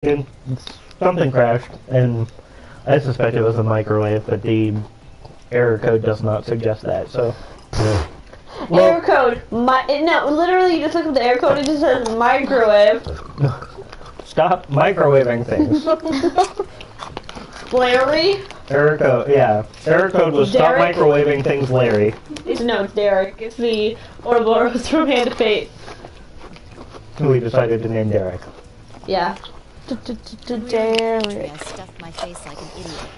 and something crashed, and I suspect it was a microwave, but the error code does not suggest that, so... Well, error code. No, literally, you just look at the error code, it just says microwave. Stop microwaving things. Larry? Error code, yeah. Error code was stop microwaving things, Larry. No, it's Derek. It's the Ouroboros from Hand of Fate. Who we decided to name Derek. Yeah. Derek. I stuffed my face like an idiot.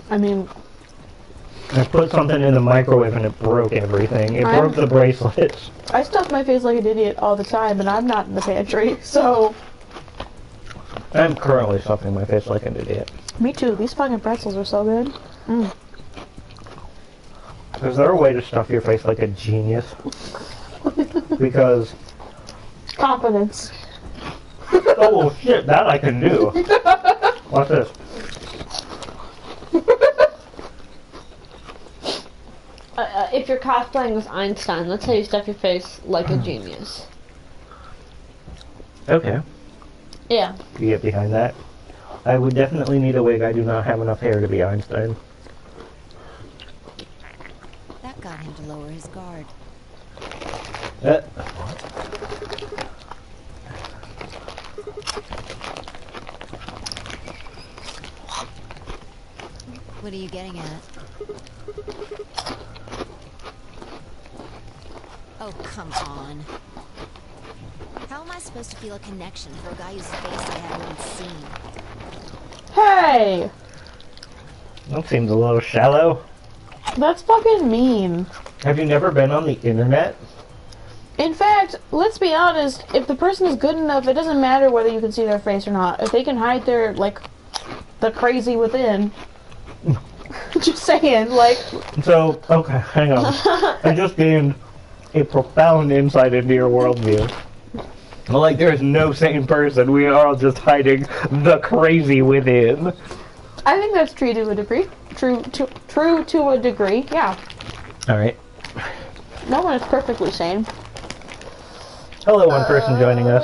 I mean... I put something in the microwave and it broke everything. It broke the bracelets. I stuff my face like an idiot all the time, and I'm not in the pantry, so... I'm currently stuffing my face like an idiot. Me too. These fucking pretzels are so good. Mm. Is there a way to stuff your face like a genius? Because... Confidence. Oh shit, that I can do. Watch this. If you're cosplaying as Einstein, let's say you stuff your face like a genius. Okay. Yeah. You get behind that. I would definitely need a wig. I do not have enough hair to be Einstein. That got him to lower his guard. What are you getting at? Oh, come on. How am I supposed to feel a connection for a guy whose face I haven't even seen? Hey! That seems a little shallow. That's fucking mean. Have you never been on the internet? In fact, let's be honest, if the person is good enough, it doesn't matter whether you can see their face or not. If they can hide their, like, the crazy within. Just saying, like... So, okay, hang on. I just gained a profound insight into your worldview. Like, there is no sane person. We are all just hiding the crazy within. I think that's true to a degree. True to a degree, yeah. Alright. No one is perfectly sane. Hello, one person joining us.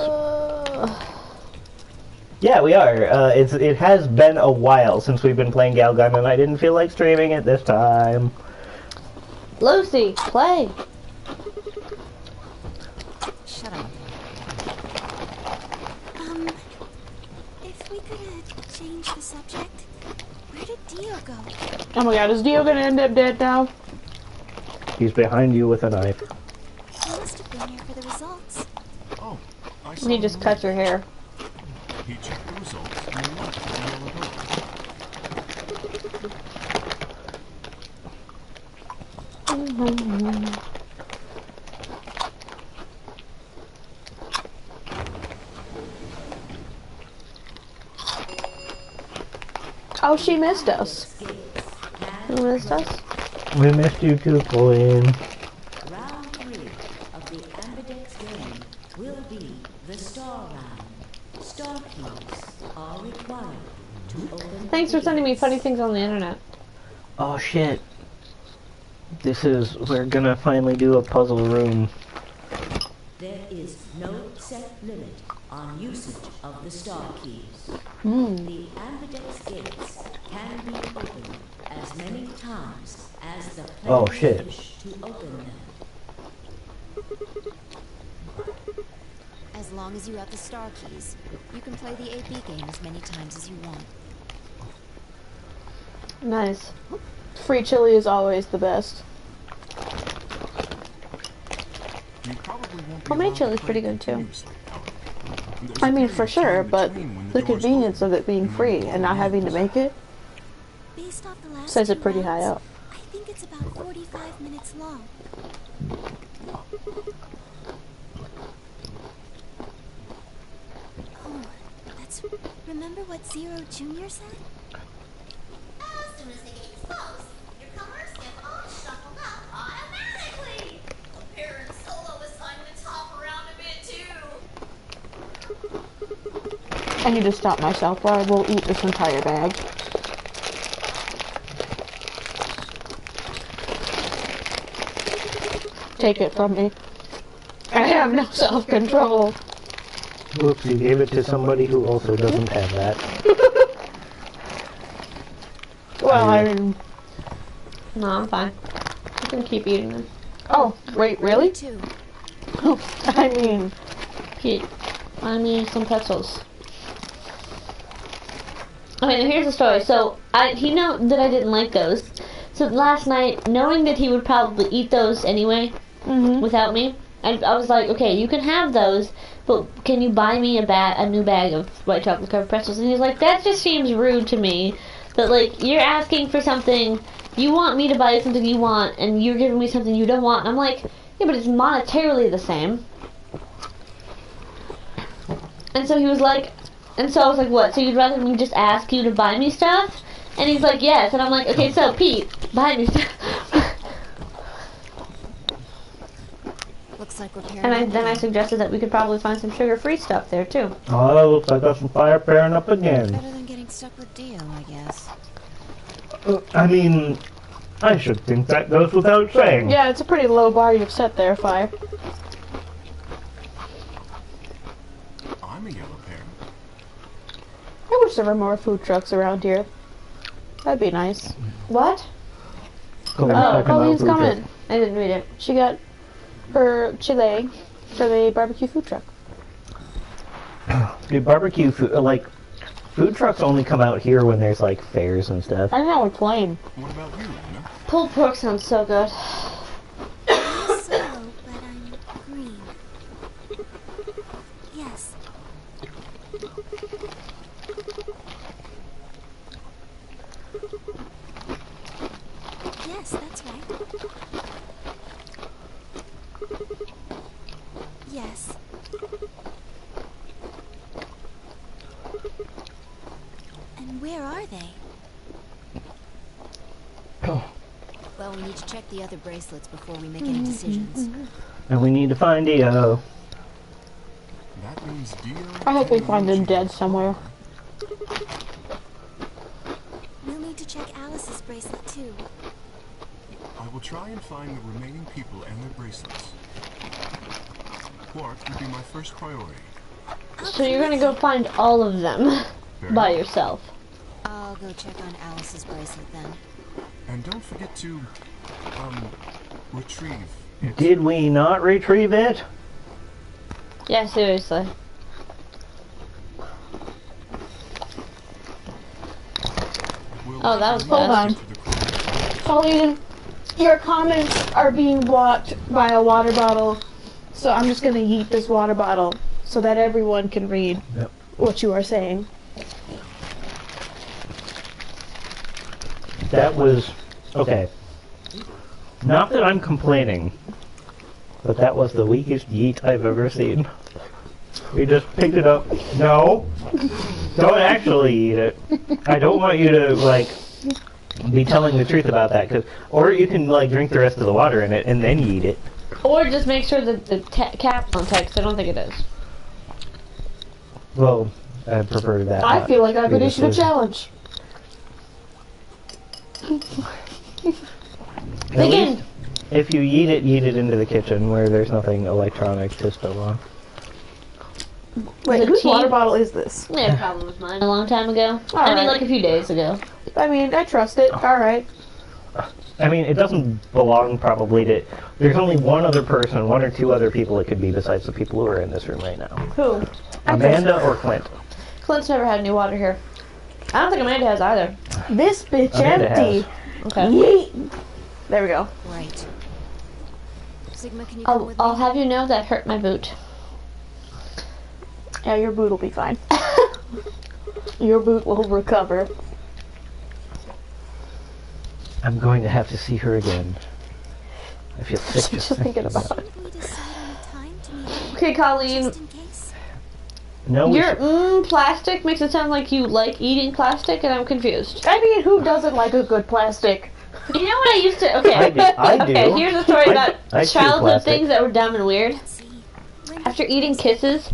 Yeah, we are. It has been a while since we've been playing Galgun, and I didn't feel like streaming it this time. Lucy, play. Shut up. If we could change the subject, where did Dio go? Oh my god, is Dio gonna end up dead now? He's behind you with a knife. He must have been here for the results. Oh, I saw He just cut your hair. He checked the results and left a while ago. Oh, she missed us. Who missed us? We missed you too, Pauline. Round 3 of the Ambidex game will be the Star Round. Star keys are required to open. Thanks for sending me funny things on the internet. Oh shit. We're gonna finally do a puzzle room. There is no set limit on usage of the Star keys. The Ambidex gates can be opened as many times as the players wish to open them. As long as you have the star keys, you can play the AP game as many times as you want. Nice. Free chili is always the best. Homemade chili is pretty good too. I mean, for sure, but the convenience of it being free and not having to make it Based off the last says it 2 pretty high rounds, up. I think it's about 45 minutes long. Oh, that's... Remember what Zero Jr. said? As soon as the game's closed, your colors get all shuffled up automatically. A pair and solo assignment to hop around a bit too. I need to stop myself or I will eat this entire bag. Take it from me. I have no self-control. Whoops, you gave it to somebody who also doesn't have that. Well, I mean... No, I'm fine. You can keep eating them. Oh, wait, really? Too. I mean... Pete, find me some pretzels. Okay, now here's the story. So, he knew that I didn't like those. So last night, knowing that he would probably eat those anyway, without me, I was like, okay, you can have those, but can you buy me a new bag of white chocolate covered pretzels? And he's like, that just seems rude to me. That, like, you're asking for something, you want me to buy something you want, and you're giving me something you don't want. And I'm like, yeah, but it's monetarily the same. And so he was like, and so I was like, what, so you'd rather me just ask you to buy me stuff? And he's like, yes. And I'm like, okay, so, Pete, buy me stuff. Looks like we're And then I suggested that we could probably find some sugar-free stuff there, too. Oh, looks like there's some fire pairing up again. better than getting stuck with Dio, I guess. I mean, I should think that goes without saying. Yeah, it's a pretty low bar you've set there, Fire. I'm a yellow pair. I wish there were more food trucks around here. That'd be nice. What? Colleen's coming. I didn't read it. She got her chile for the barbecue food truck. Dude, barbecue food, like, food trucks only come out here when there's, like, fairs and stuff. I know, it's lame. What about you, Luna? Pulled pork sounds so good. So, but I'm green. Yes. Yes, that's right. Yes. And where are they? Well, we need to check the other bracelets before we make any decisions. And we need to find Dio. That means Dio. I hope we can find him reach dead you. somewhere. We'll need to check Alice's bracelet too. I will try and find the remaining people and their bracelets. Quark would be my first priority. So you're gonna go find all of them Very by well. yourself. I'll go check on Alice's bracelet then. And don't forget to, retrieve it. Did we not retrieve it? Yeah, seriously. We'll Oh, that was Hold on. to the crew. Colleen, your comments are being blocked by a water bottle, so I'm just gonna yeet this water bottle so that everyone can read Yep. what you are saying. That was... okay. Not that I'm complaining, but that was the weakest yeet I've ever seen. We just picked it up. No! Don't actually eat it. I don't want you to, like, be telling the truth about that. Or you can, like, drink the rest of the water in it and then eat it. Or just make sure that the cap's on tight, 'cause I don't think it is. Well, I prefer that. I not feel like I be could the issue a solution. challenge. At Begin! least if you eat it into the kitchen where there's nothing electronic to spill on. Wait, it whose cheap? water bottle is this? I had a problem with mine a long time ago. I mean, Alright. like a few days ago. I mean, I trust it. Alright. I mean, it doesn't belong probably to... There's only one other person, one or two other people it could be besides the people who are in this room right now. Who? Amanda or Clint. Clint's never had any water here. I don't think Amanda has either. This bitch Amanda empty. Okay. Yeet. There we go. Right. Sigma, can you come with I'll me? have you know that hurt my boot. Yeah, your boot will be fine. Your boot will recover. I'm going to have to see her again. I feel sick Just thinking about it. Should we decide on a time to meet up Okay, Colleen, just in case? No, we your should- plastic makes it sound like you like eating plastic, and I'm confused. I mean, who doesn't like a good plastic? You know what I used to? Okay. I do. Okay, here's a story about I chew childhood plastic. things that were dumb and weird. Let's see. When After eating kisses,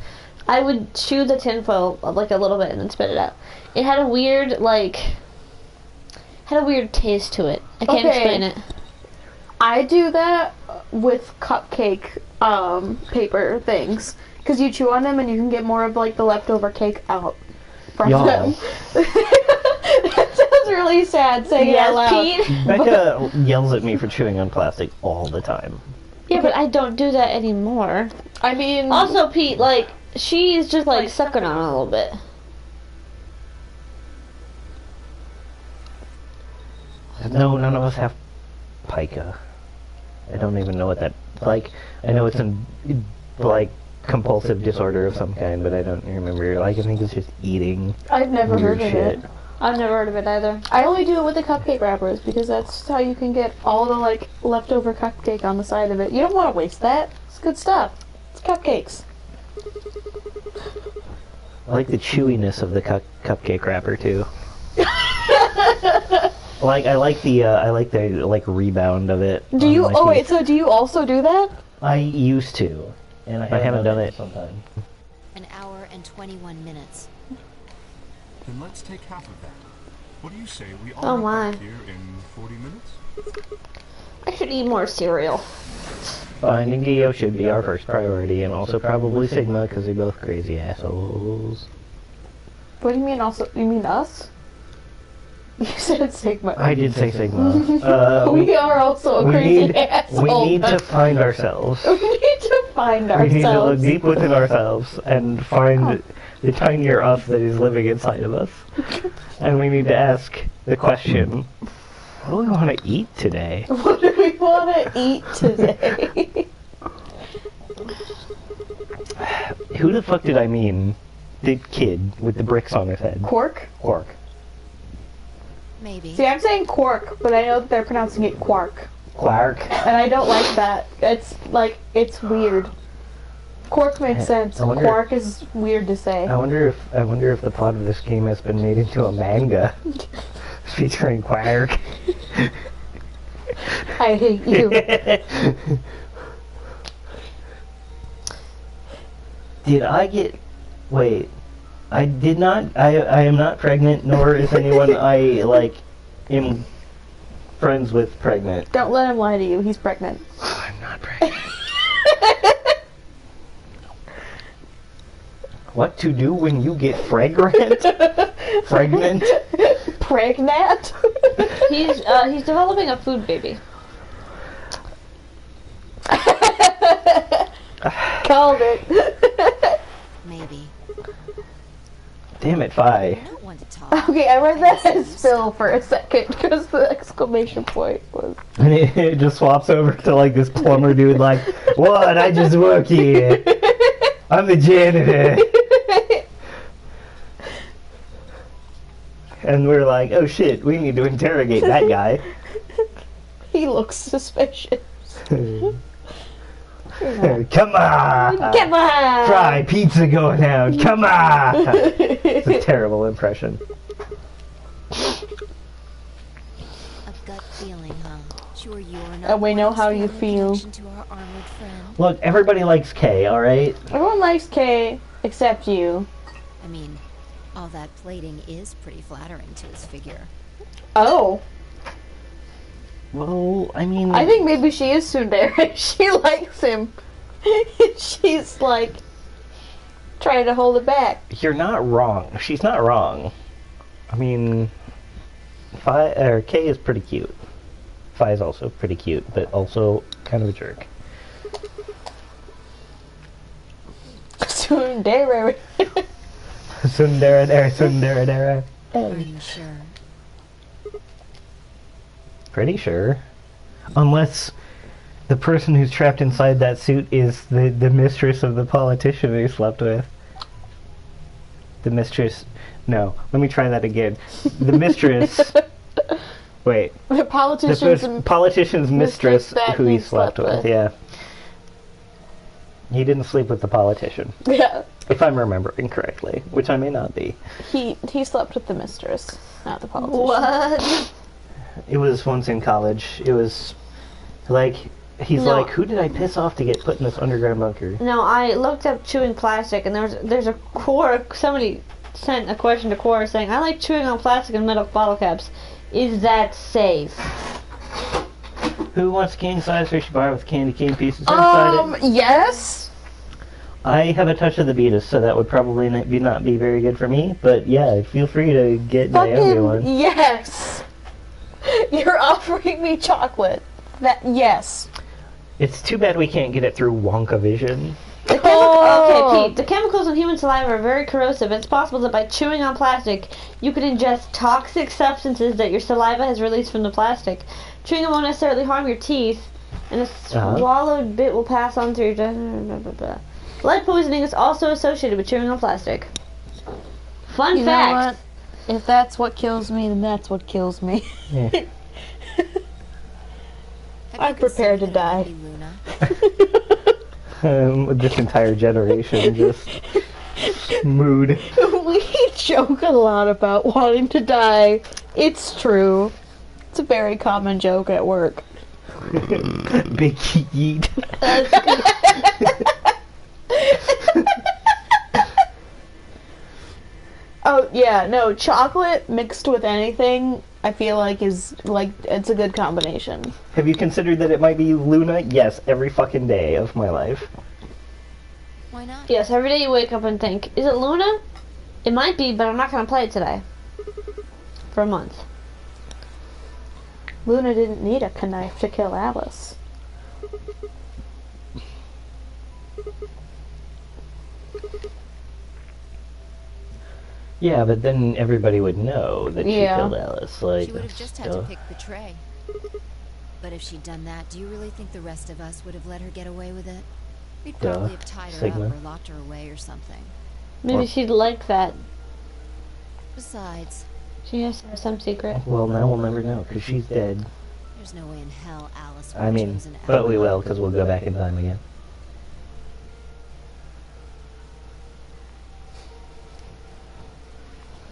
I would chew the tinfoil like a little bit and then spit it out. It had a weird taste to it. I can't Okay. explain it. I do that with cupcake paper things. Because you chew on them and you can get more of like the leftover cake out from Y'all. them. That sounds really sad saying it out loud. Pete. Becca yells at me for chewing on plastic all the time. Yeah, but I don't do that anymore. I mean, Also, Pete, like, she's just like sucking on it a little bit. No, none of us have pica. I don't even know what that, like, I know it's an, like, compulsive disorder of some kind, but I don't remember. Like, I think it's just eating I've never weird heard of shit. it. I've never heard of it either. I only do it with the cupcake wrappers because that's how you can get all the like leftover cupcake on the side of it. You don't want to waste that. It's good stuff. It's cupcakes. I like the chewiness of the cupcake wrapper, too. Like, I like the like, rebound of it. Do on you? my Oh wait. teeth. So do you also do that? I used to, and I haven't done it sometime. An hour and 21 minutes. Then let's take half of that. What do you say we all Oh, get my. back here in 40 minutes? I should eat more cereal. Finding Dio should be our first priority, and also probably Sigma, because they're both crazy assholes. What do you mean? Also, you mean us? You said Sigma. I did say Sigma. We are also a we crazy need, asshole. we need to find ourselves. We need to find We need to look ourselves. deep within ourselves and find the tinier us that is living inside of us. And we need to ask the question, what do we want to eat today? What do we want to eat today? Who the fuck did I mean? The kid with the bricks on his head. Quark? Quark. Maybe. See, I'm saying quark, but I know that they're pronouncing it quark. Quark. And I don't like that. It's like, it's weird. Quark makes sense. I wonder- Quark is weird to say. I wonder if the plot of this game has been made into a manga featuring Quark. I hate you. Did I get... Wait. I did not... I am not pregnant, nor is anyone I, like, am friends with pregnant. Don't let him lie to you. He's pregnant. I'm not pregnant. What to do when you get fragrant? Pregnant? Pregnant? He's developing a food baby. Called it. Maybe. Damn it, Fi. I don't want to talk. Okay, I read that as Phil for a second because the exclamation point was. And it just swaps over to, like, this plumber dude, like, what? I just work here. I'm the janitor. And we're like, oh shit, we need to interrogate that guy. He looks suspicious. Come on! Come on! Fry pizza going out. Come on! It's a terrible impression. A gut feeling, huh? Sure, you are not. And we know how you family feel. connection to our armored friend. Look, everybody likes Kay, alright? Everyone likes Kay except you. I mean, all that plating is pretty flattering to his figure. Oh. Well, I mean... I think maybe she is tsundere. She likes him. She's like trying to hold it back. You're not wrong. She's not wrong. I mean... Kay is pretty cute. Fi is also pretty cute, but also kind of a jerk. Tsundere. Sundara. Are you sure? Pretty sure. Unless the person who's trapped inside that suit is the mistress of the politician he slept with. The mistress... No, let me try that again. The mistress... Wait. The politician's The politician's mistress that who he slept with, yeah. He didn't sleep with the politician. Yeah. If I'm remembering correctly, which I may not be. He slept with the mistress, not the politician. What? It was once in college. It was like... He's No. like, who did I piss off to get put in this underground bunker? No, I looked up chewing plastic, and there's a Quark. Somebody sent a question to Quark saying, "I like chewing on plastic and metal bottle caps. Is that safe?" Who wants king size fishy bar with candy cane pieces inside it? Yes. I have a touch of the beatus, so that would probably not be very good for me. But yeah, feel free to get Naomi one. Fucking yes! You're offering me chocolate. Yes. It's too bad we can't get it through Wonka Vision. Okay, Pete. The chemicals in human saliva are very corrosive. It's possible that by chewing on plastic, you could ingest toxic substances that your saliva has released from the plastic. Chewing them won't necessarily harm your teeth, and a swallowed bit will pass on through your... Lead poisoning is also associated with chewing on plastic. Fun You fact. know what? If that's what kills me, then that's what kills me. Yeah. I'm prepared to die. This entire generation just mood. We joke a lot about wanting to die. It's true. It's a very common joke at work. Big yeet. Oh yeah, no, chocolate mixed with anything I feel like is like it's a good combination. Have you considered that it might be Luna? Yes, every fucking day of my life. Why not? Yes, every day you wake up and think, is it Luna? It might be, but I'm not going to play it today. For a month. Luna didn't need a knife to kill Alice. Yeah, but then everybody would know that she Yeah. killed Alice. Like, She would have just had to pick the tray. But if she'd done that, do you really think the rest of us would have let her get away with it? We'd Duh. probably have tied her Sigma. up or locked her away or something. Maybe Or- she'd like that. Besides, She has to have some secret. well, now we'll never know because she's dead. there's no way in hell Alice would I have mean, chosen but we Ally. will because we'll go back in time again.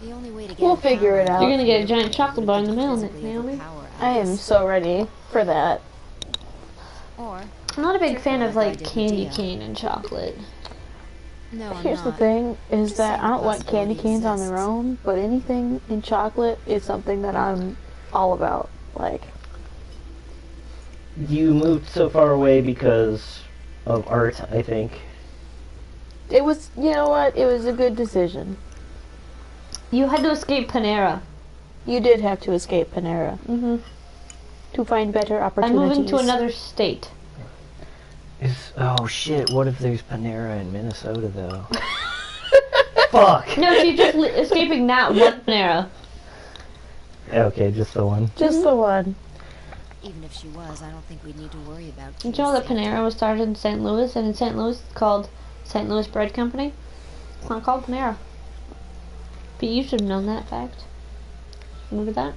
The only way to get We'll her figure it power out. You're going to get a would giant be chocolate bar in the to mail, physically Naomi. overpower I am Alice. so ready for that. Or, I'm not a big Trick fan her of like I like did with candy Dia. cane and chocolate. no, I'm Here's the not. thing, is Just that saying I don't the like candy possibility canes on their exists. own, but anything in chocolate is something that I'm all about. Like, You moved so far away because of art, I think. it was, you know what, it was a good decision. You had to escape Panera. You did have to escape Panera Mm-hmm. to find better I'm opportunities. moving to another state. Oh shit, what if there's Panera in Minnesota though? Fuck! No, she's just escaping that one Panera. Okay, just the one. Just the one. Even if she was, I don't think we'd need to worry about Did you know that Casey. Panera was started in St. Louis, and in St. Louis it's called St. Louis Bread Company? It's not called Panera. But you should have known that fact. Remember that?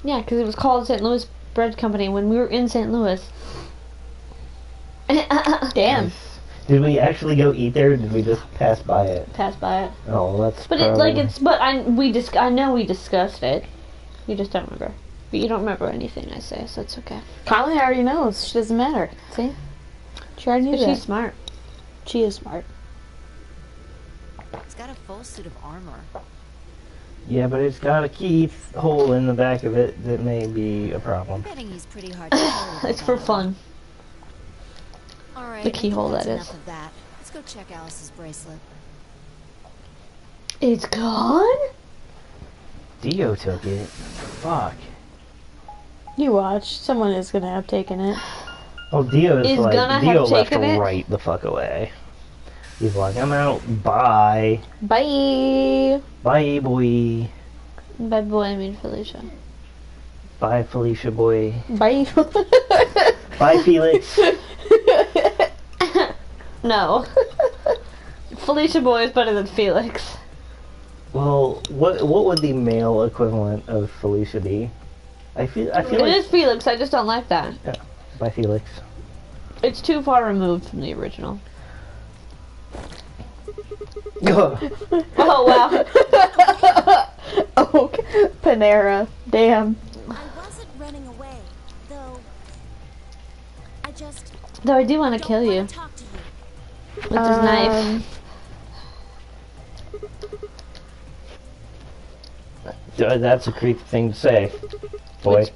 Yeah, because it was called St. Louis Bread Company when we were in St. Louis. Damn. Did we actually go eat there, or did we just pass by it? Pass by it. Oh, that's But it, like, it's, but I know we discussed it. You just don't remember. But you don't remember anything I say, so it's okay. Colleen already knows. She doesn't matter. See? She already knew But that. she's smart. She is smart. It's got a full suit of armor. Yeah, but it's got a keyhole in the back of it that may be a I'm problem. betting he's pretty hard to kill. It's for fun. Alright, The keyhole, that's that enough is. of that. Let's go check Alice's bracelet. It's gone? Dio took it. Fuck. You watch. Someone is gonna have taken it. Oh, Dio Is is like, gonna Dio have left taken it? right the fuck away. He's like, I'm out, bye. Bye. Bye, boy. Bad boy, I mean Felicia. Bye, Felicia boy. Bye. Bye, Felix. No. Felicia boy is better than Felix. Well, what would the male equivalent of Felicia be? I feel It like is Felix, I just don't like that. Bye, Felix. It's too far removed from the original. Oh wow. Oh, Panera. Damn. I wasn't running away, though. I just Though I do want to don't kill you want to talk to you. with this knife. That's a creepy thing to say, boy.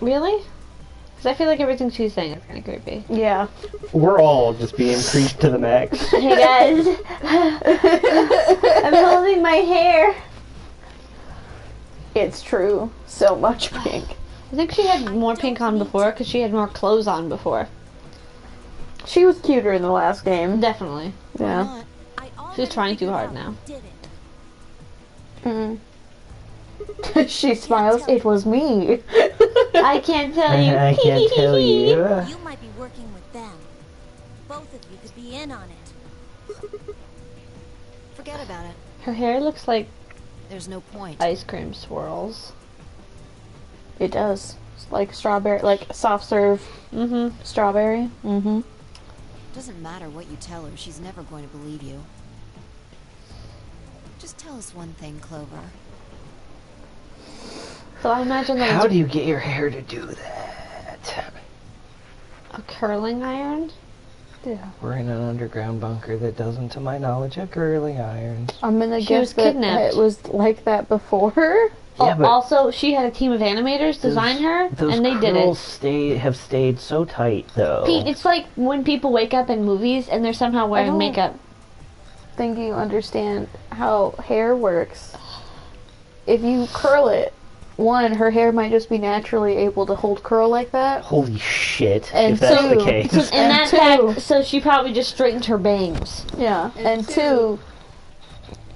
Really? Because I feel like everything she's saying is kind of creepy. Yeah. We're all just being creeped to the max. Hey guys, I'm holding my hair. It's true. So much pink. I think she had more pink on before because she had more clothes on before. She was cuter in the last game. Definitely. Yeah. She's trying too hard now. She smiles. It was me. I can't tell you. I can't tell you. You might be working with them. Both of you could be in on it. Forget about it. Her hair looks like There's no point. ice cream swirls. It does. It's like strawberry, like soft serve Mm-hmm. strawberry. Mm-hmm. Doesn't matter what you tell her, she's never going to believe you. Just tell us one thing, Clover. So I imagine that How it's do you get your hair to do that? a curling iron. Yeah. We're in an underground bunker that doesn't, to my knowledge, have curling irons. I'm gonna She guess was that kidnapped. it was like that before. Yeah, but Also, she had a team of animators design her, those and they did curls it. have stayed so tight, though. Pete, it's like when people wake up in movies and they're somehow wearing don't- makeup. Think you understand how hair works. If you curl it, one, her hair might just be naturally able to hold curl like that. Holy shit, And if that's the two- case. And And that two- fact, so she probably just straightened her bangs. Yeah. And two,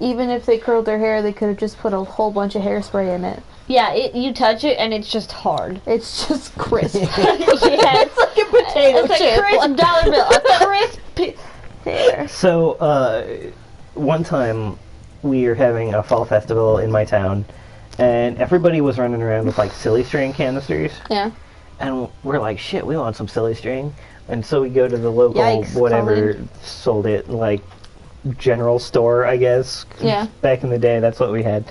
even if they curled their hair, they could have just put a whole bunch of hairspray in it. Yeah, you touch it and it's just hard. It's just crisp. Yeah, It's like a potato it's a chip. crisp dollar bill, a crisp hair. So, one time we were having a fall festival in my town, and everybody was running around with, like, silly string canisters. Yeah. And we're like, shit, we want some silly string. And so we go to the local, Yikes, whatever, sold it, like, general store, I guess. Yeah. Back in the day, that's what we had.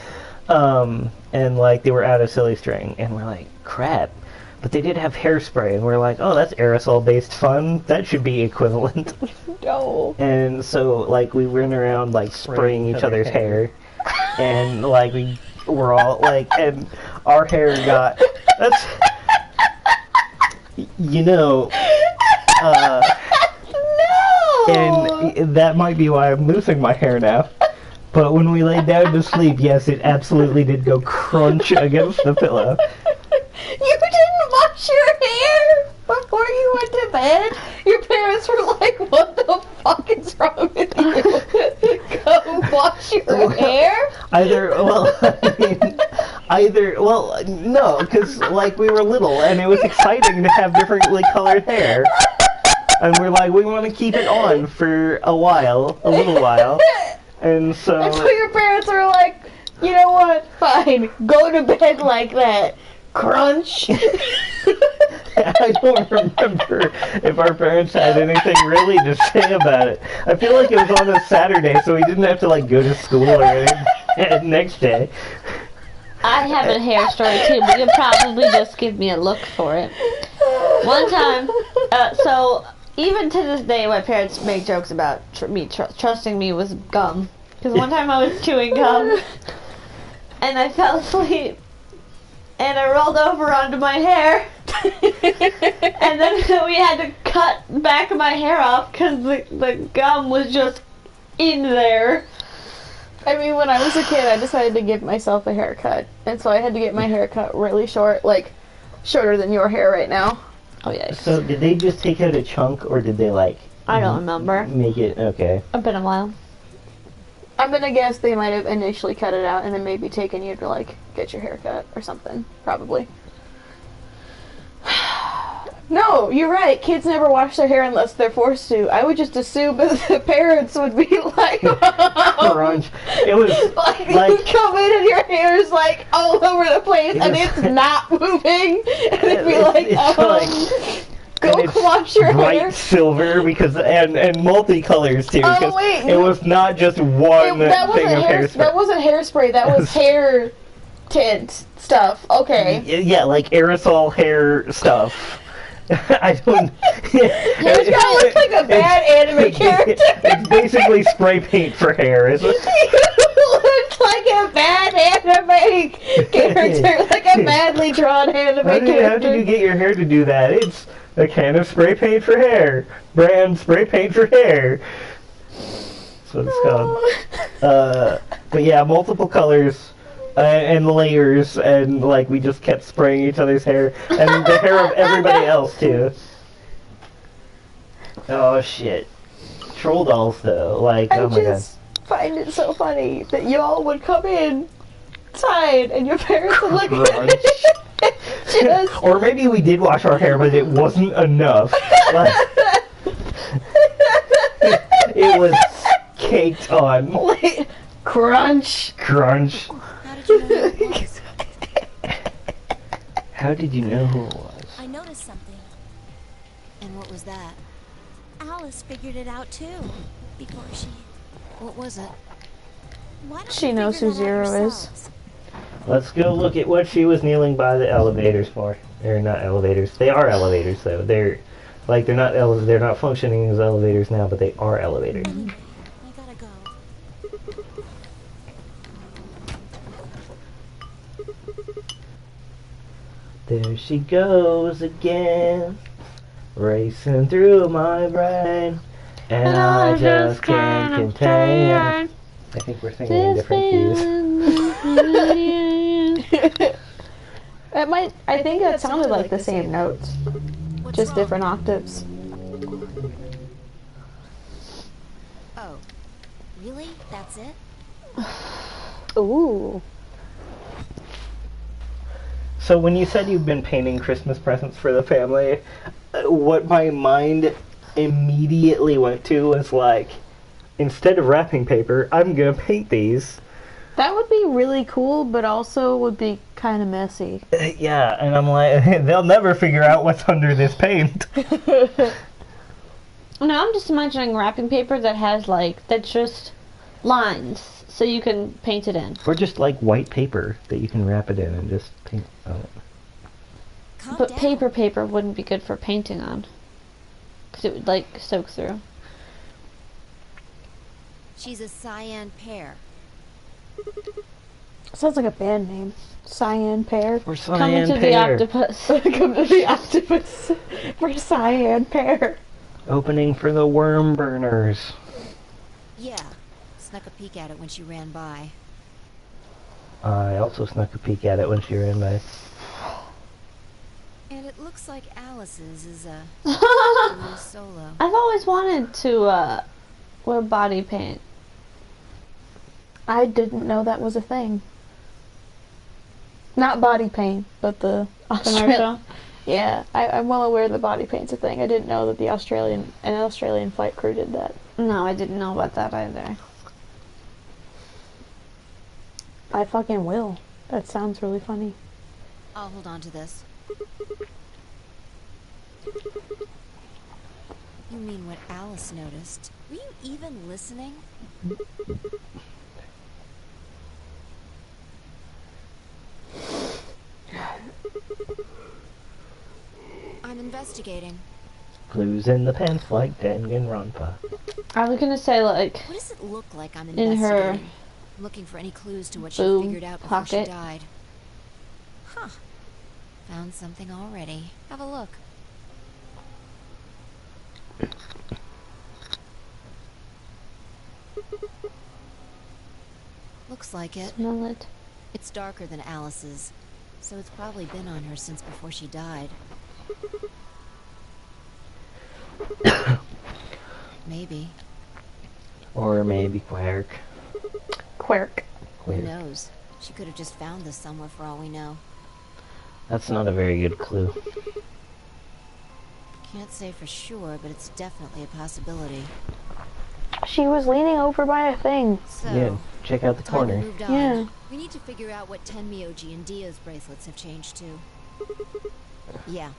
And, like, they were out of silly string. And we're like, crap. But they did have hairspray. And we're like, oh, that's aerosol-based fun. That should be equivalent. No. And so, like, we went around, like, spraying each other's hair. And, like, we were all, like, and our hair got... That's... You know... No. And that might be why I'm losing my hair now. But when we laid down to sleep, yes, it absolutely did go crunch against the pillow. You didn't wash your hair before you went to bed? Your parents were like, what the fuck is wrong with you? Go wash your hair? No, because, like, we were little, and it was exciting to have differently colored hair. And we're like, we want to keep it on for a little while. And so... And so your parents were like, you know what? Fine. Go to bed like that. Crunch. I don't remember if our parents had anything really to say about it. I feel like it was on a Saturday, so we didn't have to, like, go to school or anything next day. I have a hair story too, but you'll probably just give me a look for it. One time, so even to this day, my parents make jokes about trusting me with gum. Because one time I was chewing gum, and I fell asleep, and I rolled over onto my hair, and then we had to cut back my hair off because the gum was just in there. I mean, when I was a kid, I decided to give myself a haircut. And so I had to get my hair cut really short, like, shorter than your hair right now. Oh yeah. So did they just take out a chunk, or did they, like... I don't remember. Make it... Okay. It's been a while. I'm gonna guess they might have initially cut it out and then maybe taken you to, like, get your hair cut or something. Probably. No, you're right. Kids never wash their hair unless they're forced to. I would just assume that the parents would be like, Crunch. It was like, like... you come in and your hair's like all over the place and it's not moving. And it'd be like, it's like... go and it's wash your bright hair. silver because and multicolors too. Oh, Because wait, it was not just one That thing wasn't of hairspray. that wasn't hairspray. That was hair tint stuff. Okay. Yeah, like aerosol hair stuff. I don't. This guy looks like a bad anime character. It's basically spray paint for hair, isn't it? You look like a bad anime character, like a badly drawn anime How character. did you get your hair to do that? It's a can of spray paint for hair. Brand spray paint for hair. That's what it's called. But yeah, multiple colors. And layers, and like we just kept spraying each other's hair, and the hair of everybody else too. Oh shit! Troll dolls though, like I oh my god. just find it so funny that y'all would come inside and your parents would look at it. Just Or maybe we did wash our hair, but it wasn't enough. Like, it was caked on. like, crunch. Crunch. How did you know who it was? How did you know who it was? I noticed something. And what was that? Alice figured it out too. Before she... What was it? Why don't She you knows figure who that out Zero is. yourselves? Let's go look at what she was kneeling by the elevators for. They're not elevators. They are elevators though. They're not functioning as elevators now, but they are elevators. Anyway, I gotta go. There she goes again, racing through my brain, and I just can't contain it. I think we're singing in different keys. I think that sounded like the same notes, What's just wrong? different octaves. Oh, really? That's it? Ooh. So when you said you've been painting Christmas presents for the family, what my mind immediately went to was like, instead of wrapping paper, I'm gonna paint these. That would be really cool, but also would be kind of messy. Yeah, and I'm like, they'll never figure out what's under this paint. No, I'm just imagining wrapping paper that has that's just lines, so you can paint it in. Or just like white paper that you can wrap it in and just paint on it. Calm But down. paper wouldn't be good for painting on, because it would soak through. She's a cyan pear. Sounds like a band name. Cyan Pear. Or Coming cyan to the pear. octopus. Come to the octopus for Cyan Pear. Opening for the worm burners. Yeah. Snuck a peek at it when she ran by. I also snuck a peek at it when she ran by. And it looks like Alice's is a blue solo. I've always wanted to wear body paint. I didn't know that was a thing. Not body paint, but the Commercial. Yeah, I'm well aware that body paint's a thing. I didn't know that an Australian flight crew did that. No, I didn't know about that either. I fucking will. That sounds really funny. I'll hold on to this. You mean what Alice noticed? Were you even listening? I'm investigating. Clues in the pants like Danganronpa. I was gonna say What does it look like I'm In her investigating? Looking for any clues to what she boob figured out before she pocket. died. Huh. Found something already. Have a look. Looks like it. smell it. It's darker than Alice's, so it's probably been on her since before she died. Maybe. Or maybe Quirk. Quirk. Who Quirk. knows? She could have just found this somewhere for all we know. That's not a very good clue. Can't say for sure, but it's definitely a possibility. She was leaning over by a thing. So, Yeah, check out the time corner. moved on. Yeah. We need to figure out what Tenmyoji and Dia's bracelets have changed to. Yeah,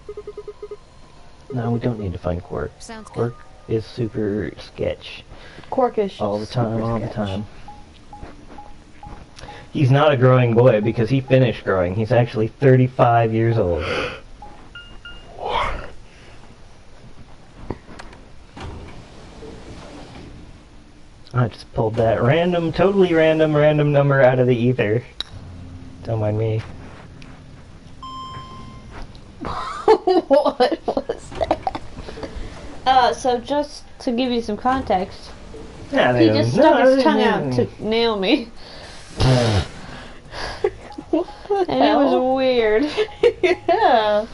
No, we don't need to find Quirk. sounds good. Quirk is super sketch. Quirkish. All the time, Super all the sketch. time. He's not a growing boy because he finished growing. He's actually 35 years old. I just pulled that totally random number out of the ether. Don't mind me. What was that? So just to give you some context, Yeah, he just stuck his tongue out to Naomi. And it was weird. Yeah.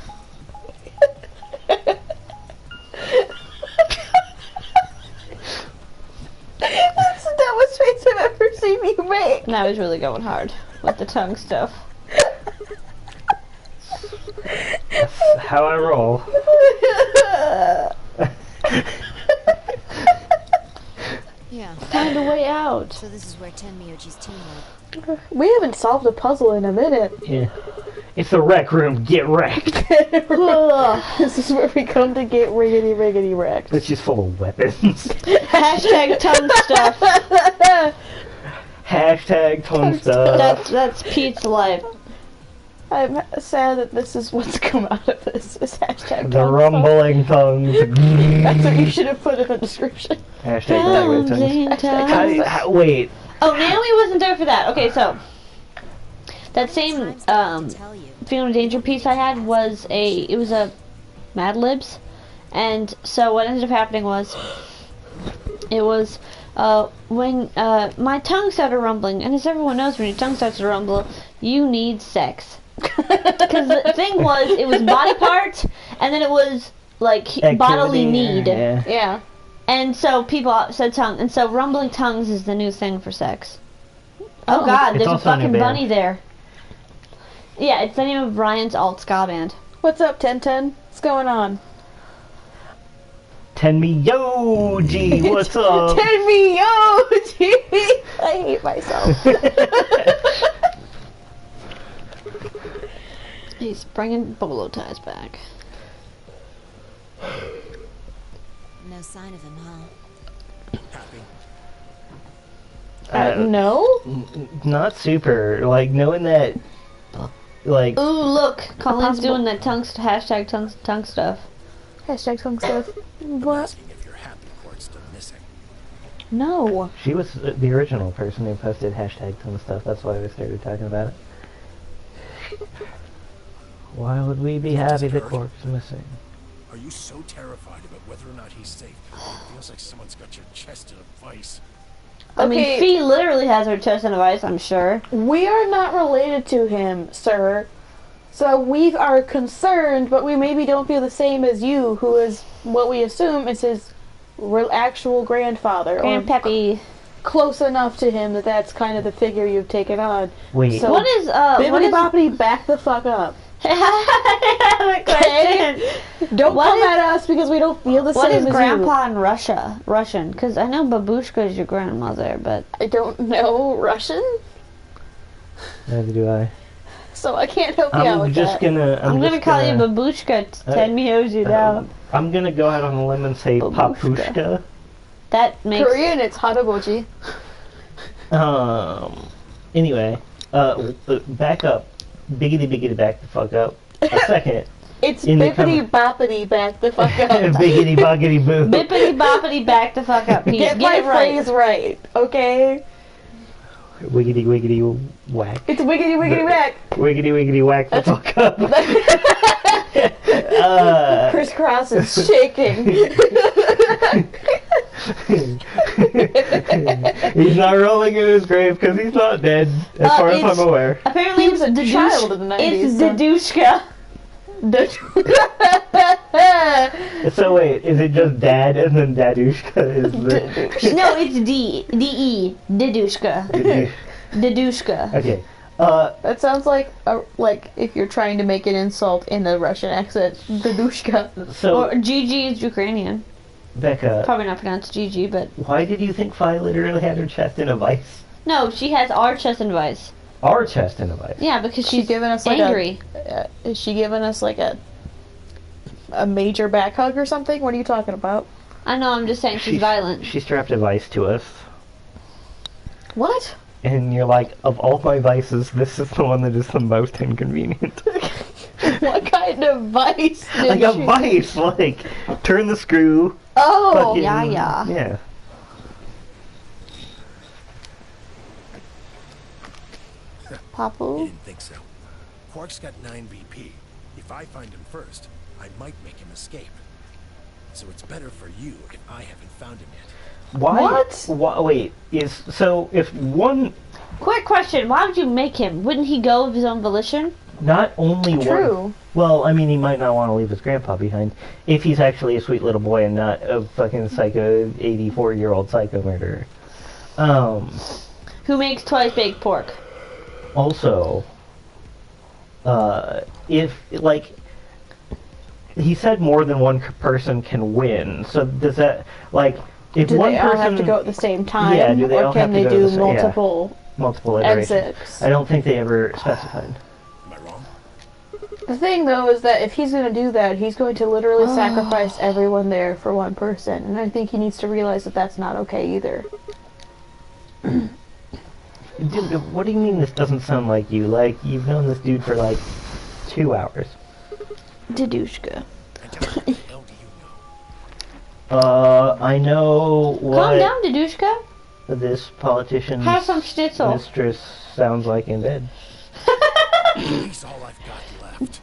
That's the dumbest face I've ever seen you make. And I was really going hard with the tongue stuff. That's how I roll. Yeah. Find a way out. So this is where Tenmyoji's teamwork. We haven't solved a puzzle in a minute. Yeah. It's the rec room. Get wrecked. This is where we come to get riggedy wrecked. It's just full of weapons. Hashtag tongue stuff. Hashtag tongue stuff. That's Pete's life. I'm sad that this is what's come out of this. Is hashtag The tongue rumbling tongues. stuff. That's what you should have put in the description. Hashtag rumbling tongues. Wait. Oh, Naomi wasn't there for that. Okay, so that same Tell you. Feeling of Danger piece I had was it was a Mad Libs, and so what ended up happening was it was when my tongue started rumbling, and as everyone knows, when your tongue starts to rumble, you need sex. Because the thing was, it was body parts, and then it was like bodily need. Yeah. Yeah. And so people said tongue, and so rumbling tongues is the new thing for sex. Oh God, It's there's a also a new fucking band. bunny there. Yeah, it's the name of Ryan's alt ska band. What's up, 1010? What's going on? Tenmyoji, what's up? Tell me, yo, Jimmy. I hate myself. He's bringing bolo ties back. No sign of him, huh? Happy. No? Not super. Like, knowing that, like, Ooh, look, Colleen's Impossible. doing that hashtag tongue stuff. Hashtag tongue stuff. What? Asking if your happy part's still missing. No. she was the original person who posted hashtag tongue stuff. That's why we started talking about it. Why would we be happy the corpse is missing? Are you so terrified about whether or not he's safe? It feels like someone's got your chest in a vice. I mean, Okay. Fee literally has her chest in a vice, I'm sure. We are not related to him, sir. So we are concerned, but we maybe don't feel the same as you, who is what we assume is his actual grandfather. Or Grandpappy. close enough to him that that's kind of the figure you've taken on. Wait, So- What is, Bibbidi boppity, back the fuck up. I have a question. Don't What come is- at us because we don't feel the What same is as grandpa in Russian? Because I know babushka is your grandmother, but you. I don't know Russian, neither do I. so I can't help you out I'm with just that. gonna. I'm gonna call you babushka. Tenmyoji now. I'm gonna go out on a limb and say Babushka. papushka. That makes Korean, it's haraboji. Anyway, back up. Biggity back the fuck up. A second. It's In the bippity boppity, back the fuck up. Biggity boggity boo. bippity boppity back the fuck up. Pete. Get Get my it right. phrase right, okay? Wiggity whack. It's wiggity whack. Wiggity whack the fuck up. Crisscross is shaking. He's not rolling in his grave because he's not dead, as far as it's- I'm aware. Apparently, He was a it's child in the 90s, It's so- Dadushka. So wait, is it just dad and then dadushka is the... No, it's D-E. Dadushka. Dadushka. Okay. That sounds like if you're trying to make an insult in a Russian accent. Dadushka. So, Or Gigi is Ukrainian. Becca, Probably not pronounced Gigi, but why did you think Fi literally had her chest in a vice? no, she has our chest and vice. Our chest in a vice? Yeah, because She's she's giving us like angry. is she giving us like a major back hug or something? What are you talking about? I know. I'm just saying she's violent. She strapped a vice to us. What? And you're like, of all my vices, this is the one that is the most inconvenient. What kind of vice did Like a she... vice, like, turn the screw. Oh! fucking- yeah. Yeah. Papu? Didn't think so. Quark's got 9 BP. If I find him first, I might make him escape. So it's better for you if I haven't found him yet. Why? What? Wait, so if one... Quick question, why would you make him? Wouldn't he go of his own volition? Not only True. one... Well, I mean, he might not want to leave his grandpa behind if he's actually a sweet little boy and not a fucking psycho 84-year-old psycho murderer. Who makes twice baked pork? Also, if, like... He said more than one person can win, so does that, like... If Do one they all person have to go at the same time? Yeah, do they or all can have to they go do the same- yeah. multiple iterations. exits? I don't think they ever specified. Am I wrong? The thing, though, is that if he's going to do that, he's going to literally sacrifice everyone there for one person. And I think he needs to realize that that's not okay either. Dude, what do you mean this doesn't sound like you? Like, you've known this dude for, like, 2 hours. Dadushka. And what the hell do you know? I know Calm what down, Dadushka. this politician's Have some schnitzel. mistress sounds like in bed. He's all I've got left.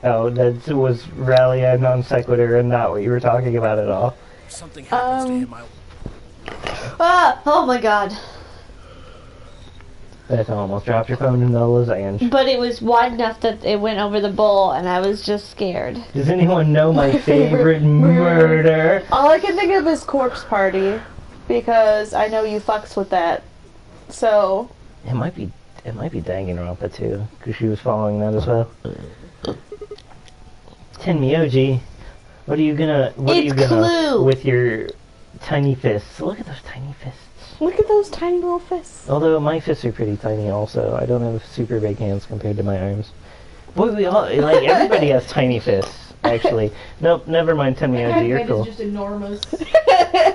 Oh, that was rally a non sequitur and not what you were talking about at all. If something happens to him, I'll... Ah! Oh my god. Beth almost dropped your phone in the lasagna. But it was wide enough that it went over the bowl, and I was just scared. Does anyone know my favorite murder? All I can think of is Corpse Party, because I know you fucks with that. So, It might be Danganronpa too, because she was following that as well. Tenmyoji, what are you gonna Clue. with your tiny fists? Look at those tiny fists. look at those tiny little fists. Although my fists are pretty tiny also. I don't have super big hands compared to my arms. Boy, we all, like, everybody has tiny fists, actually. Nope, never mind Tenmyoji, you're cool. Is just enormous.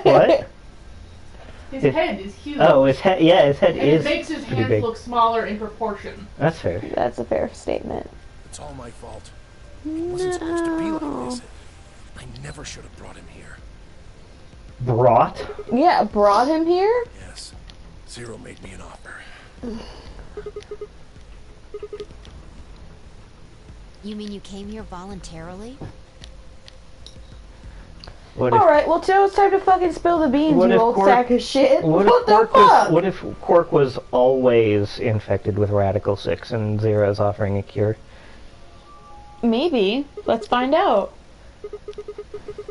What? His His- head is huge. Oh, his head, yeah, his head and is it makes his pretty hands big. look smaller in proportion. That's fair. That's a fair statement. It's all my fault. It wasn't supposed to be like this. I never should have brought him here. Brought? Yeah, brought him here? Yes. Zero made me an offer. You mean you came here voluntarily? What if, Alright, well, Joe, it's time to fucking spill the beans, What you if old Quark- sack of shit. what What, if the Quark fuck? what if Quark was always infected with Radical 6 and Zero's offering a cure? Maybe. Let's find out.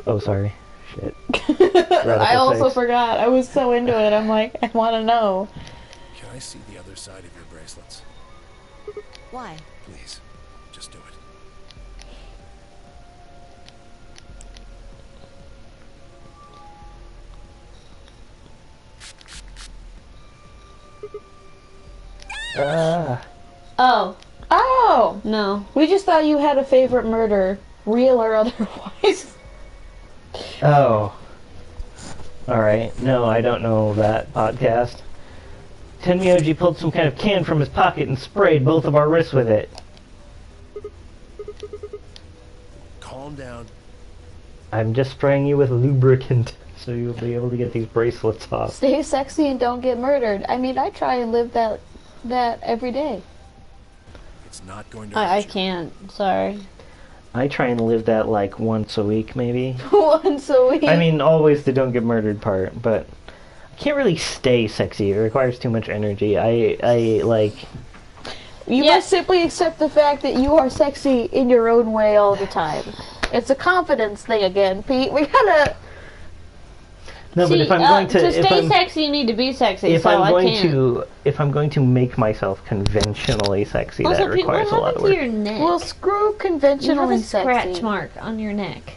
Oh, sorry. Shit. I also 6. forgot. I was so into it. I'm like, I want to know. Can I see the other side of your bracelets? Why? Please. Just do it. Oh, Oh! no. We just thought you had a favorite murder, real or otherwise. Oh. Alright. No, I don't know that podcast. Tenmyoji pulled some kind of can from his pocket and sprayed both of our wrists with it. Calm down. I'm just spraying you with lubricant so you'll be able to get these bracelets off. Stay sexy and don't get murdered. I mean, I try and live that every day. It's not going to I hurt you. can't. Sorry. I try and live that like once a week, maybe. Once a week. I mean, always the don't get murdered part, but I can't really stay sexy. It requires too much energy. I like... You Yeah. must simply accept the fact that you are sexy in your own way all the time. It's a confidence thing again, Pete. We gotta... No, but See, if I'm going to if stay I'm, sexy, you need to be sexy. if so I'm I going can't. if I'm going to make myself conventionally sexy, Also, that Pete, what requires a lot happened of to work. your neck? Well, screw you have conventionally a scratch sexy. mark on your neck,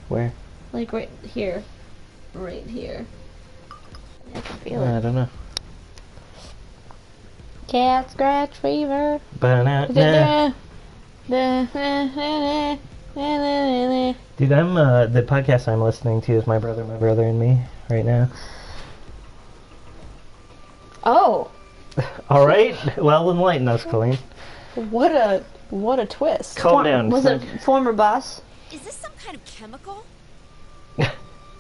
Where? like right here, right here. I can feel it. I don't know. Cat scratch fever. Ba-na-na. Dude, I'm the podcast I'm listening to is my brother, and me right now. Oh, All right, well, enlighten us, Colleen. what a twist. Calm down. Was It's it former boss? Is this some kind of chemical? not-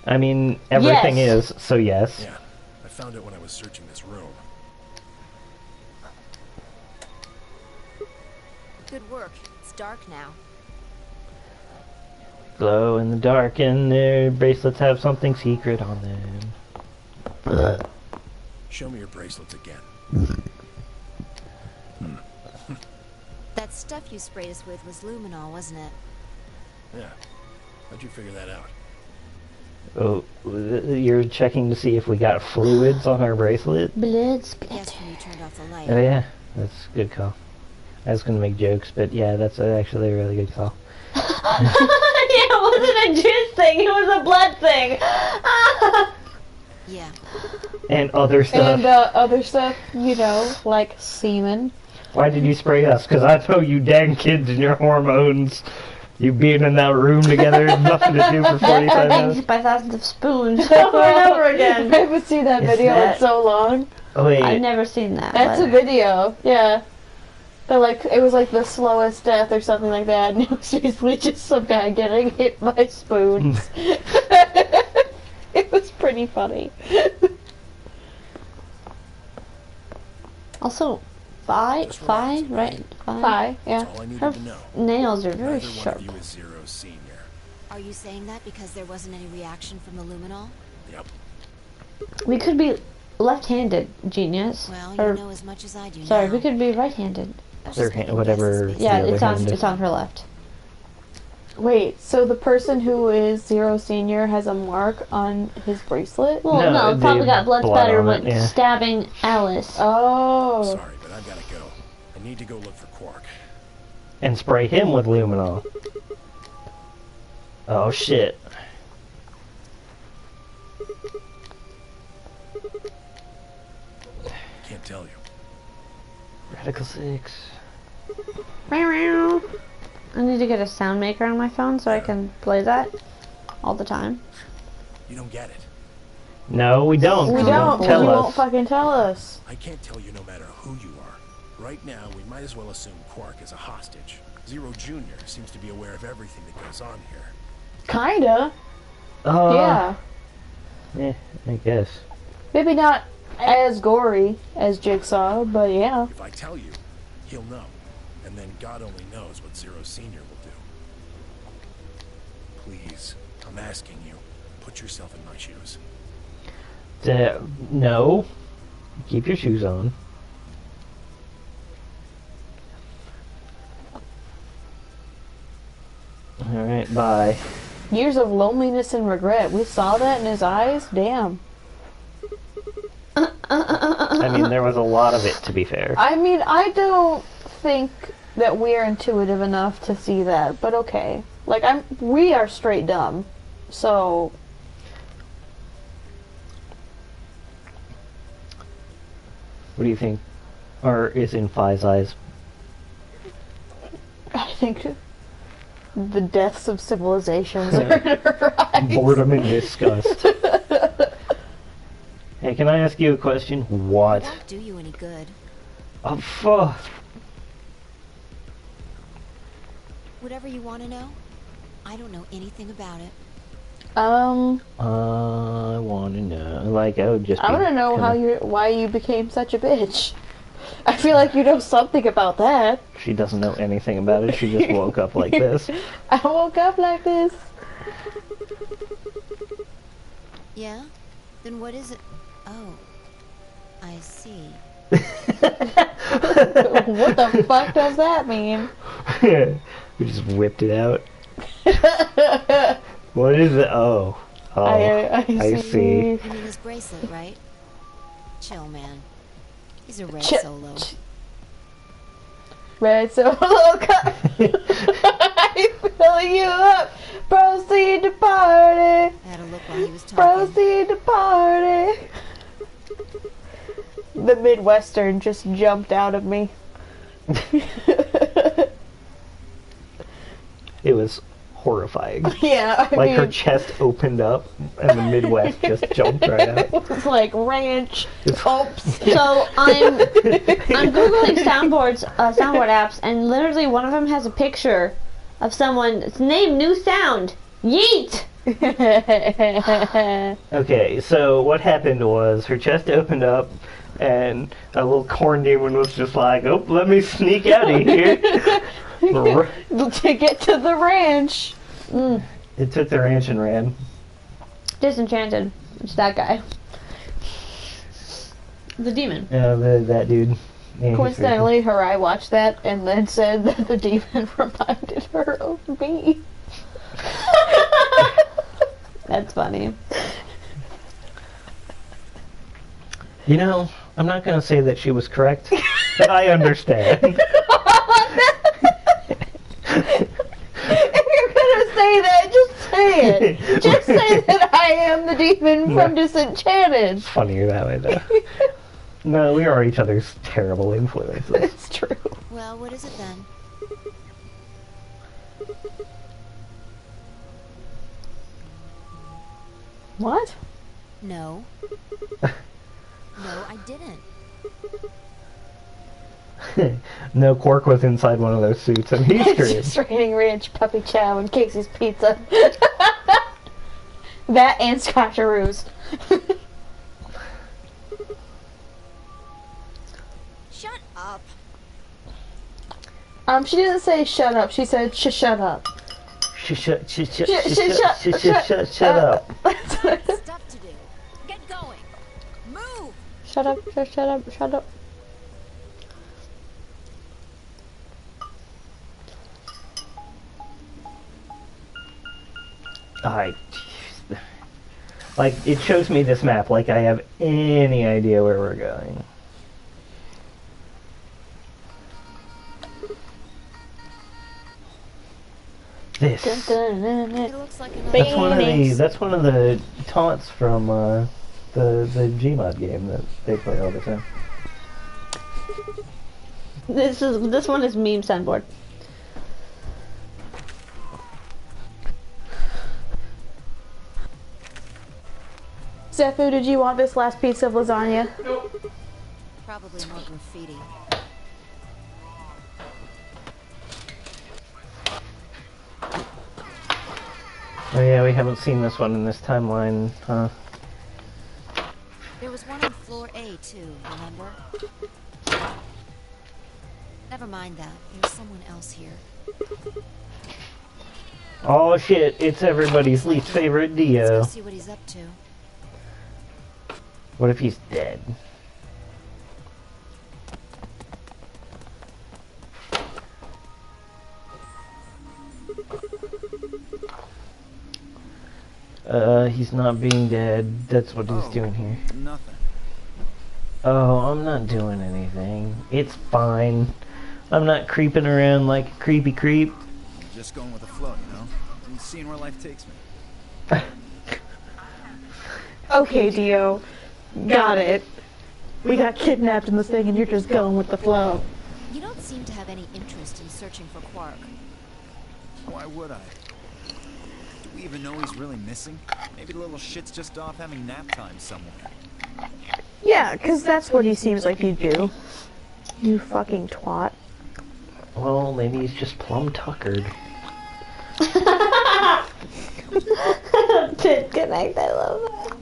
I mean, everything Yes. is, so yes. Yeah. I found it when I was searching this room. Good work. It's dark now. Glow in the dark, and their bracelets have something secret on them. Show me your bracelets again. That stuff you sprayed us with was luminol, wasn't it? Yeah. How'd you figure that out? Oh, you're checking to see if we got fluids on our bracelet? Blood Yes, splatter. when you turned off the light. Oh yeah, that's a good call. I was gonna make jokes, but yeah, that's actually a really good call. Yeah, it wasn't a juice thing, it was a blood thing. Yeah. And other stuff. And other stuff, you know, like semen. Why did you spray us? Because I know you dang kids and your hormones. You being in that room together had nothing to do for 45 minutes. By thousands of spoons over and over again. I haven't seen that Is video that- in so long. Oh wait. I've never seen that. That's but- a video, yeah. But like, it was like the slowest death or something like that, and it was basically just some guy getting hit by spoons. It was pretty funny. Also, right? That's Phi? Hi, yeah. That's all I needed Her to know. nails are very Neither one sharp. of you is Zero Senior. Are you saying that because there wasn't any reaction from the luminol? Yep. We could be left-handed, genius. Well, Or- you know as much as I do Sorry, now. we could be right-handed. I was Other just hand- making whatever- guesses based Yeah, on- The it's other on hand. it's on her left. Wait, so the person who is Zero Senior has a mark on his bracelet? Well, No, no, the probably got blood blood splatter on when it, yeah. stabbing Alice. Oh. Sorry, but I've got to go. I need to go look for Quark. And spray him with luminol. Oh shit. Can't tell you. Radical 6. I need to get a sound maker on my phone so I can play that all the time. You don't get it. No, we don't. We You don't. won't tell You us. won't fucking tell us. I can't tell you no matter who you are. Right now, we might as well assume Quark is a hostage. Zero Jr. seems to be aware of everything that goes on here. Kinda. Yeah. Yeah, I guess. Maybe not as gory as Jigsaw, but yeah. If I tell you, he'll know. And then God only knows what Zero Senior will do. Please, I'm asking you, put yourself in my shoes. No. Keep your shoes on. Alright, bye. Years of loneliness and regret. We saw that in his eyes. Damn. I mean, there was a lot of it, to be fair. I mean, I don't think that we're intuitive enough to see that, but okay. Like, we are straight dumb. So, What do you think? Or is in Phi's eyes? I think the deaths of civilizations are in her eyes. Boredom and disgust. Hey, can I ask you a question? What? It won't do you any good. Oh, fuck. Whatever you want to know, I don't know anything about it. I want to know. Like, I would just. I want to know why you became such a bitch. I feel like you know something about that. She doesn't know anything about it. She just woke up like this. I woke up like this. Yeah? Then what is it? Oh, I see. What the fuck does that mean? We just whipped it out. What is it? Oh. Oh. I see. You mean his bracelet, right? Chill, man. He's a red Chill. solo. Red Solo cut. I fill you up. Proceed to party. I had a look while he was talking. Proceed to party. The Midwestern just jumped out of me. It was horrifying. Yeah, I Like mean, her chest opened up and the Midwest just jumped right out. it was like ranch. Oops. So I'm googling soundboard apps, and literally one of them has a picture of someone. It's named New Sound. Yeet. Okay, so what happened was her chest opened up and a little corn demon was just like, "Oh, let me sneak out of here." To get to the ranch. It took the ranch and ran. Disenchanted. It's that guy. The demon. Yeah, that dude. Yeah, Coincidentally, Harai watched that and then said that the demon reminded her of me. That's funny. You know, I'm not going to say that she was correct, but I understand. If you're gonna say that, just say it. Just say that I am the demon from Disenchanted. It's funnier that way, though. No, we are each other's terrible influences. It's true. Well, what is it then? What? No. No, I didn't. No, Quark was inside one of those suits, and he's It's screwed. just raining ranch, puppy chow, and Casey's pizza. That and Scotcheroos. Shut up. She didn't say shut up. She said shut up. Shut Stuff to do. Get going. Move. Shut up. Shut up. Shut up. Like, it shows me this map like I have any idea where we're going. This. It looks like another. That's one of the taunts from the Gmod game that they play all the time. This one is meme soundboard. Zephu, did you want this last piece of lasagna? Nope. Probably more graffiti. Oh yeah, we haven't seen this one in this timeline, huh? There was one on floor A too, remember? Never mind that. There's someone else here. Oh shit, it's everybody's least favorite Let's go Dio. see what he's up to. What if he's dead? He's not being dead. That's what he's doing here. Nothing. Oh, I'm not doing anything. It's fine. I'm not creeping around like a creepy creep. Just going with the flow, you know? And seeing where life takes me. Okay, Dio. Got it. We got kidnapped in this thing and you're just going with the flow. You don't seem to have any interest in searching for Quark. Why would I? Do we even know he's really missing? Maybe the little shit's just off having nap time somewhere. Yeah, because that's what he seems like he'd do. You fucking twat. Well, maybe he's just plum tuckered. Good night, I love that.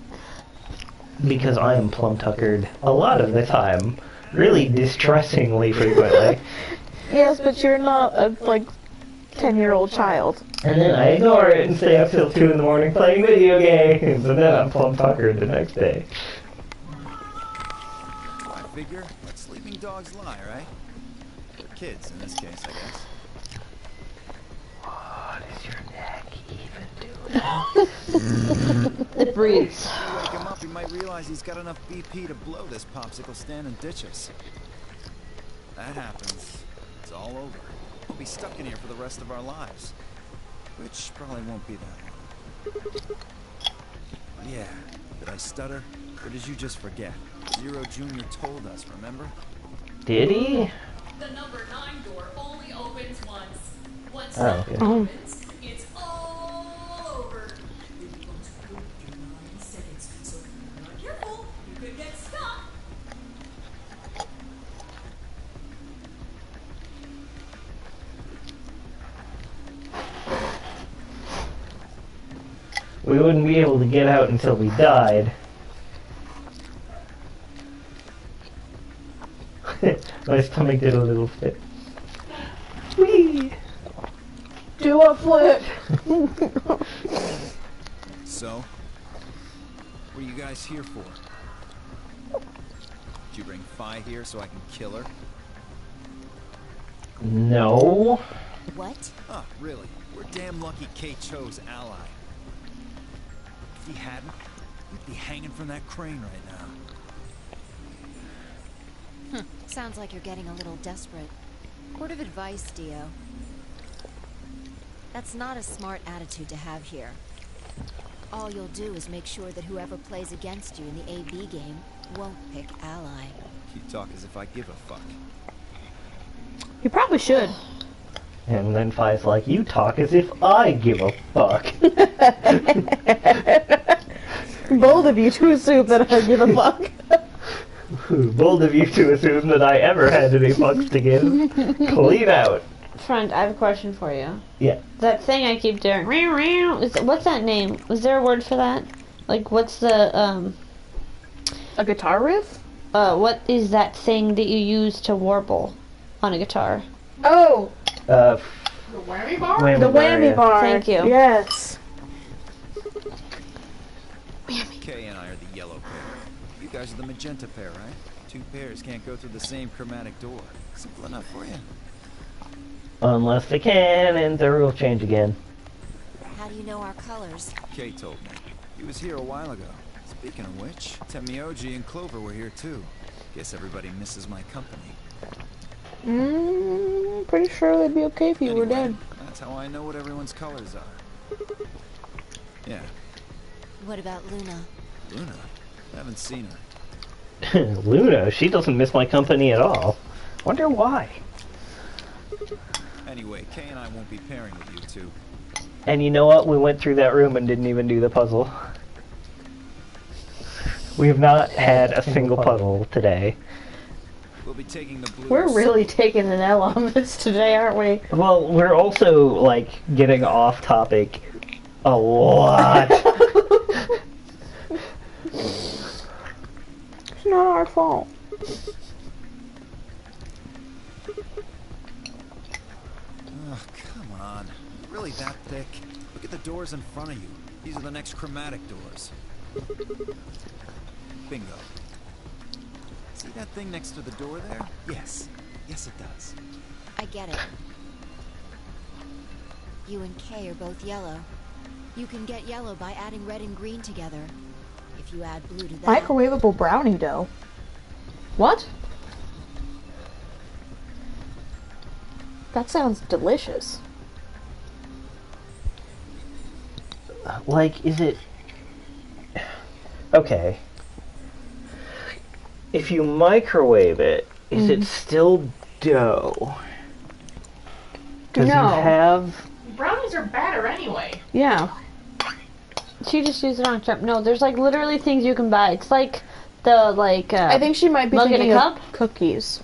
Because I am plum tuckered a lot of the time. Really distressingly frequently. Yes, but you're not a, 10-year-old child. And then I ignore it and stay up till 2 in the morning playing video games, and then I'm plum tuckered the next day. I figure, let sleeping dogs lie, right? Or kids, in this case, I guess. What is your neck even doing? It breathes. If you wake him up, he might realize he's got enough BP to blow this popsicle stand and ditch us. That happens. It's all over. We'll be stuck in here for the rest of our lives. Which probably won't be that long. Yeah, did I stutter? Or did you just forget? Zero Jr. told us, remember? Did he? The number 9 door only opens once. Once Oh, that okay. opens, it's all over. You're going to go for 9 seconds, so if you're not careful, you could get stuck. We wouldn't be able to get out until we died. My stomach did a little flip. Whee! Do a flip. So, what are you guys here for? Did you bring Fi here so I can kill her? No. What? Oh, really? We're damn lucky Kay chose ally. If he hadn't, we'd be hanging from that crane right now. Sounds like you're getting a little desperate. Word of advice, Dio. That's not a smart attitude to have here. All you'll do is make sure that whoever plays against you in the AB game won't pick ally. You talk as if I give a fuck. You probably should. And then Fi's like, you talk as if I give a fuck. Bold of you to assume that I give a fuck. Bold of you to assume that I ever had any fucks to give. Clean out. Friend, I have a question for you. Yeah. That thing I keep doing. What's that name? Was there a word for that? Like, what's the A guitar riff? what is that thing that you use to warble on a guitar? Oh, The whammy bar? the whammy bar. Thank you. Yes. Kay and I are the yellow pair. You guys are the magenta pair, right? Two pairs can't go through the same chromatic door. Simple enough for you. Unless they can, and the rule change again. How do you know our colors? Kay told me. He was here a while ago. Speaking of which, Temioji and Clover were here too. Guess everybody misses my company. Pretty sure they'd be okay if you were dead. That's how I know what everyone's colors are. Yeah, What about Luna? Luna. Haven't seen her. Luna, she doesn't miss my company at all. Wonder why. Anyway, Kay and I won't be pairing with you two. And you know what? We went through that room and didn't even do the puzzle. We have not had a single puzzle today. We'll be taking the blues. We're really taking an L on this today, aren't we? Well, we're also, like, getting off topic a lot. It's not our fault. Oh, come on. Really that thick? Look at the doors in front of you. These are the next chromatic doors. Bingo. See that thing next to the door there? Yes. Yes, it does. I get it. You and Kay are both yellow. You can get yellow by adding red and green together. If you add blue to that... Microwavable brownie dough. What? That sounds delicious. Like, is it... Okay. If you microwave it, is it still dough? Because No. you have... Brownies are batter anyway. Yeah. She just used it on trip. No, there's like literally things you can buy. It's like the I think she might be mug in a thinking of cup? cookies.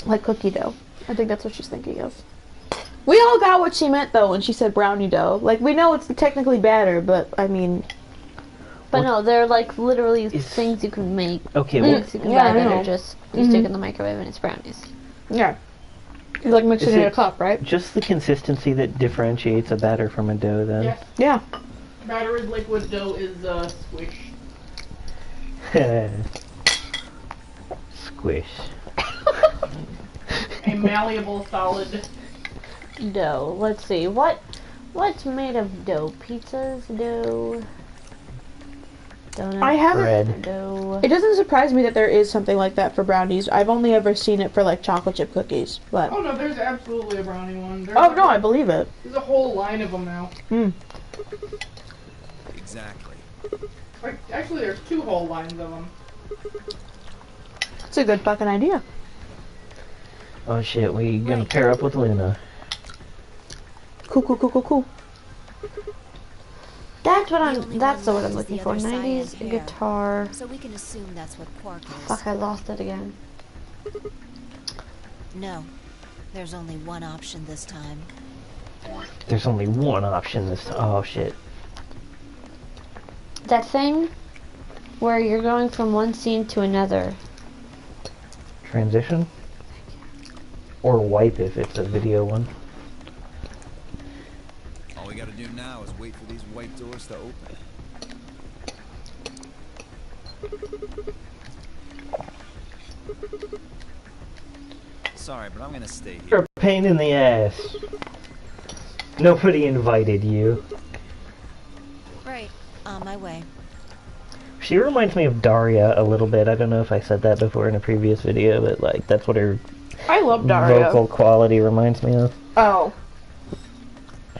Like cookie dough. I think that's what she's thinking of. We all got what she meant though when she said brownie dough. Like we know it's technically batter, but I mean, But no, they're like literally Is- things you can make. Okay, well, Things you can Yeah, buy I that know. are just you stick in the microwave and it's brownies. yeah. You like mix Is it in it- a cup, right? just the consistency that differentiates a batter from a dough, then. Yes. Yeah. Batter is liquid, dough is squish. Squish. A malleable solid. Dough. Let's see. What's made of dough? Pizzas, dough. Donuts, I haven't. Bread. dough. It doesn't surprise me that there is something like that for brownies. I've only ever seen it for like chocolate chip cookies, but Oh no, there's absolutely a brownie one. There's oh no, I believe it. There's a whole line of them now. Exactly. Like, actually, there's two whole lines of them. It's a good fucking idea. Oh shit, we gonna pair up with Luna. Cool. That's what The I'm. only That's one the word I'm left is looking for. the other 90s cyan hair. guitar. So we can assume that's what Quark is. Fuck, I lost it again. No. There's only one option this time. There's only one option this time. Oh shit. That thing where you're going from one scene to another. Transition? Or wipe if it's a video one. All we gotta do now is wait for these white doors to open. Sorry, but I'm gonna stay You're here. a pain in the ass. Nobody invited you. Right, on my way. She reminds me of Daria a little bit. I don't know if I said that before in a previous video, but like that's what her I love Daria. vocal quality reminds me of. Oh.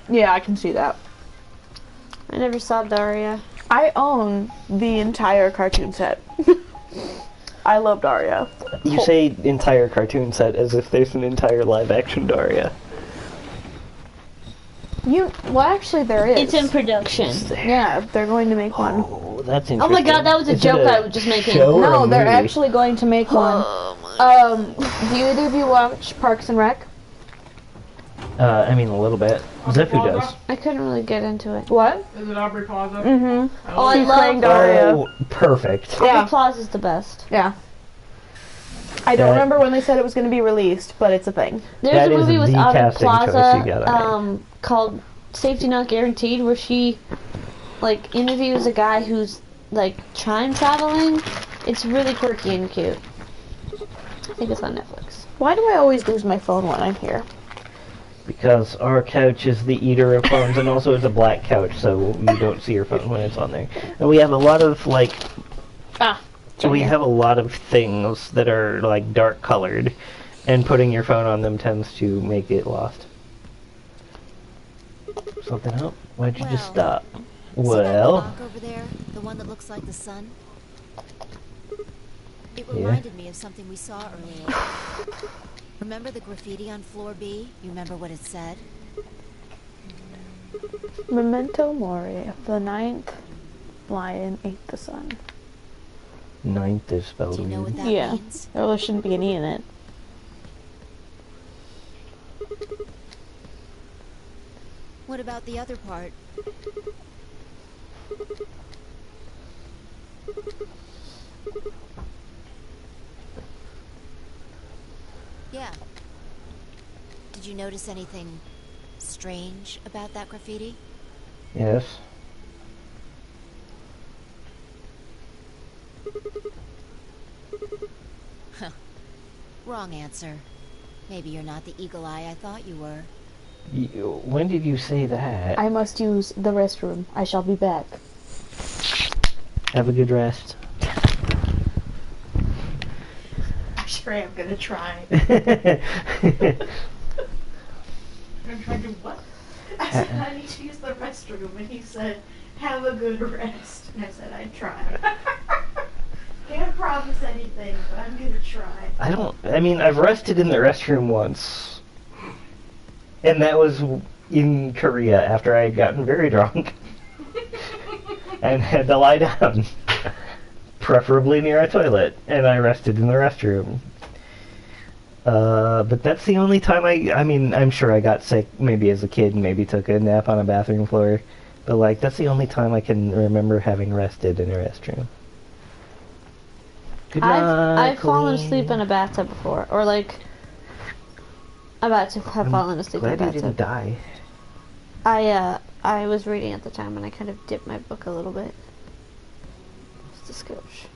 Yeah, I can see that. I never saw Daria. I own the entire cartoon set. I love Daria. You say entire cartoon set as if there's an entire live action Daria. Well, actually, there is. It's in production. Yeah, they're going to make one. Oh, that's interesting. Oh my god, that was a Is it joke I was just making. show or No, a they're movie? actually going to make one. Do either of you watch Parks and Rec? I mean, a little bit. Zephu does. I couldn't really get into it. What? Is it Aubrey Plaza? Mm-hmm. Oh, I She's love playing Daria. Oh, perfect. Aubrey Yeah. Plaza's the best. Yeah. I don't remember when they said it was going to be released, but it's a thing. There's That a is movie with the Aubrey casting choice Plaza you gotta make. called Safety Not Guaranteed, where she like interviews a guy who's like time traveling. It's really quirky and cute. I think it's on Netflix. Why do I always lose my phone when I'm here? Because our couch is the eater of phones, and also it's a black couch, so you don't see your phone when it's on there. And we have a lot of like, we have a lot of things that are like dark colored, and putting your phone on them tends to make it lost. Something up? Why'd you just Well, stop? See that Well, rock over there? The one that looks like the sun? It Yeah. reminded me of something we saw earlier. Remember the graffiti on floor B? You remember what it said? Memento Mori. The 9th lion ate the sun. ninth is spelled Do you know what weird. that Yeah. means? Oh, there shouldn't be an E in it. What about the other part? Yeah. Did you notice anything strange about that graffiti? Yes. Wrong answer. Maybe you're not the eagle eye I thought you were. When did you say that? I must use the restroom. I shall be back. Have a good rest. Actually, I'm gonna try. Uh, I'm trying to do what? I said, I need to use the restroom, and he said, have a good rest. And I said, I'd try. Can't promise anything, but I'm gonna try. I mean, I've rested in the restroom once. And that was in Korea after I had gotten very drunk. And had to lie down. Preferably near a toilet. And I rested in the restroom. But that's the only time I mean, I'm sure I got sick maybe as a kid and maybe took a nap on a bathroom floor. But like, that's the only time I can remember having rested in a restroom. Good night, I've fallen Queen. asleep in a bathtub before, or like about to have fallen asleep in a Glad you didn't bathtub. die. I was reading at the time and I kind of dipped my book a little bit. Just a scotch.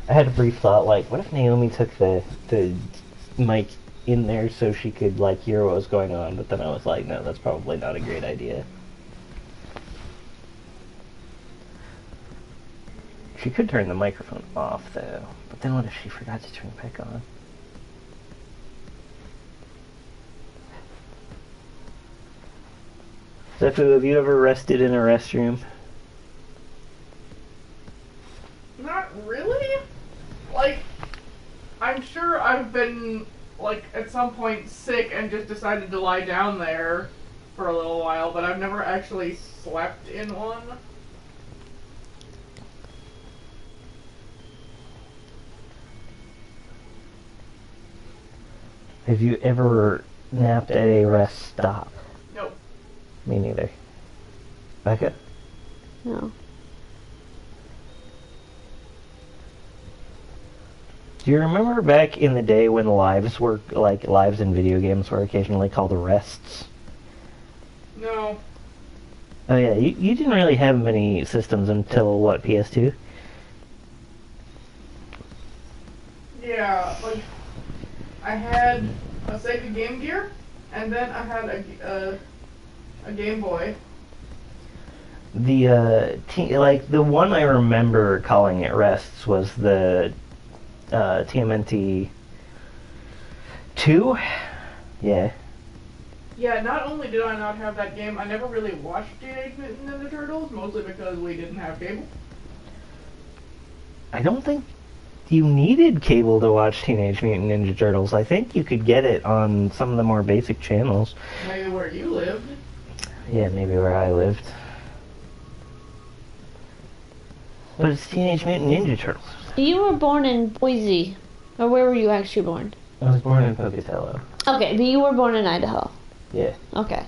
I had a brief thought, like, what if Naomi took the mic in there so she could, like, hear what was going on? But then I was like, no, that's probably not a great idea. She could turn the microphone off, though. But then what if she forgot to turn it back on? Zephu, have you ever rested in a restroom? Not really. Like, I'm sure I've been, like, at some point sick and just decided to lie down there for a little while, but I've never actually slept in one. Have you ever napped at a rest stop? Nope. Me neither. Becca? No. Do you remember back in the day when lives were, like, lives in video games were occasionally called rests? No. Oh yeah, you didn't really have many systems until, what, PS2? Yeah, like, I had a Sega Game Gear, and then I had a Game Boy. The, like, the one I remember calling it rests was the TMNT 2? Yeah. Yeah, not only did I not have that game, I never really watched Teenage Mutant Ninja Turtles, mostly because we didn't have cable. I don't think you needed cable to watch Teenage Mutant Ninja Turtles. I think you could get it on some of the more basic channels. Maybe where you lived. Yeah, maybe where I lived. But it's Teenage Mutant Ninja Turtles. You were born in Boise. Or where were you actually born? I was born in Pocatello. Okay, but you were born in Idaho. Yeah. Okay.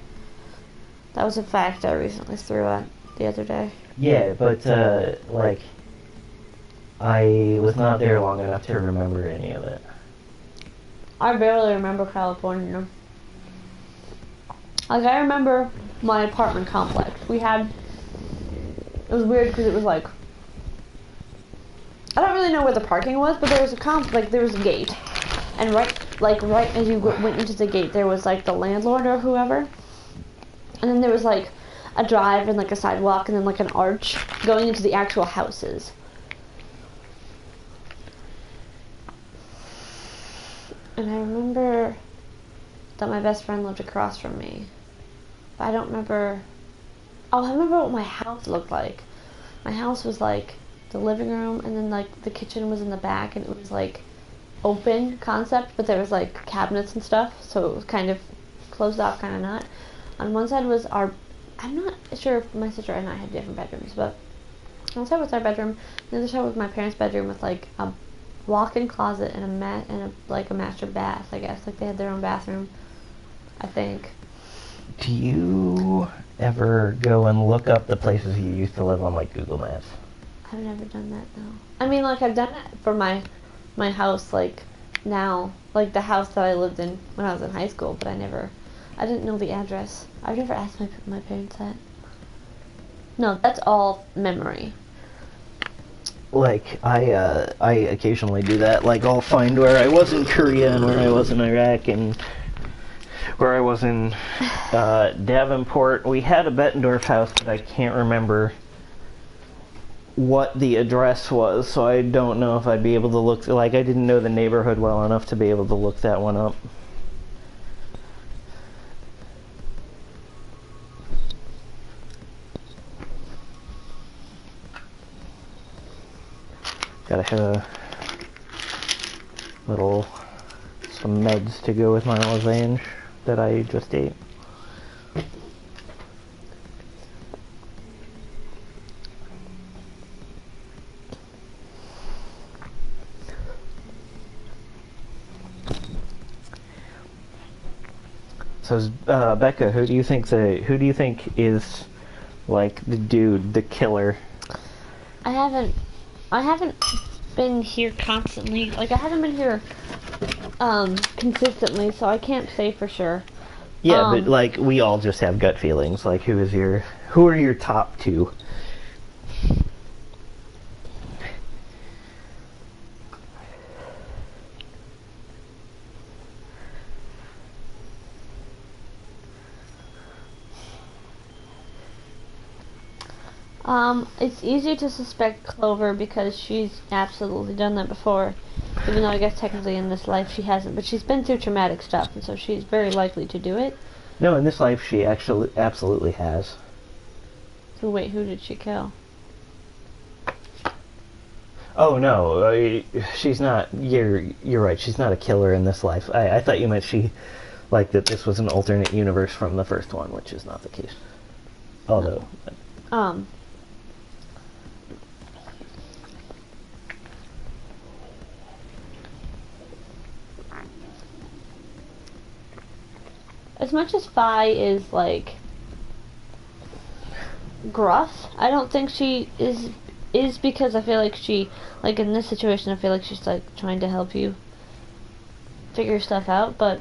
That was a fact I recently threw out the other day. Yeah, but, like, I was not there long enough to remember any of it. I barely remember California. Like, I remember my apartment complex. It was weird because it was like, I don't really know where the parking was, but there was there was a gate. And right as you went into the gate, there was like the landlord or whoever. And then there was like a drive and like a sidewalk and then like an arch going into the actual houses. And I remember that my best friend lived across from me. But I don't remember... Oh, I remember what my house looked like. My house was like the living room and then like the kitchen was in the back and it was like open concept, but there was like cabinets and stuff, so it was kind of closed off, kind of not. On one side was our... I'm not sure if my sister and I had different bedrooms, but on one side was our bedroom, the other side was my parents' bedroom with like a walk-in closet and a master bath, I guess. Like they had their own bathroom, I think. Do you ever go and look up the places you used to live on, like, Google Maps? I've never done that, no. I mean, like, I've done it for my house, like, now. Like, the house that I lived in when I was in high school, but I didn't know the address. I've never asked my parents that. No, that's all memory. Like, I occasionally do that. Like, I'll find where I was in Korea and where I was in Iraq and where I was in Davenport. We had a Bettendorf house, but I can't remember what the address was, so I don't know if I'd be able to look... Like, I didn't know the neighborhood well enough to be able to look that one up. Gotta have some meds to go with my lasagna that I just ate. So, Becca, who do you think is like the dude, the killer? I haven't been here constantly. Like, I haven't been here consistently, so I can't say for sure. Yeah, but like we all just have gut feelings. Like, who are your top two? It's easy to suspect Clover because she's absolutely done that before. Even though I guess technically in this life she hasn't, but she's been through traumatic stuff, and so she's very likely to do it. No, in this life she actually absolutely has. So wait, who did she kill? Oh no, she's not. You're right. She's not a killer in this life. I thought you meant that this was an alternate universe from the first one, which is not the case. Although. As much as Fi is, like, gruff, I don't think she is is because I feel like she, like in this situation, I feel like she's like trying to help you figure stuff out, but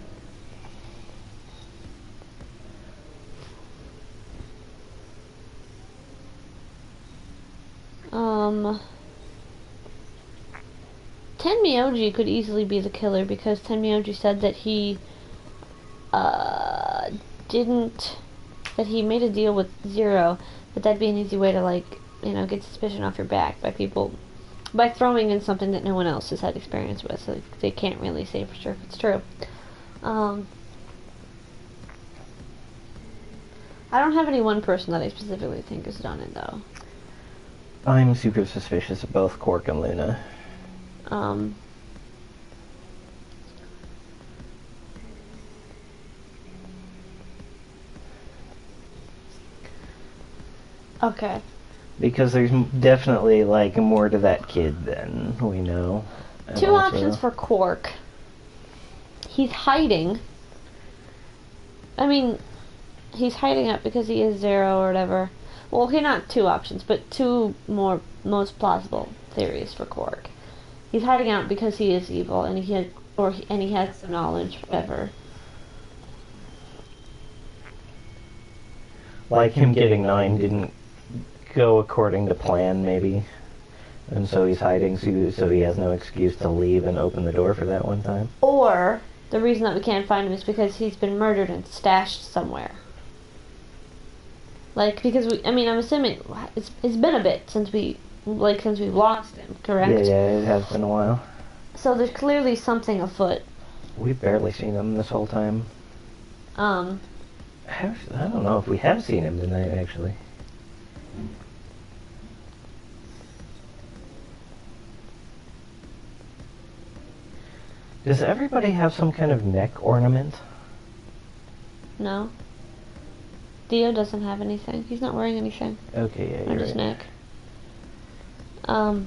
Tenmyoji could easily be the killer because Tenmyoji said that he that he made a deal with Zero, but that'd be an easy way to, like, you know, get suspicion off your back by throwing in something that no one else has had experience with, so they can't really say for sure if it's true. I don't have any one person that I specifically think has done it, though. I'm super suspicious of both Quark and Luna. Okay. Because there's definitely, like, more to that kid than we know. And Two also- options for Quark. He's hiding. I mean, he's hiding up because he is Zero or whatever. Well, okay, not two options, but two most plausible theories for Quark. He's hiding out because he is evil, and he has some knowledge, whatever. Like him getting 9 didn't go according to plan, maybe. And so he's hiding so he has no excuse to leave and open the door for that one time. Or the reason that we can't find him is because he's been murdered and stashed somewhere. Like, because I'm assuming it's been a bit since we've lost him, correct? Yeah, it has been a while. So there's clearly something afoot. We've barely seen him this whole time. I don't know if we have seen him tonight, actually. Does everybody have some kind of neck ornament? No. Dio doesn't have anything. He's not wearing anything Okay, yeah, on you're his right. neck. I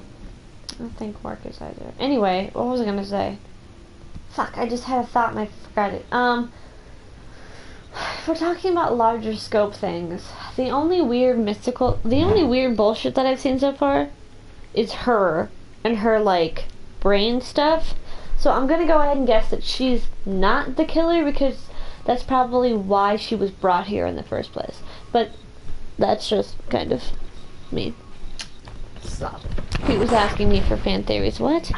don't think Quark is either. Anyway, what was I gonna say? Fuck, I just had a thought and I forgot it. If we're talking about larger scope things, the only weird bullshit that I've seen so far is her and her, like, brain stuff. So I'm gonna go ahead and guess that she's not the killer because that's probably why she was brought here in the first place. But that's just kind of me. Sup. Pete was asking me for fan theories. What?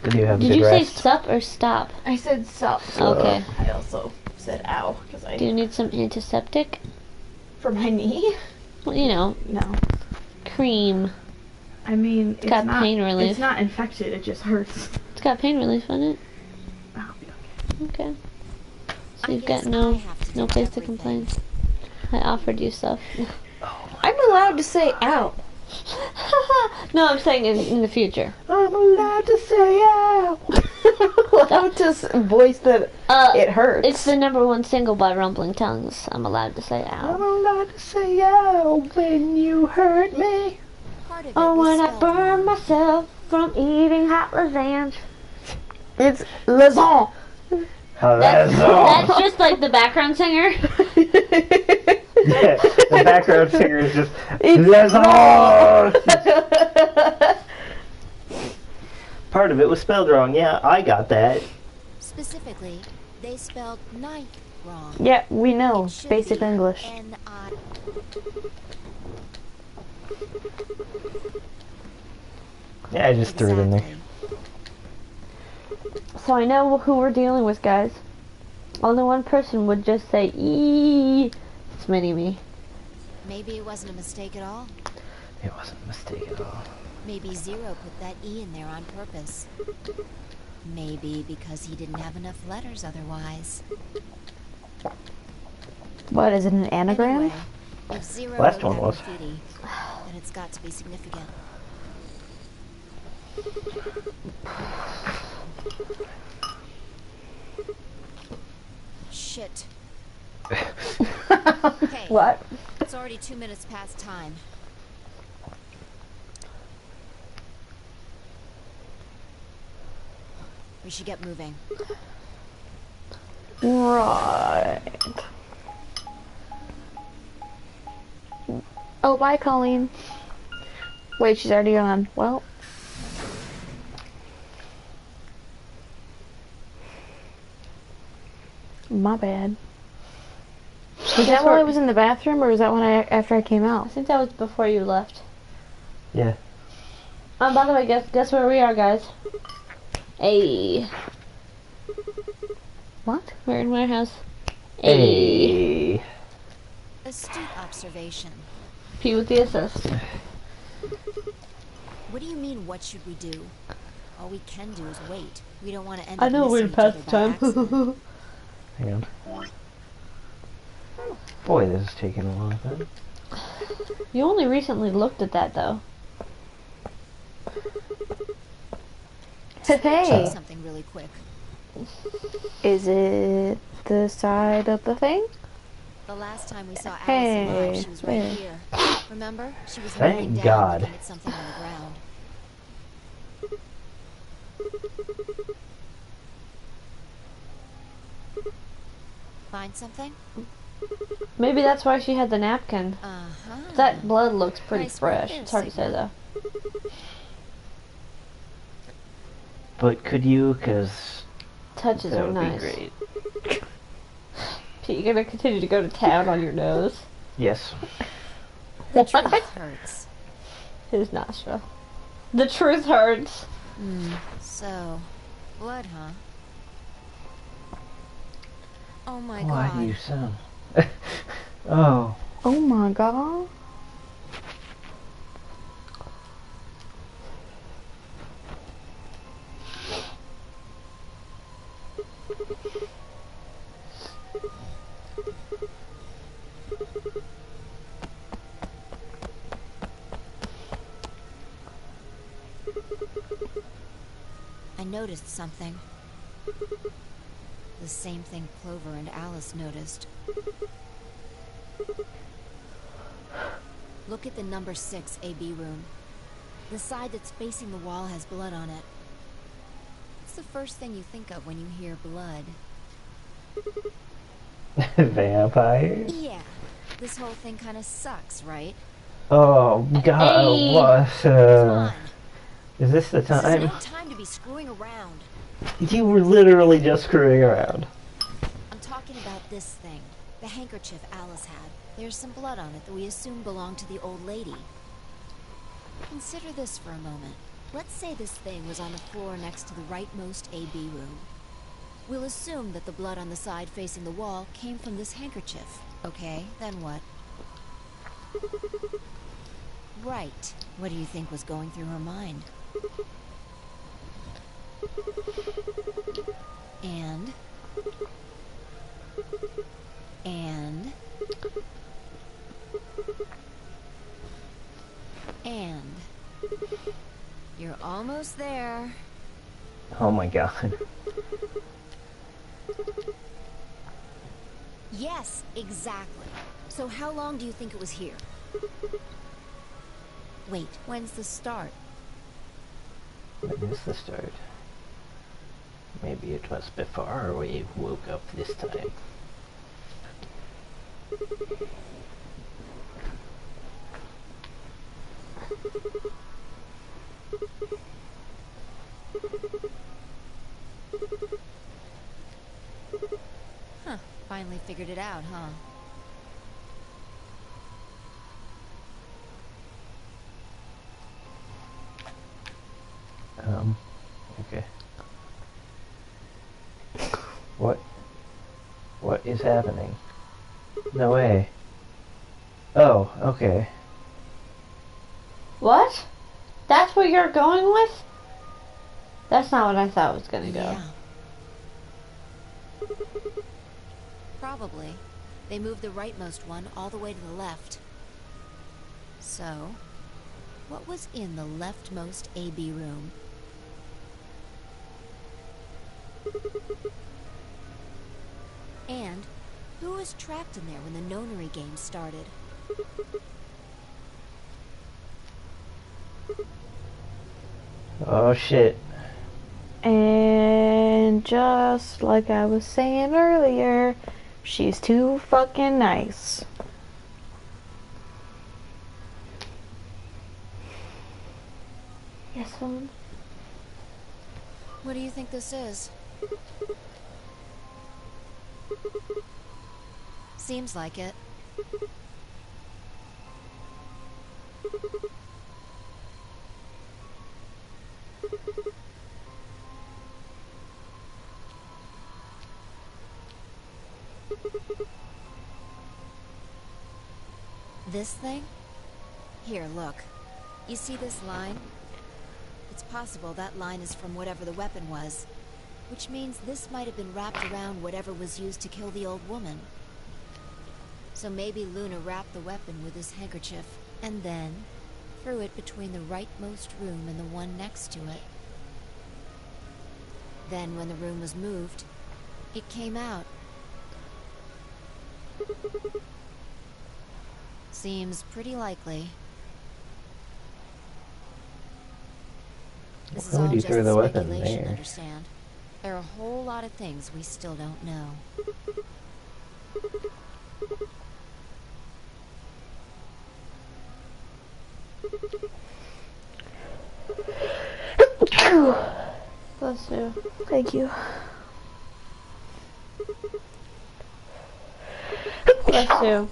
Did you have Did good you say rest? sup or stop? I said sup. Okay. I also said ow because Do you need some antiseptic? for my knee. Well, you know, No. cream. I mean, it's got not pain relief. It's not infected. It just hurts. It's got pain relief on it. I'll be okay. Okay. So I you've got guess no I have to do place to everything. complain. I offered you stuff. I'm allowed to say ow. No, I'm saying in the future. I'm allowed to say ow. allowed to voice that it hurts. It's the #1 single by Rumbling Tongues. I'm allowed to say I'm ow. allowed to say ow when you hurt me. Part of it Oh, was when I spelled burn wrong. myself from eating hot revenge. It's Lazon. That's just like the background singer. Yeah, the background singer is just Lazar. Part of it was spelled wrong. Yeah, I got that. Specifically, they spelled ninth wrong. Yeah, we know. It should Basic be English. N-I. Yeah, I just threw it in there. Exactly. So I know who we're dealing with, guys. Only one person would just say, "Eee." It's Mini-Me. Maybe it wasn't a mistake at all. It wasn't a mistake at all. Maybe Zero put that E in there on purpose. Maybe because he didn't have enough letters otherwise. What is it? An anagram? Anyway, if Zero Last wrote one that was. graffiti, then it's got to be significant. Shit. Hey, What? it's already 2 minutes past time. We should get moving. Right. Oh, bye, Colleen. Wait, she's already on. Well. My bad. Was that while I was in the bathroom, or was that when after I came I out? think that was before you left. Yeah. By the way, guess where we are, guys? Hey. What? We're in warehouse. Hey. Astute observation. P with the assist. What do you mean, what should we do? All we can do is wait. We don't want to end I up know we're missing each past other the by time. accident. Hang on. Boy, this is taking a long time. You only recently looked at that, though. Hey, Something really quick. is it the side of the thing? The last time we saw Alice Hey, alive, she was right there. here. Remember? She was Thank kneeling down God. looking at something on the ground. Find something? Maybe that's why she had the napkin. Uh-huh. That blood looks pretty Nice work fresh. there, It's hard to say, Sigma. though. But could you? Cause Touches that are would nice. be great. Pete, you're gonna continue to go to town on your nose. Yes. The truth hurts. His nostril. The truth hurts. So, blood, huh? Oh my Why god. do you sound? Oh. Oh my god. I noticed something. The same thing Clover and Alice noticed. Look at the number 6 AB room. The side that's facing the wall has blood on it. What's the first thing you think of when you hear blood? Vampire? Yeah. This whole thing kind of sucks, right? Oh God! Hey. What? Come on. Is this the This is time? no time to be screwing around. You were literally just screwing around. I'm talking about this thing. The handkerchief Alice had. There's some blood on it that we assume belonged to the old lady. Consider this for a moment. Let's say this thing was on the floor next to the rightmost AB room. We'll assume that the blood on the side facing the wall came from this handkerchief. Okay, then what? Right. What do you think was going through her mind? And... You're almost there. Oh my God. Yes, exactly. So how long do you think it was here? Wait, when's the start? When is the start? Maybe it was before we woke up this time. Huh, finally figured it out, huh? Okay. What? What is happening? No way. Oh, okay. What? That's what you're going with? That's not what I thought was gonna go. Yeah. Probably. They moved the rightmost one all the way to the left. So, what was in the leftmost AB room? And who was trapped in there when the Nonary game started? Oh shit. And just like I was saying earlier, she's too fucking nice. Yes, Mom. What do you think this is? Seems like it. This thing? Here, look. You see this line? It's possible that line is from whatever the weapon was, which means this might have been wrapped around whatever was used to kill the old woman. So maybe Luna wrapped the weapon with this handkerchief, and then threw it between the rightmost room and the one next to it. Then when the room was moved, it came out. Seems pretty likely. This is Why would all you just throw the weapon speculation, there? understand? There are a whole lot of things we still don't know. Bless you. Thank you. Bless you.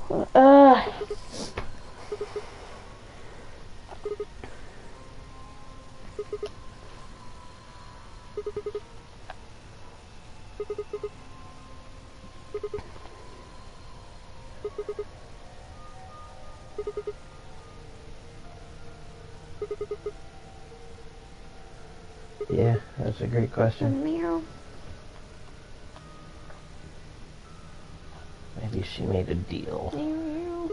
Yeah, that's a great question. Meow. Maybe she made a deal. Meow.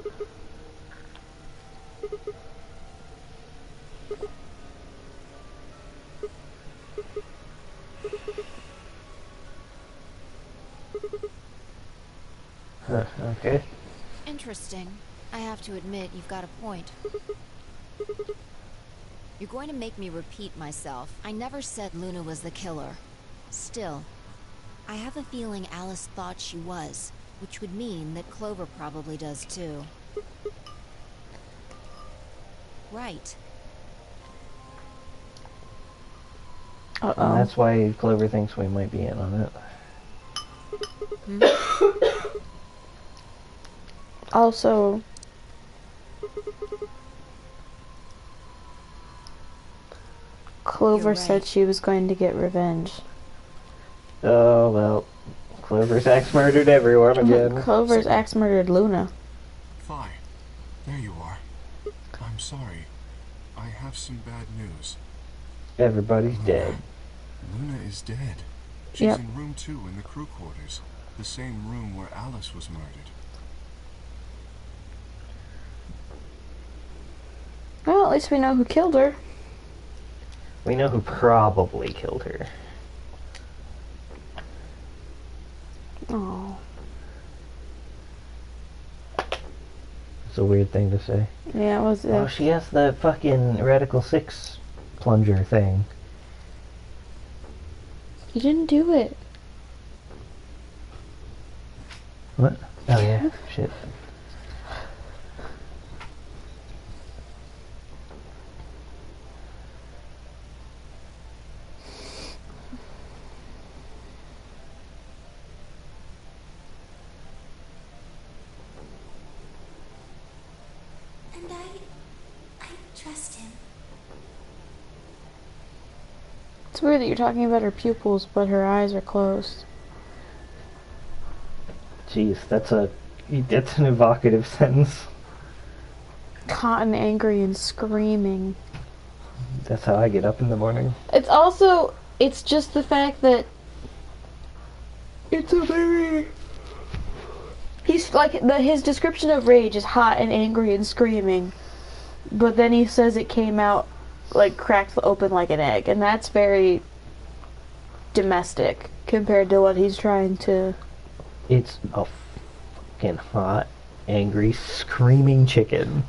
Huh, okay. Interesting. I have to admit, you've got a point. You're going to make me repeat myself. I never said Luna was the killer. Still, I have a feeling Alice thought she was, which would mean that Clover probably does too. Right. And Uh-oh. that's why Clover thinks we might be in on it. Also, Clover You're said right. she was going to get revenge. Oh, well. Clover's axe murdered everyone again. Clover's axe murdered Luna. Fi, there you are. I'm sorry. I have some bad news. Everybody's dead. Luna is dead. She's Yep. in room 2 in the crew quarters. The same room where Alice was murdered. Well, at least we know who killed her. We know who probably killed her. Oh. It's a weird thing to say. Yeah, it was. Oh, she has the fucking Radical 6 plunger thing. You didn't do it. What? Oh, yeah. Shit. And I trust him. It's weird that you're talking about her pupils, but her eyes are closed. Jeez, that's an evocative sentence. Cotton, angry, and screaming. That's how I get up in the morning. It's also, it's just the fact that it's a very... He's like, his description of rage is hot and angry and screaming, but then he says it came out, like, cracked open like an egg, and that's very domestic compared to what he's trying to... It's a fucking hot, angry, screaming chicken.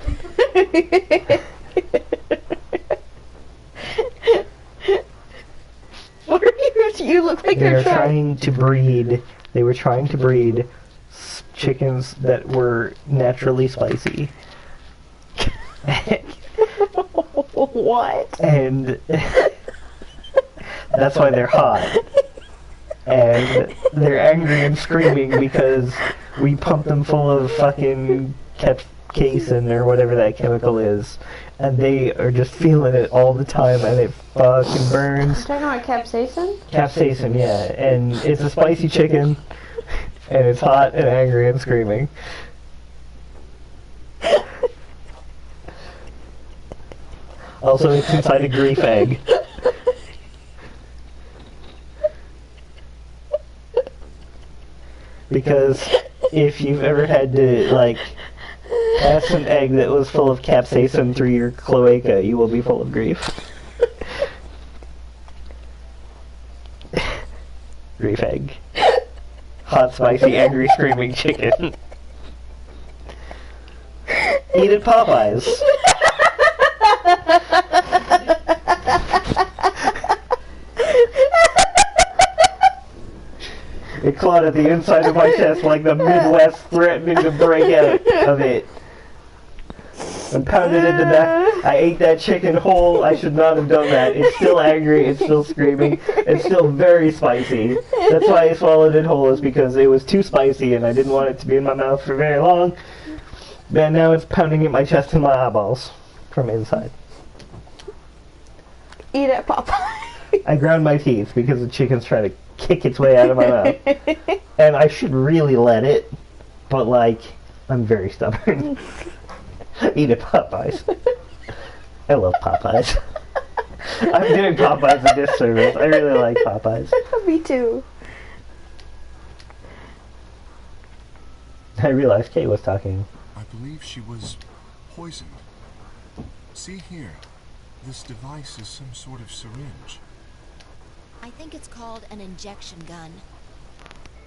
What are you look like They're trying to breed. They were trying to breed chickens that were naturally spicy. What? And that's why they're hot. And they're angry and screaming because we pump them full of fucking capsaicin or whatever that chemical is. And they are just feeling it all the time, and it fucking burns. You're talking about capsaicin? Capsaicin, yeah. And it's a spicy chicken, and it's hot and angry and screaming. Also, it's inside a grief egg. Because if you've ever had to, like, pass an egg that was full of capsaicin through your cloaca, you will be full of grief. Grief egg. Hot, spicy, angry, screaming chicken. Eat at Popeyes. It clawed at the inside of my chest like the Midwest threatening to break out of it. And pounded it to death. I ate that chicken whole. I should not have done that. It's still angry. It's still screaming. It's still very spicy. That's why I swallowed it whole, is because it was too spicy and I didn't want it to be in my mouth for very long. And now it's pounding at my chest and my eyeballs from inside. Eat at Popeye. I ground my teeth because the chicken's trying to kick its way out of my mouth. And I should really let it, but, like, I'm very stubborn. Eat at Popeyes. I love Popeyes. I'm doing Popeyes a disservice. I really like Popeyes. Me too. I realized Kate was talking. I believe she was poisoned. See here. This device is some sort of syringe. I think it's called an injection gun.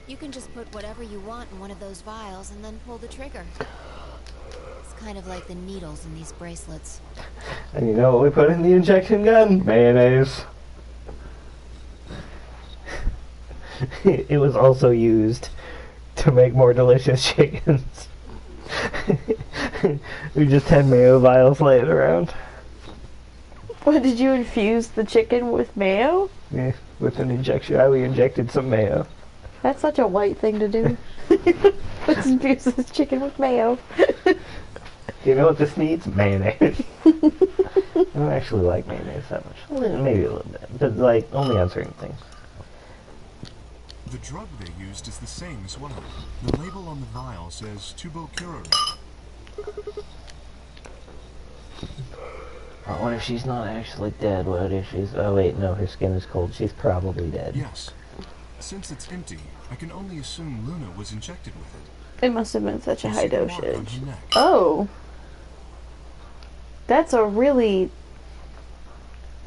You can just put whatever you want in one of those vials and then pull the trigger. It's kind of like the needles in these bracelets. And you know what we put in the injection gun? Mayonnaise. It was also used to make more delicious chickens. We just had mayo vials laying around. What, did you infuse the chicken with mayo? Yeah, with an injection. We injected some mayo. That's such a white thing to do. Let's infuse this chicken with mayo. You know what this needs? Mayonnaise. I don't actually like mayonnaise that much. Maybe a little bit. But, like, only on certain things. The drug they used is the same as well. The label on the vial says tubocurare. What if she's not actually dead? What if she's... Oh, wait, no, her skin is cold. She's probably dead. Yes. Since it's empty, I can only assume Luna was injected with it. It must have been such a high You see the mark on dosage. her neck. Oh. That's a really...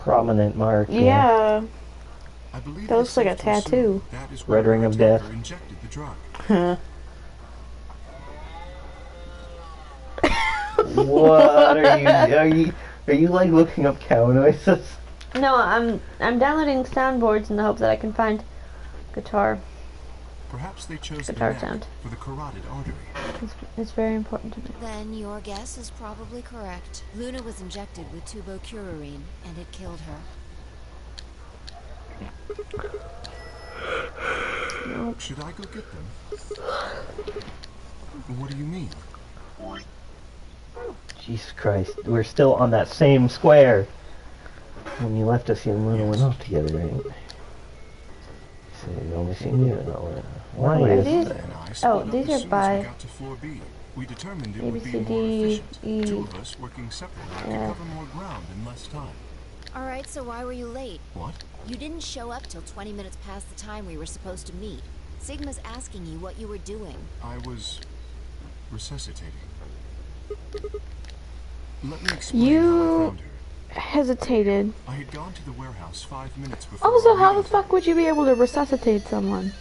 Prominent mark. Yeah. I believe That looks like a it's safe to assume tattoo. that is Red where ring her of death. attacker injected the drug. What are you like looking up cow noises? No, I'm downloading soundboards in the hope that I can find guitar. Perhaps they chose the Guitar neck sound. for the carotid artery. It's very important to me. Then your guess is probably correct. Luna was injected with tubocurarine, and it killed her. Should I go get them? What do you mean? Jesus Christ, we're still on that same square. When you left us, you and Luna went off together, right? So you've only seen you and all that. Why Wait, is these- that? And I Oh, split up these as are soon as by we got to floor B. We determined it A, would B, be C, more D, efficient. E. Two of us working separately Yeah. to cover more ground in less time. Alright, so why were you late? What? You didn't show up till 20 minutes past the time we were supposed to meet. Sigma's asking you what you were doing. I was resuscitating. Let me explain how I You found her. hesitated. I had gone to the warehouse 5 minutes before. Also, our how the meeting. fuck would you be able to resuscitate someone?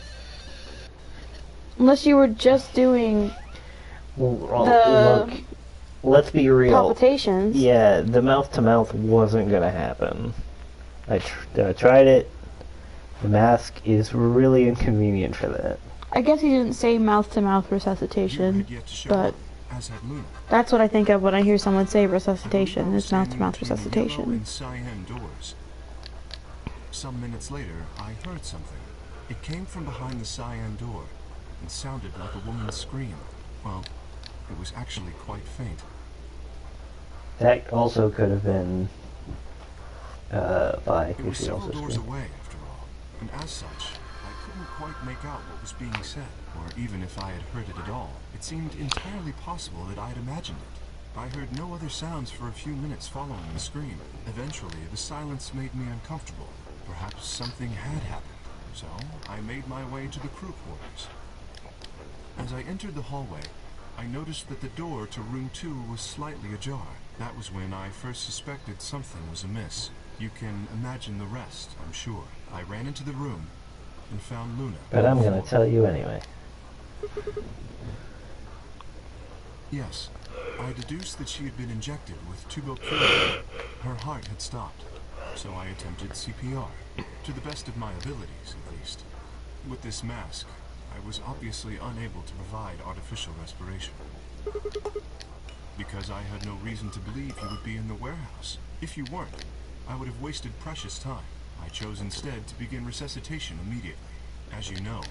Unless you were just doing Well, The- look, let's be real. palpitations. Yeah, the mouth-to-mouth wasn't gonna happen. I tried it. The mask is really inconvenient for that. I guess he didn't say mouth-to-mouth You resuscitation, had yet to show but up. as had Luna. That's what I think of when I hear someone say I don't resuscitation. know, It's standing mouth-to-mouth between the yellow resuscitation. and cyan doors. Some minutes later, I heard something. It came from behind the cyan door and sounded like a woman's scream. Well, it was actually quite faint. That also could have been by It was who's several also doors scream. away, after all, and as such, I couldn't quite make out what was being said, or even if I had heard it at all. It seemed entirely possible that I'd imagined it. I heard no other sounds for a few minutes following the scream. Eventually, the silence made me uncomfortable. Perhaps something had happened, so I made my way to the crew quarters. As I entered the hallway, I noticed that the door to room 2 was slightly ajar. That was when I first suspected something was amiss. You can imagine the rest, I'm sure. I ran into the room and found Luna. But I'm gonna tell you anyway. Yes, I deduced that she had been injected with tuberculosis. Her heart had stopped, so I attempted CPR, to the best of my abilities, at least. With this mask, I was obviously unable to provide artificial respiration. Because I had no reason to believe you would be in the warehouse. If you weren't, I would have wasted precious time. I chose instead to begin resuscitation immediately. As you know,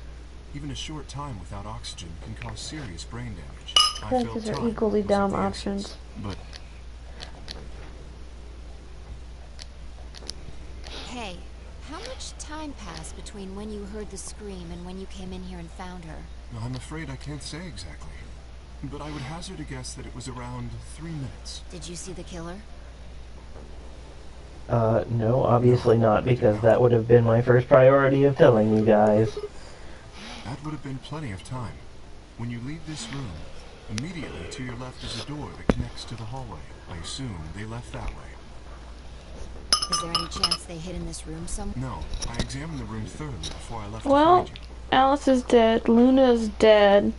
even a short time without oxygen can cause serious brain damage. I think felt these are time equally was of dumb the options. essence, but Hey, how much time passed between when you heard the scream and when you came in here and found her? I'm afraid I can't say exactly. But I would hazard a guess that it was around 3 minutes. Did you see the killer? No, obviously not, because that would have been my first priority of telling you guys. That would have been plenty of time. When you leave this room, immediately to your left is a door that connects to the hallway. I assume they left that way. Is there any chance they hid in this room somewhere? No, I examined the room thoroughly before I left Well, to find you. Alice is dead. Luna's dead.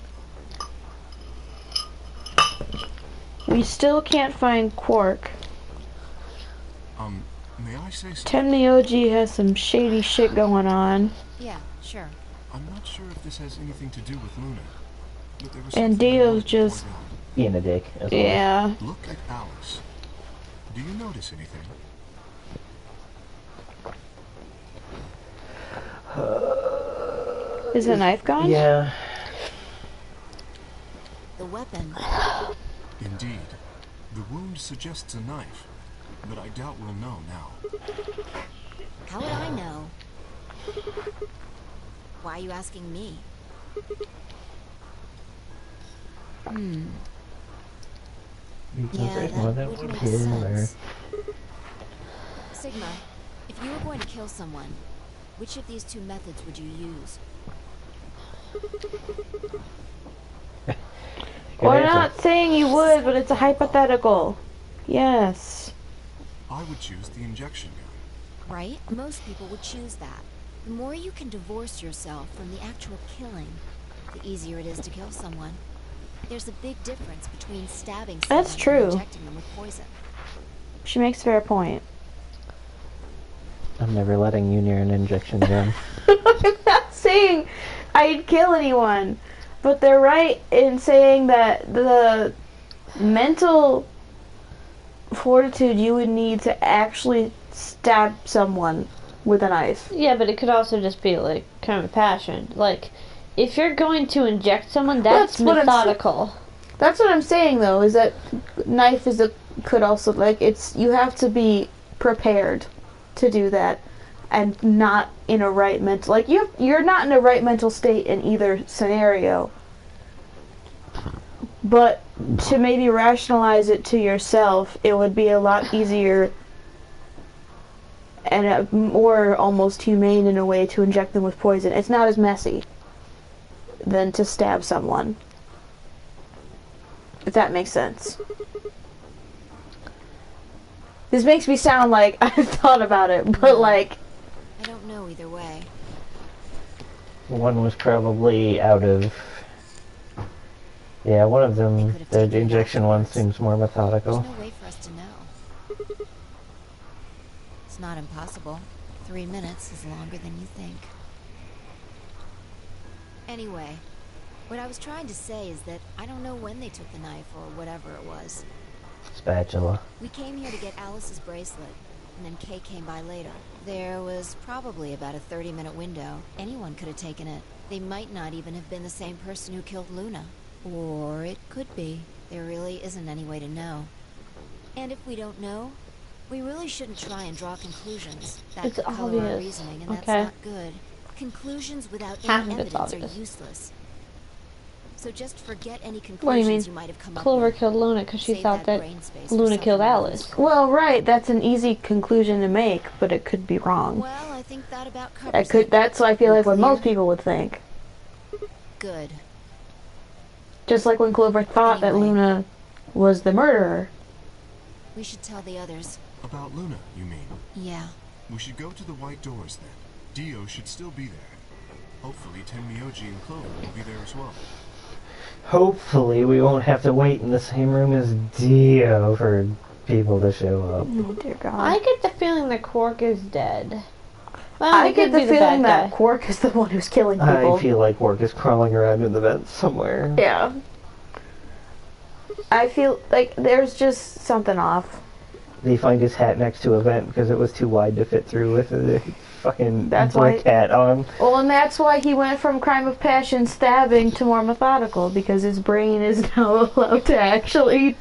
We still can't find Quark. May I say something? Tim the OG has some shady shit going on. Yeah, sure. I'm not sure if this has anything to do with Luna, but there was And something I Dio's wanted to just... point out. Being a dick, as always. Yeah. Look at Alice. Do you notice anything? Is the knife gone? Yeah. The weapon. Indeed. The wound suggests a knife, but I doubt we'll know now. How would I know? Why are you asking me? Because Yeah, there's more that than would one make killer. sense. Sigma, if you were going to kill someone, which of these two methods would you use? Good We're answer. not saying you would, but it's a hypothetical. Yes. I would choose the injection gun. Right? Most people would choose that. The more you can divorce yourself from the actual killing, the easier it is to kill someone. There's a big difference between stabbing someone That's true. and injecting them with poison. She makes a fair point. I'm never letting you near an injection gun. I'm not saying I'd kill anyone, but they're right in saying that the mental fortitude you would need to actually stab someone with a knife. Yeah, but it could also just be like kind of passion. Like, if you're going to inject someone, that's That's what I'm methodical. That's what I'm saying though, is that knife is a could also like it's you have to be prepared to do that and not in a right mental like you're not in a right mental state in either scenario. But to maybe rationalize it to yourself, it would be a lot easier and a more almost humane in a way to inject them with poison. It's not as messy than to stab someone. If that makes sense. This makes me sound like I've thought about it, but like... I don't know either way. One was probably out of... Yeah, one of them, the injection one seems more There's methodical. no way for us to know. It's not impossible. 3 minutes is longer than you think. Anyway, What I was trying to say is that I don't know when they took the knife or whatever it was. Spatula. We came here to get Alice's bracelet, and then Kay came by later. There was probably about a 30-minute window. Anyone could have taken it. They might not even have been the same person who killed Luna. Or it could be. There really isn't any way to know. And if we don't know, we really shouldn't try and draw conclusions. That It's could color our obvious. reasoning, and Okay. that's not good. Conclusions without Half any of it's evidence are obvious. useless. So just forget any What do you conclusions mean? you might have come up Clover with. killed Luna because she Save thought that brain space for Luna something killed else. Alice. Well, right, that's an easy conclusion to make, but it could be wrong. Well, I think that about covers That could. it. That's, I feel like, what Clear? most people would think. Good. Just like when Clover thought that Anyway. Luna was the murderer. We should tell the others. About Luna, you mean? Yeah. We should go to the white doors then. Dio should still be there. Hopefully Tenmyoji and Clover will be there as well. Hopefully we won't have to wait in the same room as Dio for people to show up. Oh dear God. I get the feeling that Quark is dead. Well, I he get could the be feeling bad that guy. Quark is the one who's killing people. I feel like work is crawling around in the vents somewhere. Yeah. I feel like there's just something off. They find his hat next to a vent because it was too wide to fit through with a fucking That's brick why- hat on. Well, and that's why he went from crime of passion stabbing to more methodical, because his brain is now allowed to actually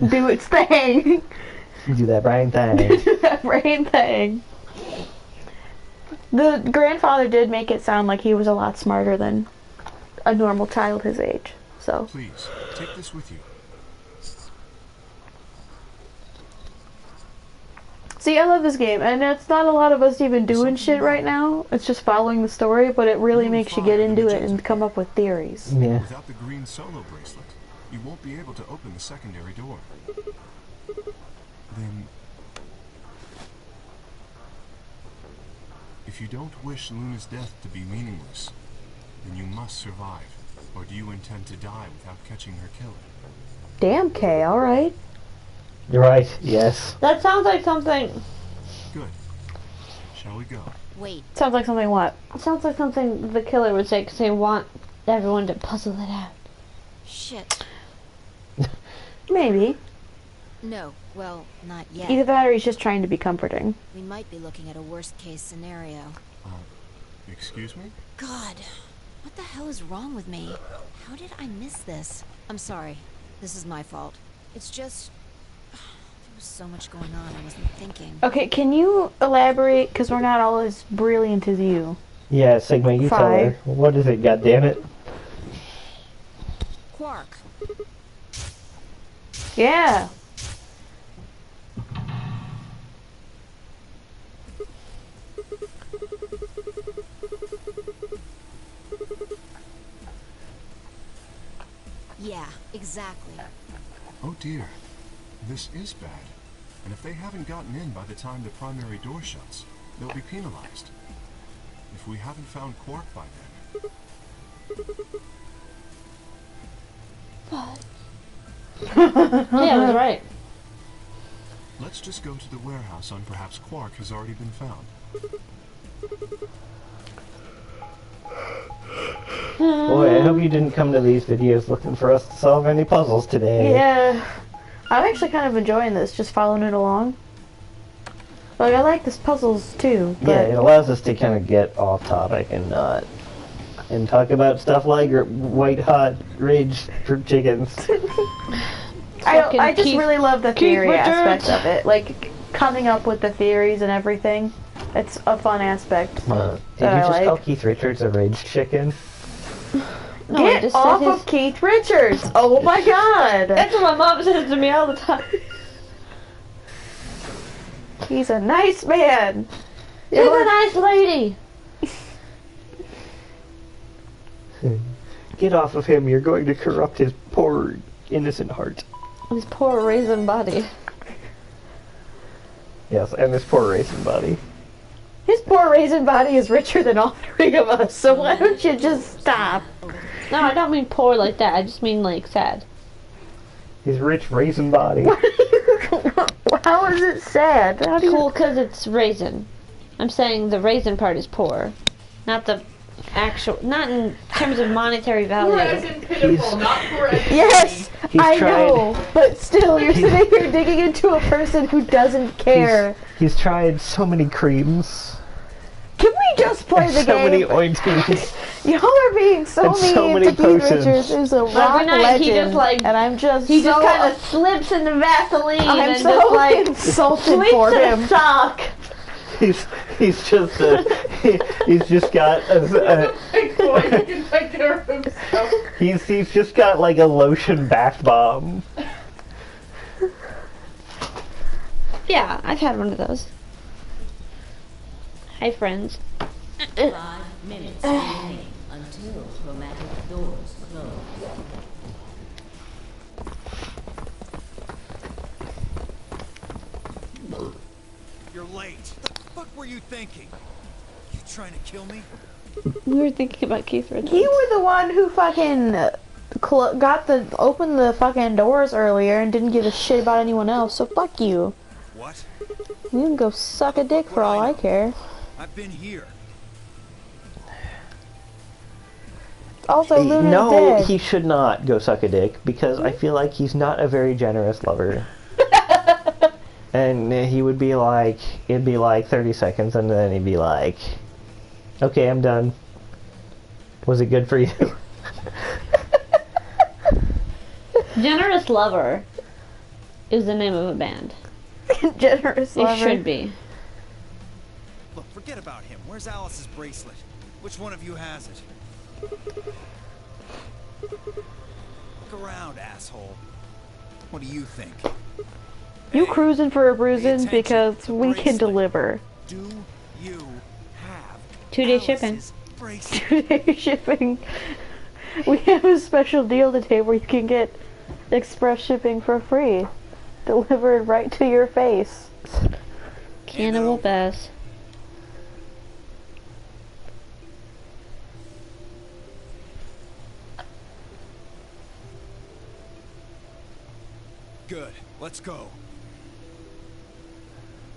do its thing. Do that brain thing. That brain thing. The grandfather did make it sound like he was a lot smarter than a normal child his age. So, Please, take this with you. see, I love this game, and it's not a lot of us even doing shit right now. It's just following the story, but it really makes you get into it and come up with theories. Yeah. Without the green solo bracelet, you won't be able to open the secondary door. Then... if you don't wish Luna's death to be meaningless, then you must survive. Or do you intend to die without catching her killer? Damn, Kay, alright. You're right, yes. That sounds like something. Good. Shall we go? Wait. Sounds like something what? Sounds like something the killer would say because they want everyone to puzzle it out. Shit. Maybe. No. Well, not yet. Either that or he's just trying to be comforting. We might be looking at a worst-case scenario. Excuse me? God. What the hell is wrong with me? How did I miss this? I'm sorry. This is my fault. It's just... there was so much going on, I wasn't thinking. Okay, can you elaborate? Because we're not all as brilliant as you. Yeah, Sigma, you tell her. Five. What is it, goddammit? Quark. Yeah. Yeah, exactly. Oh dear. This is bad. And if they haven't gotten in by the time the primary door shuts, they'll be penalized. If we haven't found Quark by then... Yeah, I was right. let's just go to the warehouse on perhaps Quark has already been found. Boy, I hope you didn't come to these videos looking for us to solve any puzzles today. Yeah. I'm actually kind of enjoying this, just following it along. Like, I like this puzzles too, but Yeah, it allows us to kind of get off topic and not... and talk about stuff like white hot rage chickens. I just Keith- really love the Keith theory Richards. aspect of it. Like, coming up with the theories and everything. It's a fun aspect. Did you that I just like. call Keith Richards a rage chicken? No, I Get just off said his- of Keith Richards! Oh my god! That's what my mom says to me all the time. He's a nice man! She's a nice lady. Get off of him, you're going to corrupt his poor, innocent heart. His poor raisin body. Yes, and his poor racing body. His poor raisin body is richer than all three of us, so why don't you just stop? No, I don't mean poor like that. I just mean like sad. His rich raisin body. How is it sad? How do you... Cool, because it's raisin. I'm saying the raisin part is poor. Not the actual... Not in terms of monetary Poor as value. in pitiful, not poor as in Yes, He's I tried- know, but still, you're sitting here digging into a person who doesn't care. He's tried so many creams. Can we just play the so many game? ointments. Y'all are being so And so mean many to Keith potions. Richards, who's a rock night, legend, he just, like- and I'm just He so, just kind of slips in the Vaseline I'm and so just like insulted sweeps for a him. sock. He's just he's just got Like, boy, he can take care of himself. he's just got like a lotion bath bomb. Yeah, I've had one of those. Hi, friends. 5 minutes remain until chromatic doors close. You're late. What the fuck were you thinking? You trying to kill me? We were thinking about Keith Richards. You were the one who fucking opened the fucking doors earlier and didn't give a shit about anyone else. So fuck you. What? You can go suck a dick for all I care. I've been here. Also, Luna's No, dead. he should not go suck a dick because I feel like he's not a very generous lover. And he would be like, it'd be like 30 seconds and then he'd be like, okay, I'm done. Was it good for you? Generous Lover is the name of a band. Generous lover. It should be. Look, forget about him. Where's Alice's bracelet? Which one of you has it? Look around, asshole. What do you think? You Hey, cruising for a bruising attention. because The we can bracelet. deliver. Do you have 2-day shipping. Alice's bracelet? 2-day shipping. We have a special deal today where you can get express shipping for free. Delivered right to your face. Cannibal Bass. Good. Let's go.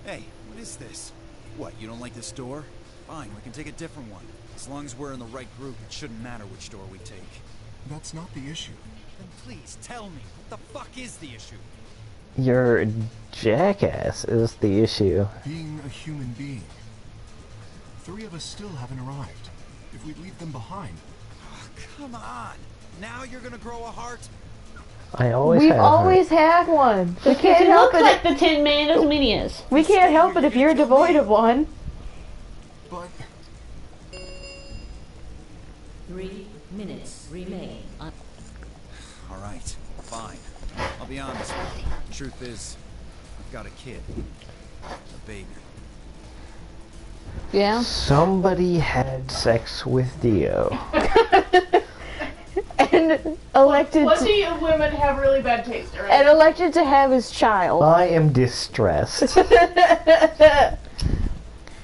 Hey, what is this? What, you don't like this door? Fine, we can take a different one. As long as we're in the right group, it shouldn't matter which door we take. That's not the issue. Then please tell me, what the fuck is the issue? Your jackass is the issue. Being a human being. 3 of us still haven't arrived. If we leave them behind, Oh, come on. Now you're gonna grow a heart? I always We've have always had one. We can't It help looks it. like the Tin Man, doesn't mean he is. We can't help it if you're devoid of one. but 3 minutes remain. Alright, fine. I'll be honest with you. Truth is, I've got a kid. A baby. Yeah. Somebody had sex with Dio. And elected to, Plenty of women have really bad taste, alright? and elected to have his child. I am distressed.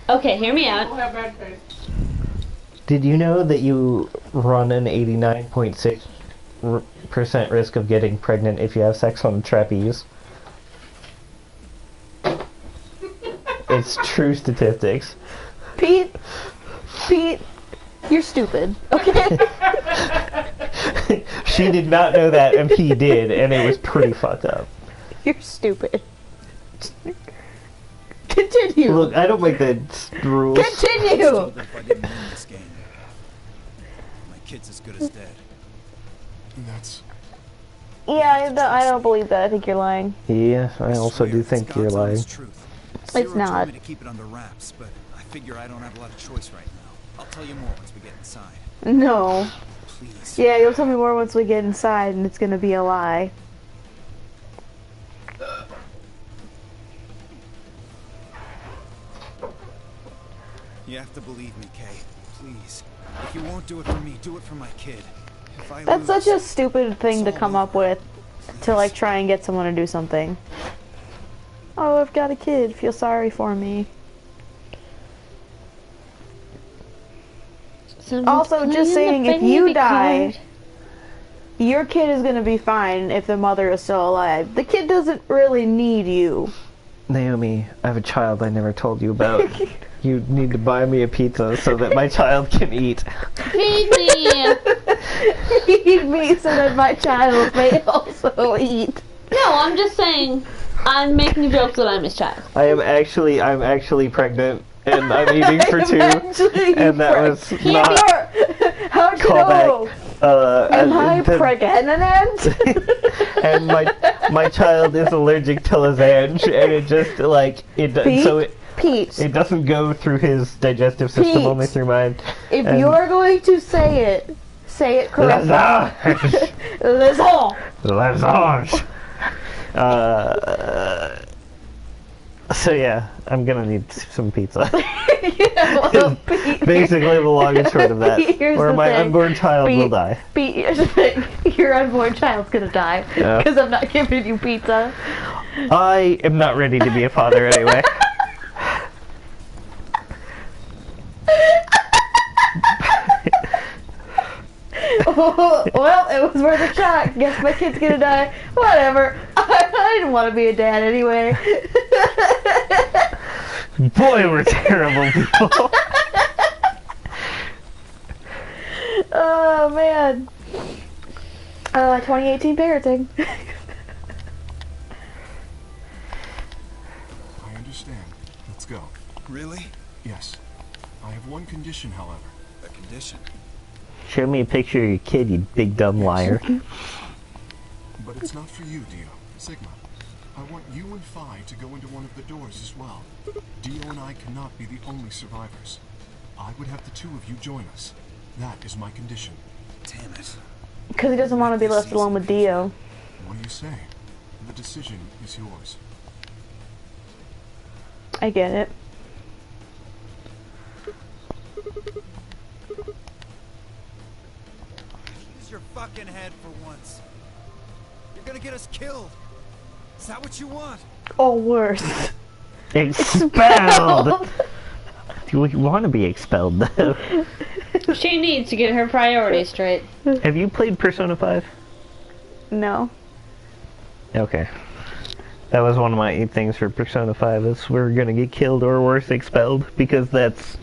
Okay, hear me out. People have bad taste. Did you know that you run an 89.6% risk of getting pregnant if you have sex on a trapeze? It's true statistics. Pete, you're stupid. Okay. She did not know that, and he did, and it was pretty fucked up. You're stupid. Continue. Look, I don't make the rules. I Continue. told them if I didn't win this game, my kid's as good as dead. that's... Yeah, I don't believe that. I think you're lying. Yeah, I also do Swear, think it's you're God's lying. honest truth. It's Zero not. told me to keep it under wraps, but I figure I don't have a lot of choice right now. I'll tell you more once we get inside. No. Please. Yeah, you'll tell me more once we get inside, and it's gonna be a lie. You have to believe me, Kay. Please. If you won't do it for me, do it for my kid. If I That's lose, such a stupid thing to come up with, to like try and get someone to do something. Oh, I've got a kid. Feel sorry for me. Also, just saying, if you die, your kid is gonna be fine if the mother is still alive. The kid doesn't really need you. Naomi, I have a child I never told you about. You need to buy me a pizza so that my child can eat. Feed me! Feed me so that my child may also eat. No, I'm just saying, I'm making jokes that I'm his child. I'm actually pregnant, and I'm eating for two, and that was not How'd you callback. know? Am I pregnant? And my child is allergic to lasagna, and it just like Pete. it doesn't go through his digestive system, Pete. only through mine. If And- you're going to say it correctly. Lasagna. Lasagna. Lasagna. So yeah, I'm gonna need some pizza. Yeah, well, Pete, Basically, the long and short of that, Here's or the my thing. unborn child will Pete, die. Pete, here's the thing. Your unborn child's gonna die Yeah. because I'm not giving you pizza. I am not ready to be a father anyway. Well, it was worth a shot. Guess my kid's gonna die. Whatever. I didn't want to be a dad anyway. Boy, we're terrible people. Oh man. 2018 parenting. I understand. Let's go. Really? Yes. I have one condition, however. A condition? Show me a picture of your kid, you big dumb liar. But it's not for you, Dio. Sigma. I want you and Phi to go into one of the doors as well. Dio and I cannot be the only survivors. I would have the two of you join us. That is my condition. Damn it. Because he doesn't want to be left alone with Dio. What do you say? The decision is yours. I get it. Use your fucking head for once. You're gonna get us killed. Is that what you want? Or worse. Expelled! You want to be expelled, though. She needs to get her priorities straight. Have you played Persona 5? No. Okay. That was one of my things for Persona 5, is we're gonna get killed or worse, expelled, because that's,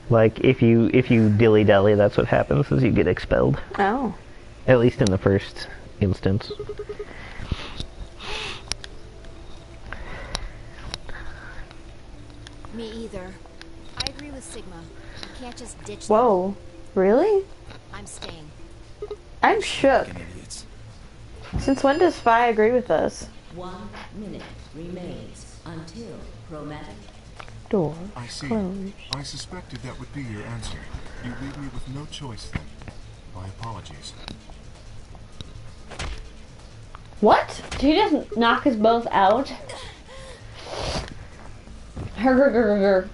like, if you dilly-dally, that's what happens, is you get expelled. Oh. At least in the first instance. Me either. I agree with Sigma. You can't just ditch them. Whoa. Really? I'm staying. I'm shook. Fucking idiots. Since when does Phi agree with us? 1 minute remains until chromatic. Door. I see. Closed. I suspected that would be your answer. You leave me with no choice then. My apologies. What? He just knock us both out. Her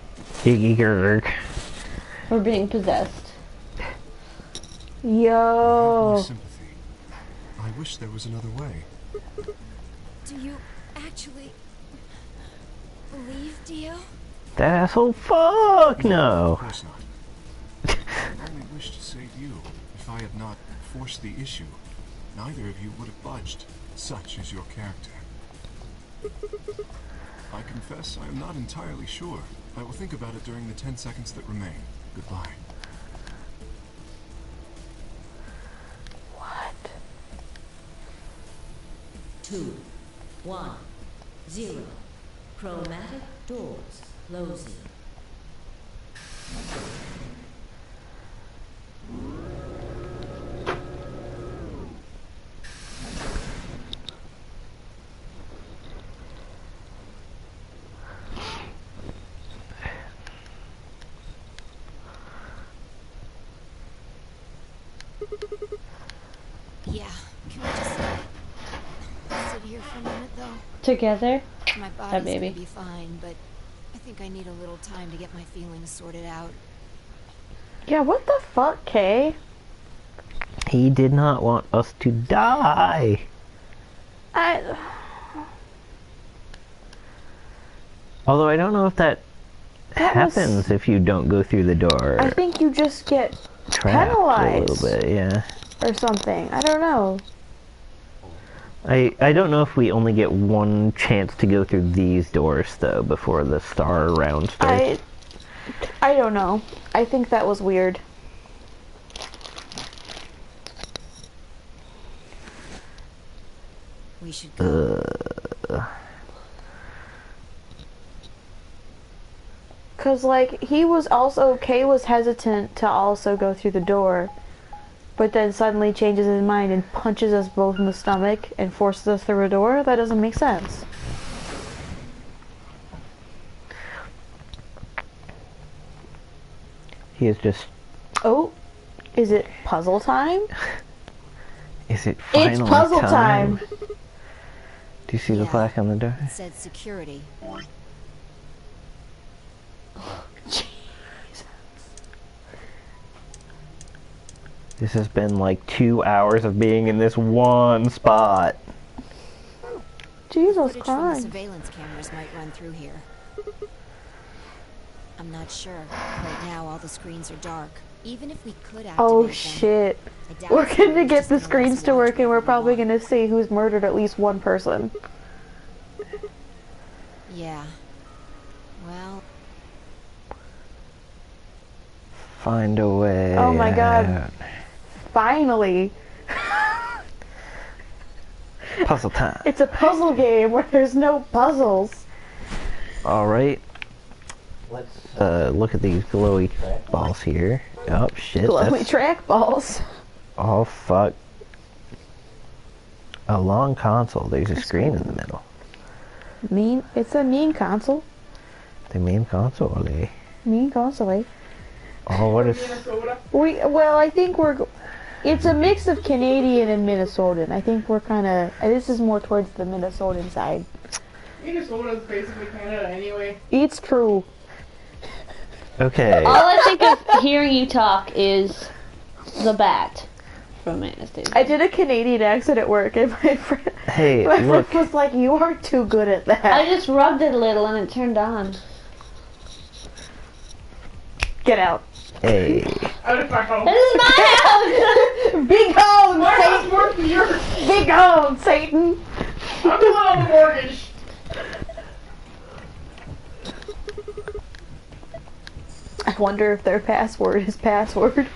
for being possessed. My Yo. sympathy. I wish there was another way. Do you actually believe Dio? That asshole, fuck Of no! course not. I only wish to save you. If I had not forced the issue, neither of you would have budged. Such is your character. I confess I am not entirely sure. I will think about it during the 10 seconds that remain. Goodbye. What? 2, 1, 0. Chromatic doors closing. Yeah. Can we just sit here for a minute, though? Together? My body's baby. gonna be fine, but I think I need a little time to get my feelings sorted out. Yeah, what the fuck, Kay? He did not want us to die. Although I don't know if that That was- happens if you don't go through the door. I think you just get Trapped a penalized. little bit, yeah. or something. I don't know. I don't know if we only get one chance to go through these doors though before the star round starts. I don't know. I think that was weird. We should go. Cause like he was also Kay was hesitant to also go through the door, but then suddenly changes his mind and punches us both in the stomach and forces us through a door. That doesn't make sense. He is just. Oh, is it puzzle time? Is it finally It's puzzle time. Do you see the plaque on the door? It said security. This has been like 2 hours of being in this one spot. Jesus Footage from the Christ. surveillance cameras might run through here. I'm not sure. Right now, all the screens are dark. Even if we could activate Oh them, shit. I doubt We're someone gonna would get just the let us screens to watch work and we're what we probably want. gonna see who's murdered at least one person. Yeah. Well, Find a way. Oh my God. out. Finally. Puzzle time. It's a puzzle game where there's no puzzles. Alright. Let's look at these glowy balls here. Oh shit. Glowy That's... track balls. Oh fuck. A long console. There's a screen in the middle. It's a mean console. The main console. Mean console. Oh, what is... Minnesota. Well, I think it's a mix of Canadian and Minnesotan. I think we're kind of, this is more towards the Minnesotan side. Minnesota is basically Canada anyway. It's true. Okay. All I think of hearing you talk is the bat from Anastasia. I did a Canadian accent at work, and my friend, Hey, my look. friend was like, "You are too good at that." I just rubbed it a little and it turned on. Get out. Hey. Out of my home. This is my house! Be gone, My house Satan! more than yours. Be gone, Satan! I'm the one on the mortgage. I wonder if their password is password.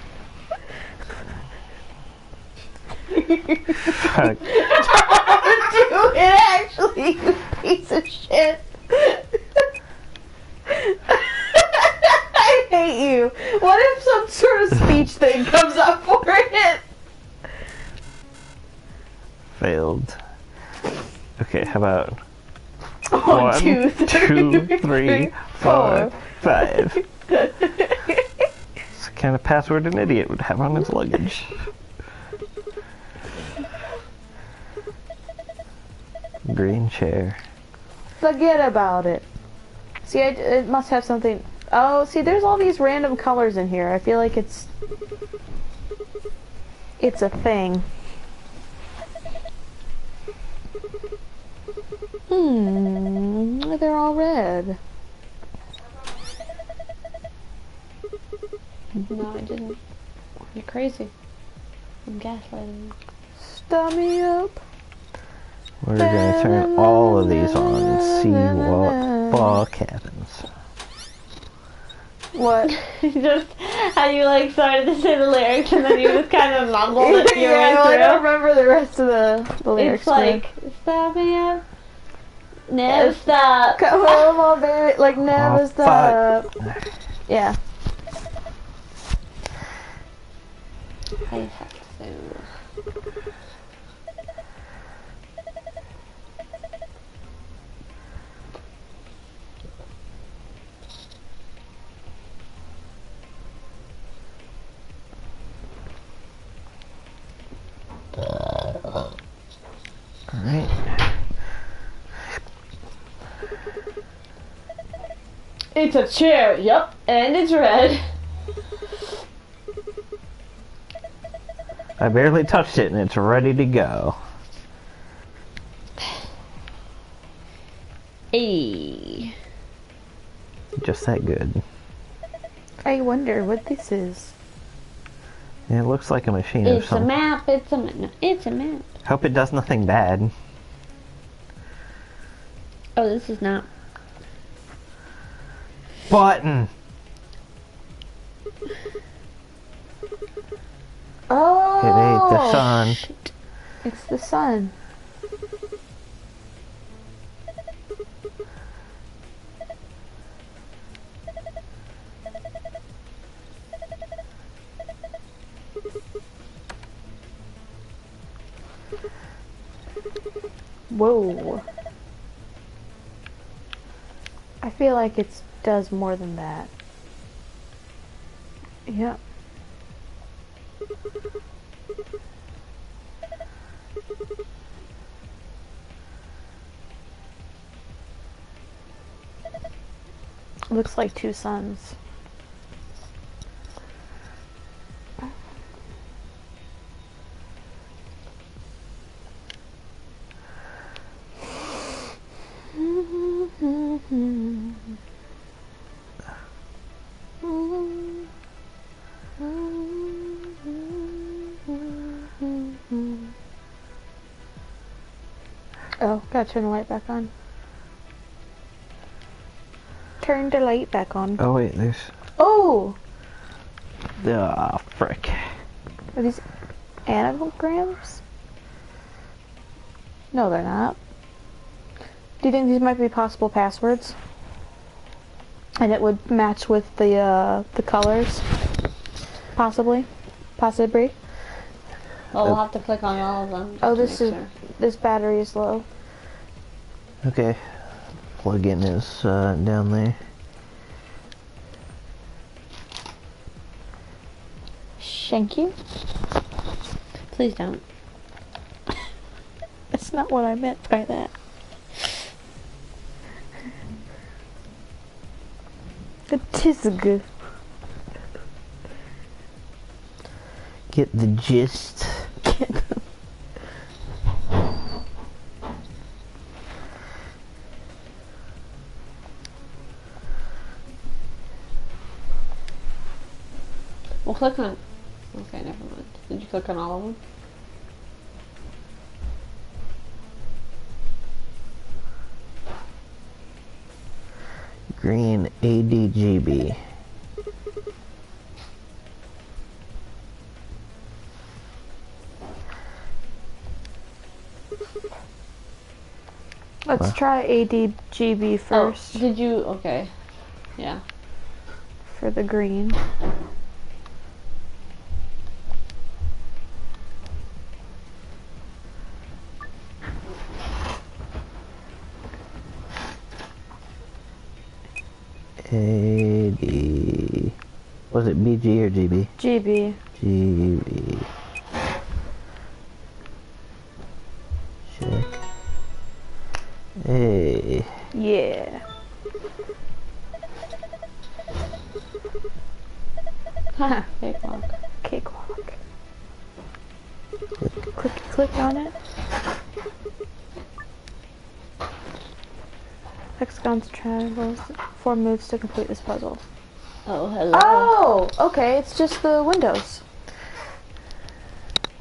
Fuck. Dude, it actually, you piece of shit. I hate you. What if some sort of speech thing comes up for it? Failed. Okay, how about... 1, 2, 3, 3, 4, 5. It's the kind of password an idiot would have on his luggage. Green chair. Forget about it. See, it must have something. Oh, see, there's all these random colors in here. I feel like it's a thing. They're all red. No, I didn't. You're crazy. I'm gaslighting. Stop me up. We're gonna turn all of these on and see what fuck happens. What? Just how you like started to say the lyrics and then you just kind of mumbled it your way Yeah, well, I through. don't remember the rest of the lyrics. It's like, stop me up. Never stop. Come on, baby, like never Oh, stop. Yeah. I have to. Alright. It's a chair, yup, and it's red. I barely touched it and it's ready to go. Hey. Just that good. I wonder what this is. It looks like a machine or It's a something. map, it's a map. No, it's a map. Hope it does nothing bad. Oh, this is not. Button! Oh! It ate the sun. Shit. It's the sun. Whoa. I feel like it does more than that. Yep. Looks like two suns. Oh, gotta turn the light back on. Turn the light back on. Oh wait, there's... Oh! Ah, frick. Are these anagrams? No, they're not. Do you think these might be possible passwords? And it would match with the colors? Possibly? Possibly? Well, we'll have to click on all of them. Oh, just to make sure. this battery is low. Okay. Plug-in is down there. Thank you. Please don't. That's not what I meant by that. It is good. Get the gist. Well, click on... Okay, never mind. Did you click on all of them? Green ADGB. Let's try ADGB first. Oh, did you... Okay. Yeah. For the green. AD... Was it BG or GB? GB. GB. Check. Hey. Yeah. Haha, cakewalk. Cakewalk. Click on it. Hexagons, triangles, 4 moves to complete this puzzle. Oh, hello. Oh, okay, it's just the windows.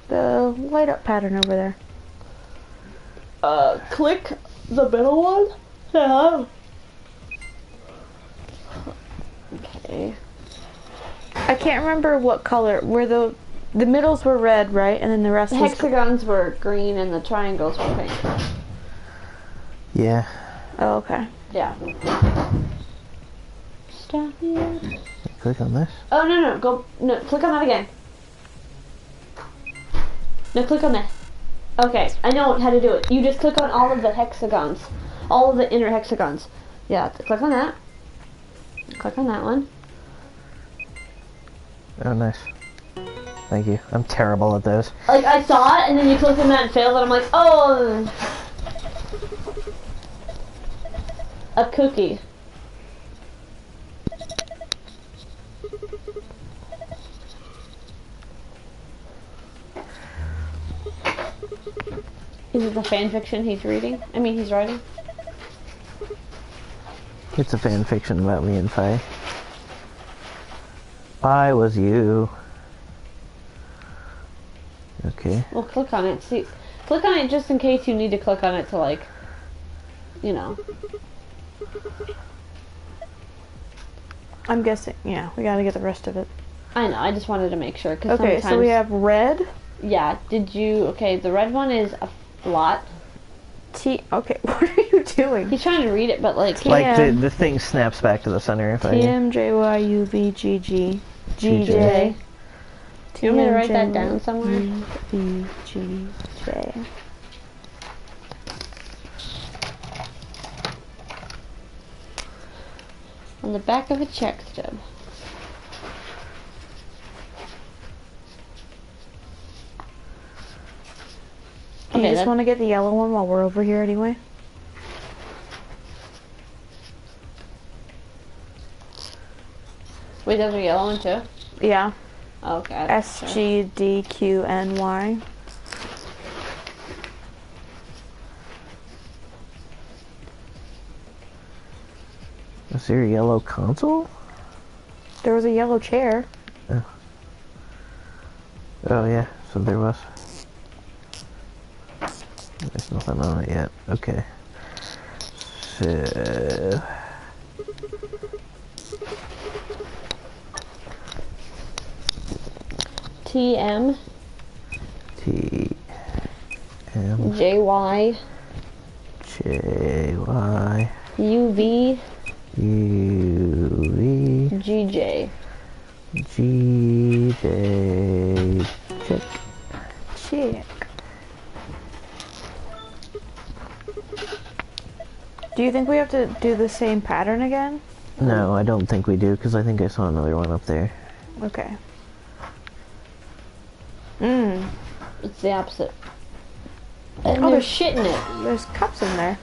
The light up pattern over there. Click the middle one? Yeah. Okay. I can't remember what color. Where the middles were red, right? And then the rest The was... hexagons were green and the triangles were pink. Yeah. Oh, okay. Yeah. Stop it. Click on this. Oh, no, click on that again. No, click on that. Okay, I know how to do it. You just click on all of the hexagons. All of the inner hexagons. Yeah, click on that. Click on that one. Oh, nice. Thank you. I'm terrible at those. Like, I saw it, and then you click on that and failed, and I'm like, oh! A cookie. Is it the fan fiction he's reading? I mean, he's writing? It's a fan fiction about me and Faye. I was you. Okay. Well, click on it. See, Click on it just in case you need to click on it to, like, you know. I'm guessing, yeah, we gotta get the rest of it. I know, I just wanted to make sure. Cause Okay, so we have red. Yeah, okay, the red one is a lot. Okay, what are you doing? He's trying to read it, but like... Like, the thing snaps back to the center if I... TMJYUVGG. GJ. Do you want me to write that down somewhere? UVGJ. On the back of a check stub. Do you just want to get the yellow one while we're over here anyway? Wait, there's a yellow one too? Yeah. Okay. SGDQNY. Is there a yellow console? There was a yellow chair. Oh, yeah, so there was. There's nothing on it yet. Okay. So... TM. TM. JY. JY. UV. UV. GJ. GJ. Check. Check. Do you think we have to do the same pattern again? No, I don't think we do, because I think I saw another one up there. Okay. It's the opposite. And there's shit in it. There's cups in there.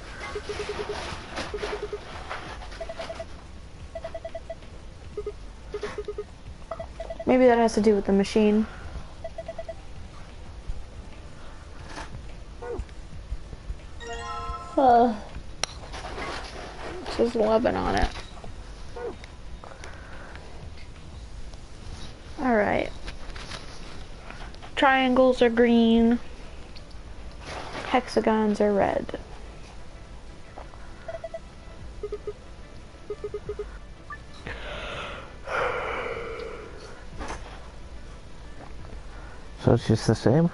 Maybe that has to do with the machine. It says 11 on it. Alright. Triangles are green. Hexagons are red. So it's just the same?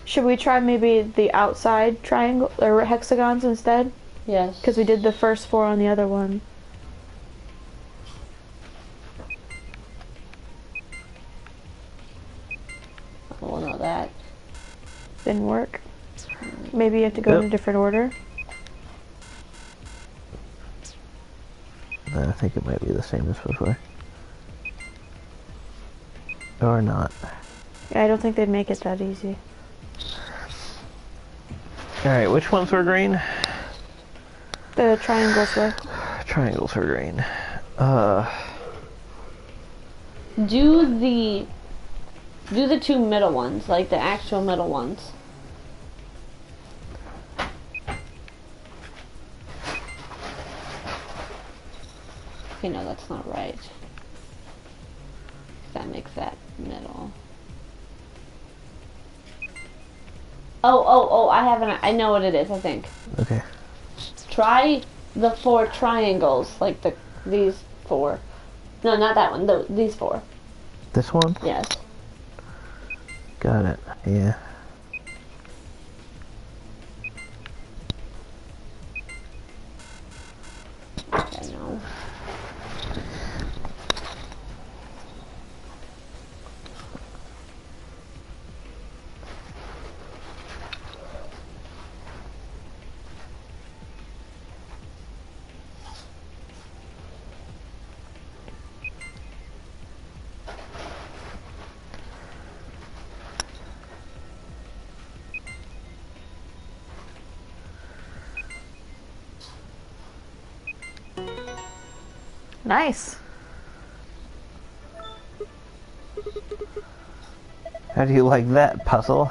Should we try maybe the outside triangle or hexagons instead? Yes. Because we did the first 4 on the other one. Well, not that. Didn't work. Maybe you have to go in a different order. I think it might be the same as before. Or not. Yeah, I don't think they'd make it that easy. Alright, which ones were green? The triangles were. Triangles were green. Do the 2 middle ones, like the actual middle ones. Okay, no, that's not right. That makes that middle. Oh, I know what it is, I think. Okay. Try the 4 triangles, like these 4. No, not that one, these 4. This one? Yes. Got it. Yeah. I know. Nice. How do you like that puzzle?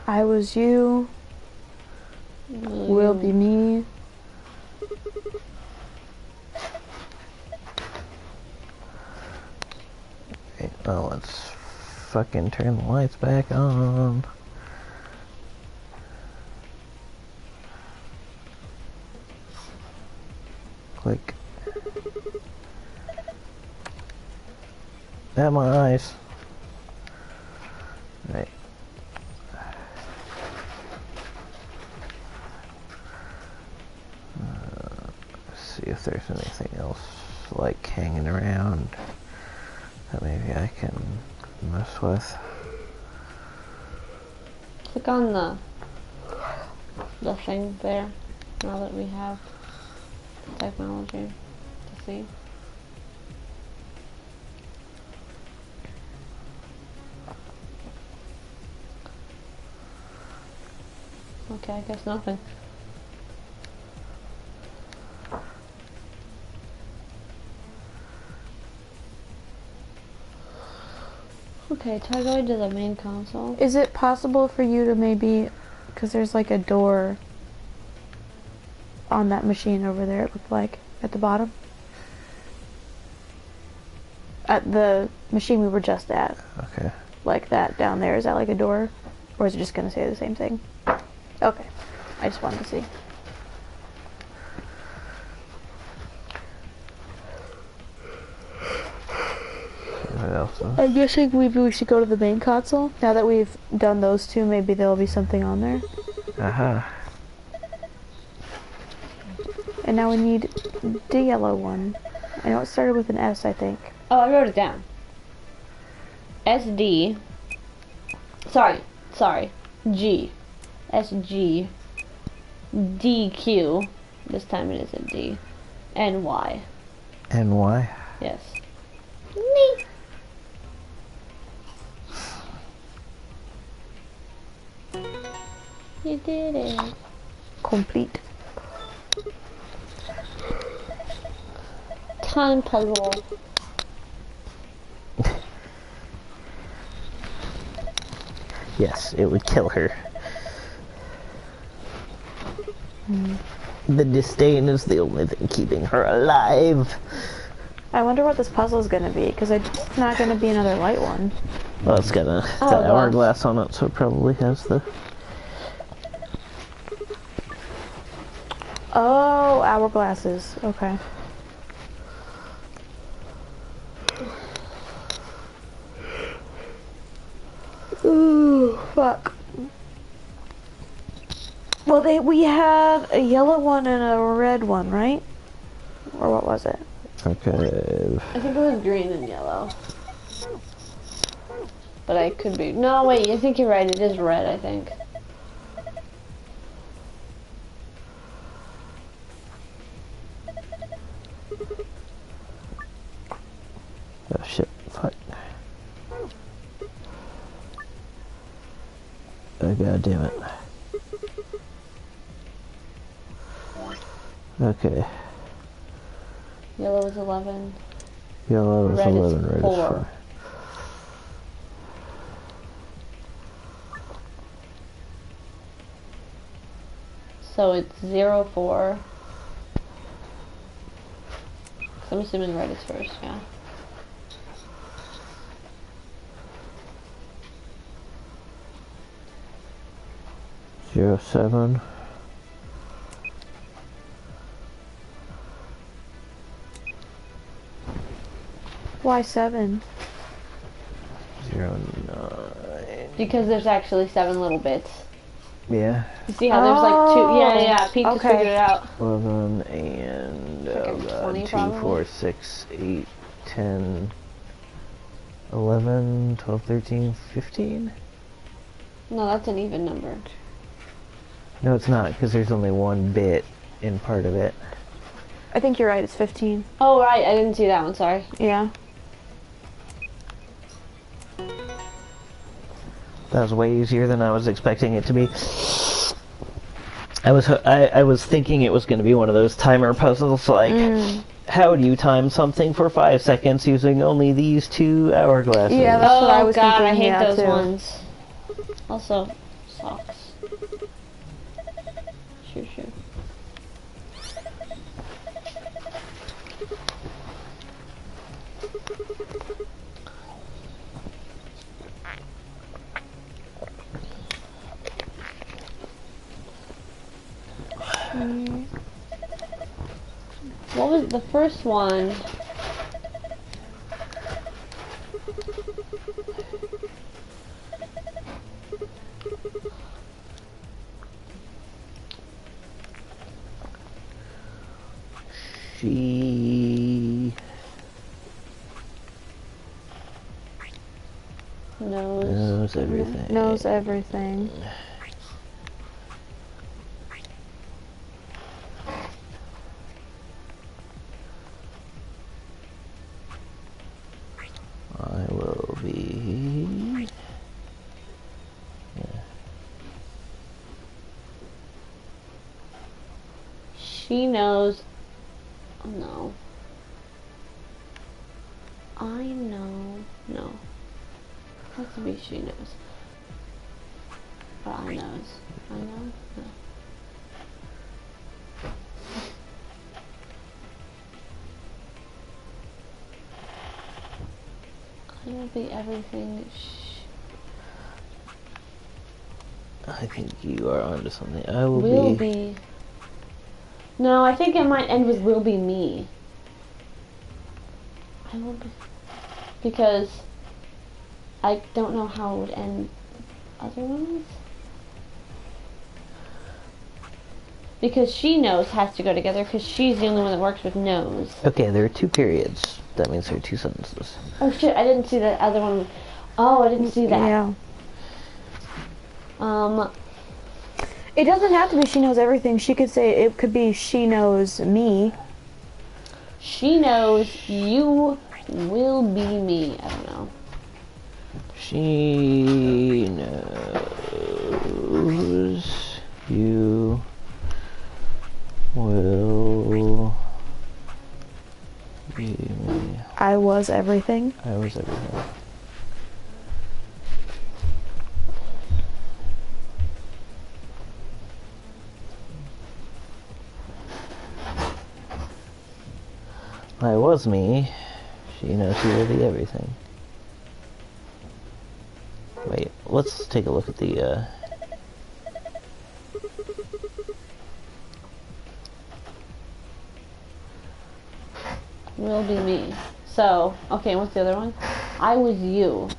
I was you. Will be me. Oh, let's fucking turn the lights back on. Click. At my eyes. Right. See if there's anything else like hanging around that maybe I can mess with. Click on the thing there. Now that we have the technology to see. Okay, I guess nothing. Okay, try going to the main console. Is it possible for you to maybe, because there's like a door on that machine over there, it looked like, at the bottom? At the machine we were just at. Okay. Like that down there, is that like a door? Or is it just going to say the same thing? Okay. I just wanted to see. What else? I'm guessing maybe we should go to the main console. Now that we've done those two, maybe there'll be something on there. Uh-huh. And now we need the yellow one. I know it started with an S, I think. Oh, I wrote it down. SD. Sorry. G. SG. DQ. This time it is a D. And Y. And why? Yes. Me. You did it. Complete. Time puzzle. Yes, it would kill her. The disdain is the only thing keeping her alive. I wonder what this puzzle is going to be, because it's not going to be another light one. Well, it's got the hourglass on it, so it probably has the... Oh, hourglasses. Okay. Ooh, fuck. Well, we had a yellow one and a red one, right? Or what was it? Okay. I think it was green and yellow. But I could be... No, wait, I think you're right. It is red, I think. Oh shit, fuck. Oh god damn it. Okay. Yellow is 11. Yellow is Red 11, is red is 4. 4. So it's 0, 4. So I'm assuming red is first, yeah. Zero, 7. Why 7? 0, 9. Because there's actually 7 little bits. Yeah. You see how there's like 2? Yeah. Pete just Okay. figured it out. 11 and Like a 20 2, probably? 4, 6, 8, 10, 11, 12, 13, 15? No, that's an even number. No, it's not, because there's only one bit in part of it. I think you're right, it's 15. Oh, right. I didn't see that one. Sorry. Yeah. That was way easier than I was expecting it to be. I was thinking it was going to be one of those timer puzzles, like, how do you time something for 5 seconds using only these 2 hourglasses? Yeah, that's what I was God, I thinking, hate yeah, those too. ones. Also, socks. Shoo. the first one. She knows everything. Knows everything. I will be. Yeah. She knows. Oh, no. I know. No. Has to be she knows. Or I knows. I know? No. I will be everything. I think you are onto something. I Will be. No, I think it might end with will be me. I will be. Because I don't know how it would end otherwise. Because she knows has to go together because she's the only one that works with knows. Okay, there are 2 periods. That means there are 2 sentences. Oh shit, I didn't see the other one. Oh, I didn't see that. Yeah. It It doesn't have to be she knows everything. She could say it could be she knows me. She knows you will be me. I don't know. She knows you will be me. I was everything. I was everything. I was me. She knows she will be everything. Wait, let's take a look at the, Will be me. So, okay, what's the other one? I was you.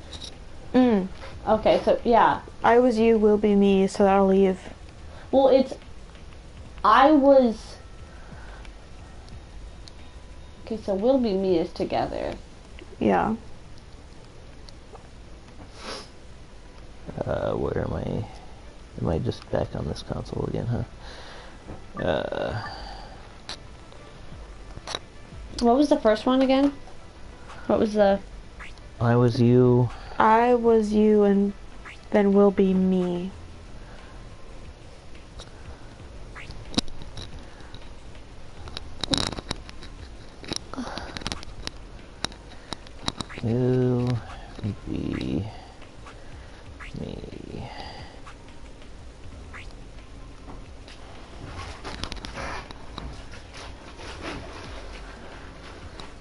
Okay, so, yeah. I was you, will be me, so that'll leave. Well, it's... I was... Okay, so will be me is together. Yeah. Where am I? Am I just back on this console again, huh? What was the first one again? What was the... I was you. I was you, and then will be me. You be me.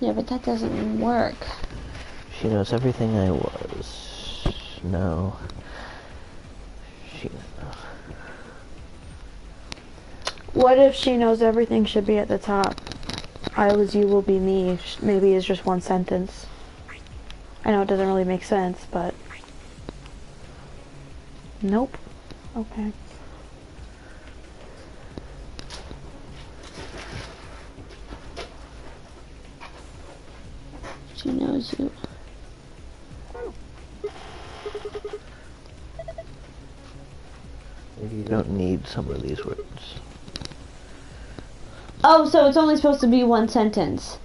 Yeah, but that doesn't work. She knows everything I was. No. She knows. What if she knows everything should be at the top? I was you, will be me. Maybe it's just one sentence. I know it doesn't really make sense, but... Nope. Okay. She knows you. Maybe you don't need some of these words. Oh, so it's only supposed to be one sentence.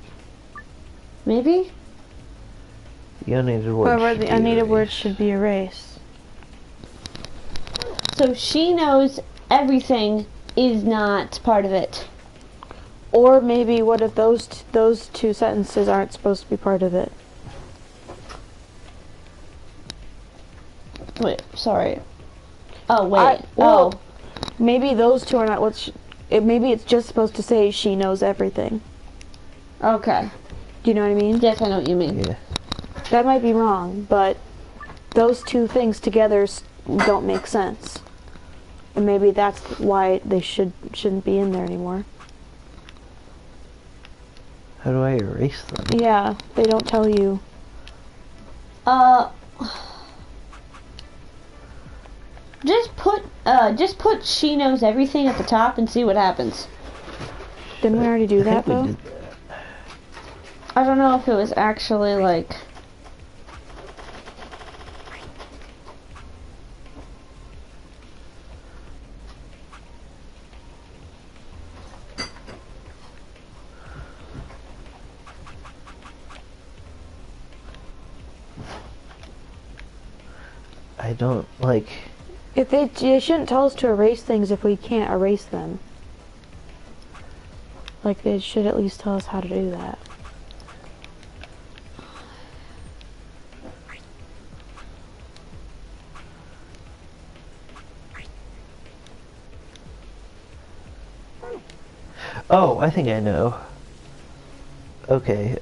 Maybe? The unneeded words. However, should the be unneeded erased. words should be erased. So she knows everything is not part of it. Or maybe what if those two sentences aren't supposed to be part of it? Wait, sorry. Oh, wait. Well, maybe those two are not what... maybe it's just supposed to say she knows everything. Okay. Do you know what I mean? Yes, I know what you mean. Yeah. That might be wrong, but those two things together don't make sense. And maybe that's why they shouldn't be in there anymore. How do I erase them? Yeah, they don't tell you. Just put she knows everything at the top and see what happens. Didn't we already do that though? Did that. I don't know if it was actually like. I don't like. If they shouldn't tell us to erase things if we can't erase them. Like they should at least tell us how to do that. Oh, I think I know. Okay,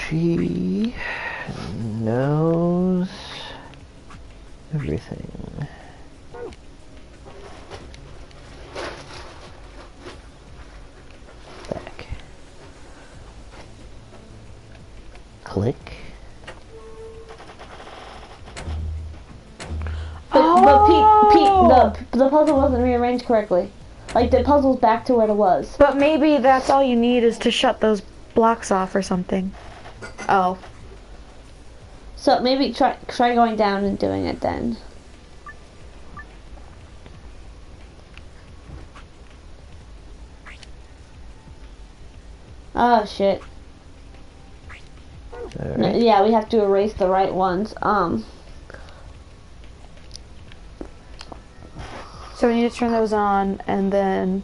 she knows everything. Back. Click. But the puzzle wasn't rearranged correctly. Like the puzzle's back to where it was. But maybe that's all you need is to shut those blocks off or something. Oh. So maybe try going down and doing it then. Oh shit. Right. Yeah, we have to erase the right ones. So we need to turn those on and then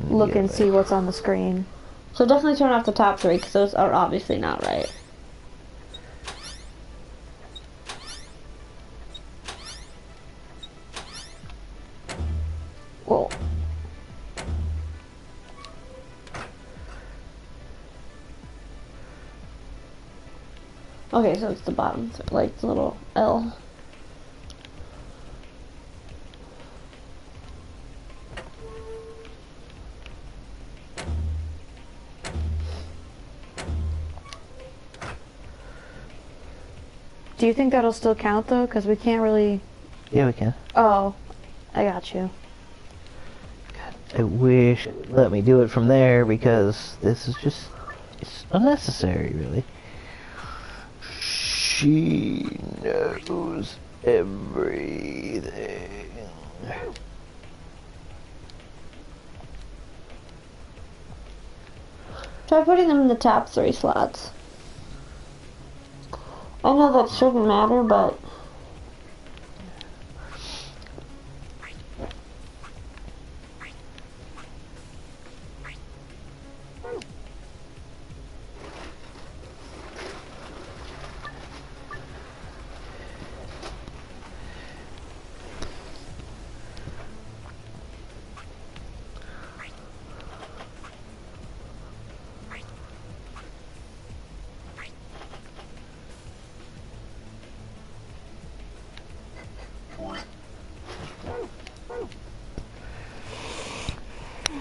look and see what's on the screen. So definitely turn off the top three because those are obviously not right. Well, okay, so it's the bottom, like the little L. do you think that'll still count though? Because we can't really. Yeah, we can. Oh, I got you. I wish it let me do it from there because this is just, it's unnecessary, really. She knows everything. Try putting them in the top three slots. I know that shouldn't matter, but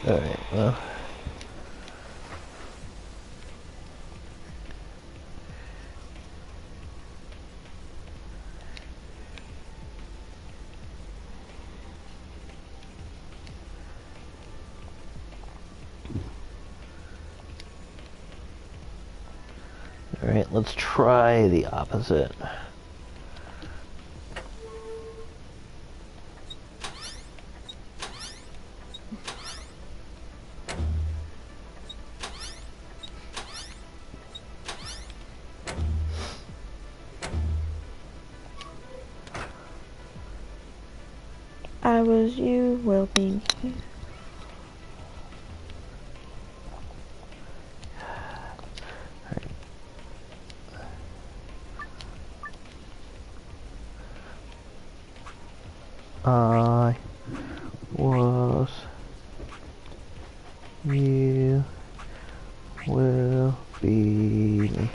Alright, well. Alright, let's try the opposite. I was you, will be me. I was, you will be me.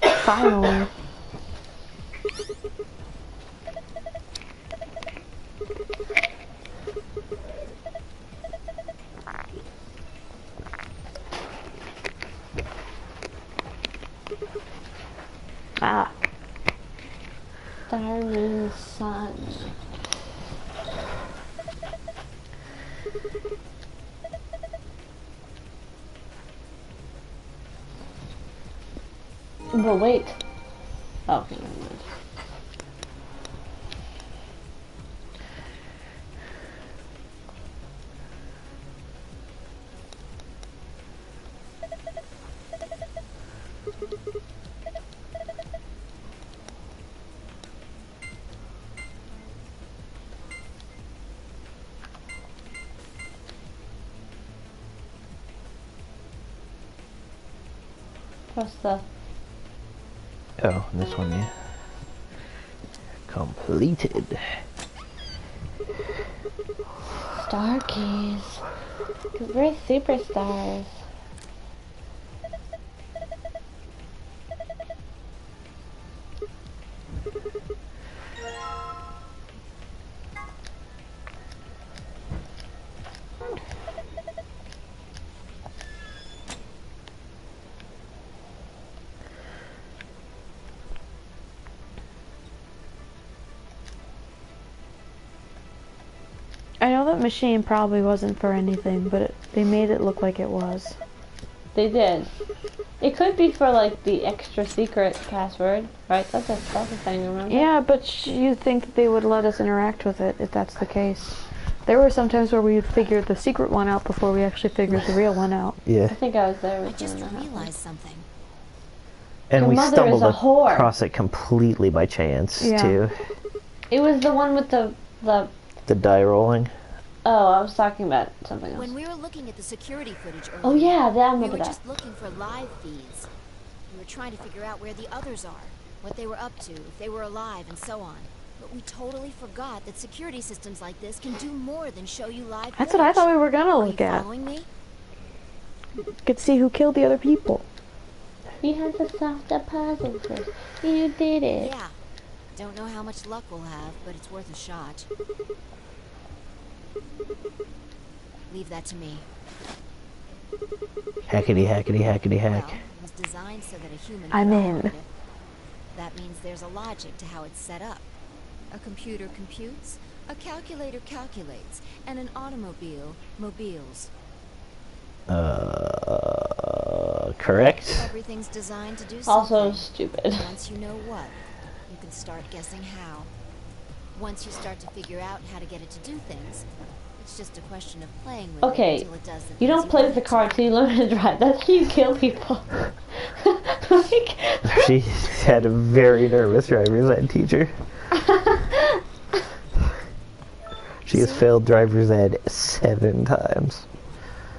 Finally. Ah. Star, moon, sun. But wait. Oh, okay, never mind. Press the... Oh, this one, yeah. Completed. Star keys. Cause we're superstars. I know that machine probably wasn't for anything, but they made it look like it was. They did. It could be for like the extra secret password, right? That's a thing, remember? Yeah, but you think that they would let us interact with it if that's the case. There were some times where we figured the secret one out before we actually figured the real one out. I Yeah. think I was there. I just realized something. And Your we mother stumbled is a whore. across it completely by chance, Yeah. too. It was the one with the... The die rolling. Oh, I was talking about something else. When we were looking at the security footage earlier, Oh yeah, that I we remember were that. just looking for live feeds. We were trying to figure out where the others are, what they were up to, if they were alive, and so on. But we totally forgot that security systems like this can do more than show you live That's what I thought we were gonna Are look you at. following me? Could see who killed the other people. We had to solve the puzzle first. You did it. Yeah. Don't know how much luck we'll have, but it's worth a shot. Leave that to me. Hackety, hackety, hackety, hack. Well, it was designed so that a human I'm could in. operate it. That means there's a logic to how it's set up. A computer computes, a calculator calculates, and an automobile mobiles. Correct? Everything's designed to do Also something. stupid. Once you know what, you can start guessing how. Once you start to figure out how to get it to do things, it's just a question of playing with Okay, it until it does the you things don't play with want the it to. car till you learn to drive. That's how you kill people. Like, She had a very nervous driver's ed teacher. She has failed driver's ed 7 times.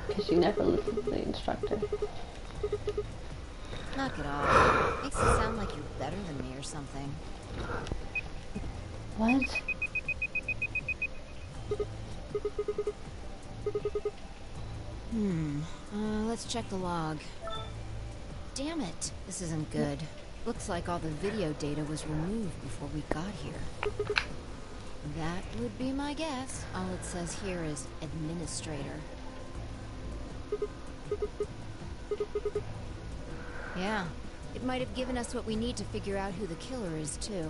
because you never listen to the instructor. Knock it off. Makes it sound like you're better than me or something. What? Let's check the log. Damn it, this isn't good. Looks like all the video data was removed before we got here. That would be my guess. All it says here is administrator. Yeah, it might have given us what we need to figure out who the killer is, too.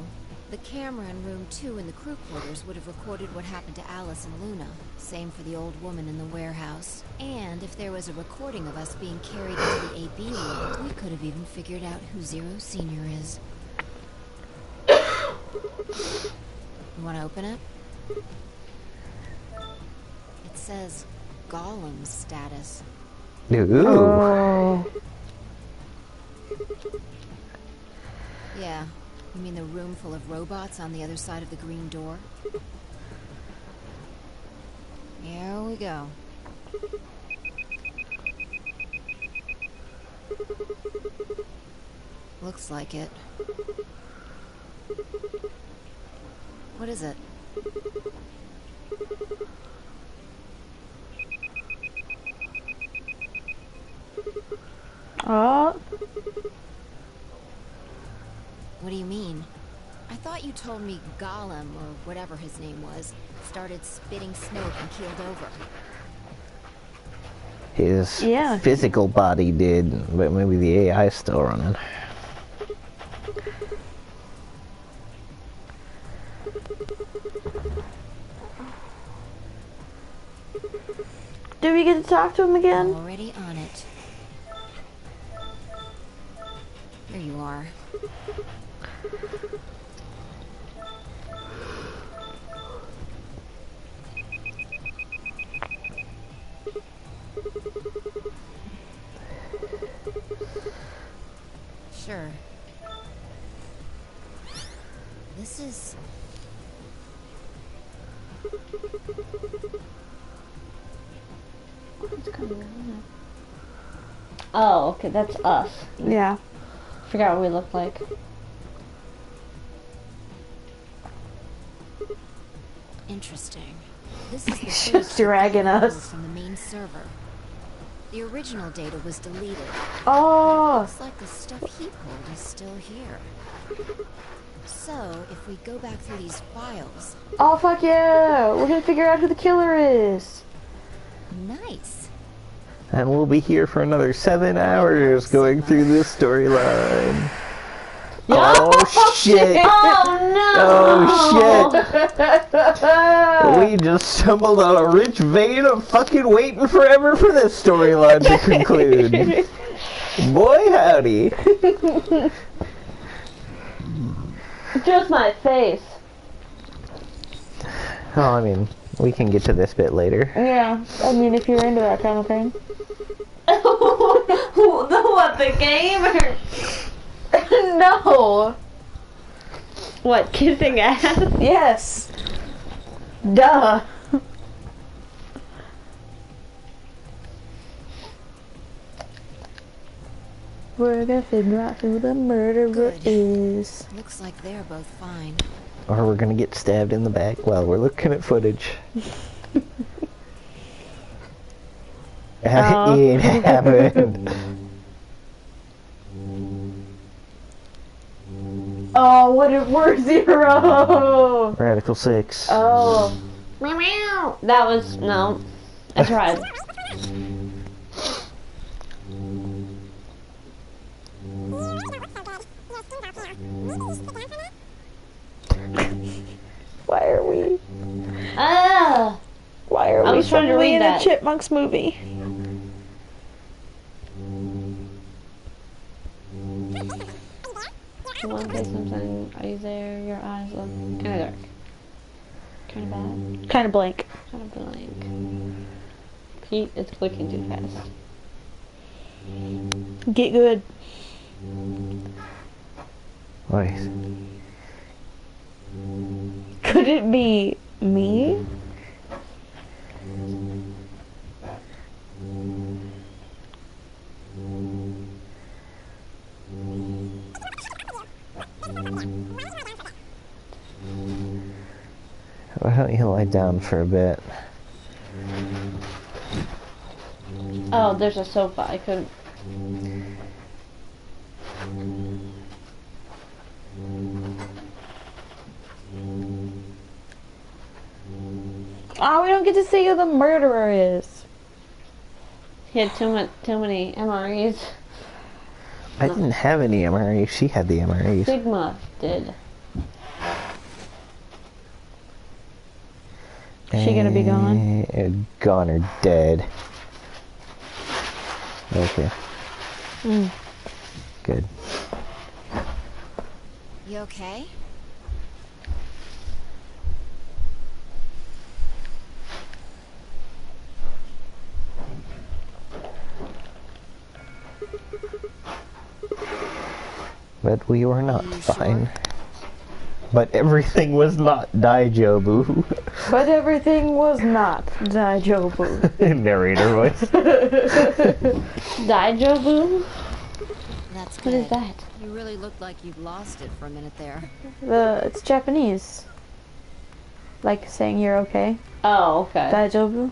The camera in room 2 in the crew quarters would have recorded what happened to Alice and Luna. Same for the old woman in the warehouse. And if there was a recording of us being carried into the AB room, we could have even figured out who Zero Senior is. You want to open it? It says Golem status. Ooh. Oh. Yeah. You mean the room full of robots on the other side of the green door? Here we go. Looks like it. What is it? Oh. What do you mean? I thought you told me Gollum, or whatever his name was, started spitting smoke and keeled over. His Yeah. physical body did, but maybe the AI is still running. we get to talk to him again? Already on it. There you are. Sure. This is... Oh, okay, that's us. Yeah. Forgot what we look like. interesting. This is the He's page just dragging that us. pulled from the main server. The original data was deleted. Oh! Looks like the stuff he pulled is still here. So, if we go back through these files... Oh, fuck yeah! We're gonna figure out who the killer is. Nice. And we'll be here for another 7 hours going through this storyline. Oh shit! Oh no! Oh shit! We just stumbled on a rich vein of fucking waiting forever for this storyline to conclude. Boy howdy! Just my face. Oh, I mean, we can get to this bit later. Yeah, I mean, if you're into that kind of thing. What, the game? Or... No! What, kissing ass? Yes! Duh! We're gonna figure out who the murderer Good. is. Looks like they're both fine. Or we're gonna get stabbed in the back while we're looking at footage. It happened. Oh, what if we're 0? Radical 6. Oh. That was, no. I tried. Why are we? Ah! Why are I we was trying to suddenly read in that. a Chipmunks movie? You want to say something? Are you there? Your eyes look kind of dark. Kind of bad. Kind of blank. Kind of blank. Pete, it's clicking too fast. Get good. Wait. Could it be me? Why don't you lie down for a bit? Oh, there's a sofa. I couldn't. Oh, we don't get to see who the murderer is. He had too many MREs. I didn't have any MREs. She had the MREs. Sigma did. She gonna be gone? Gone or dead. Okay. Good. You okay? But we were not You fine. sure? But everything was not Daijobu. But everything was not Daijobu. Narrator voice. Daijobu? That's What good. is that? You really looked like you'd lost it for a minute there. It's Japanese. Like saying you're okay. Oh, okay. Daijobu.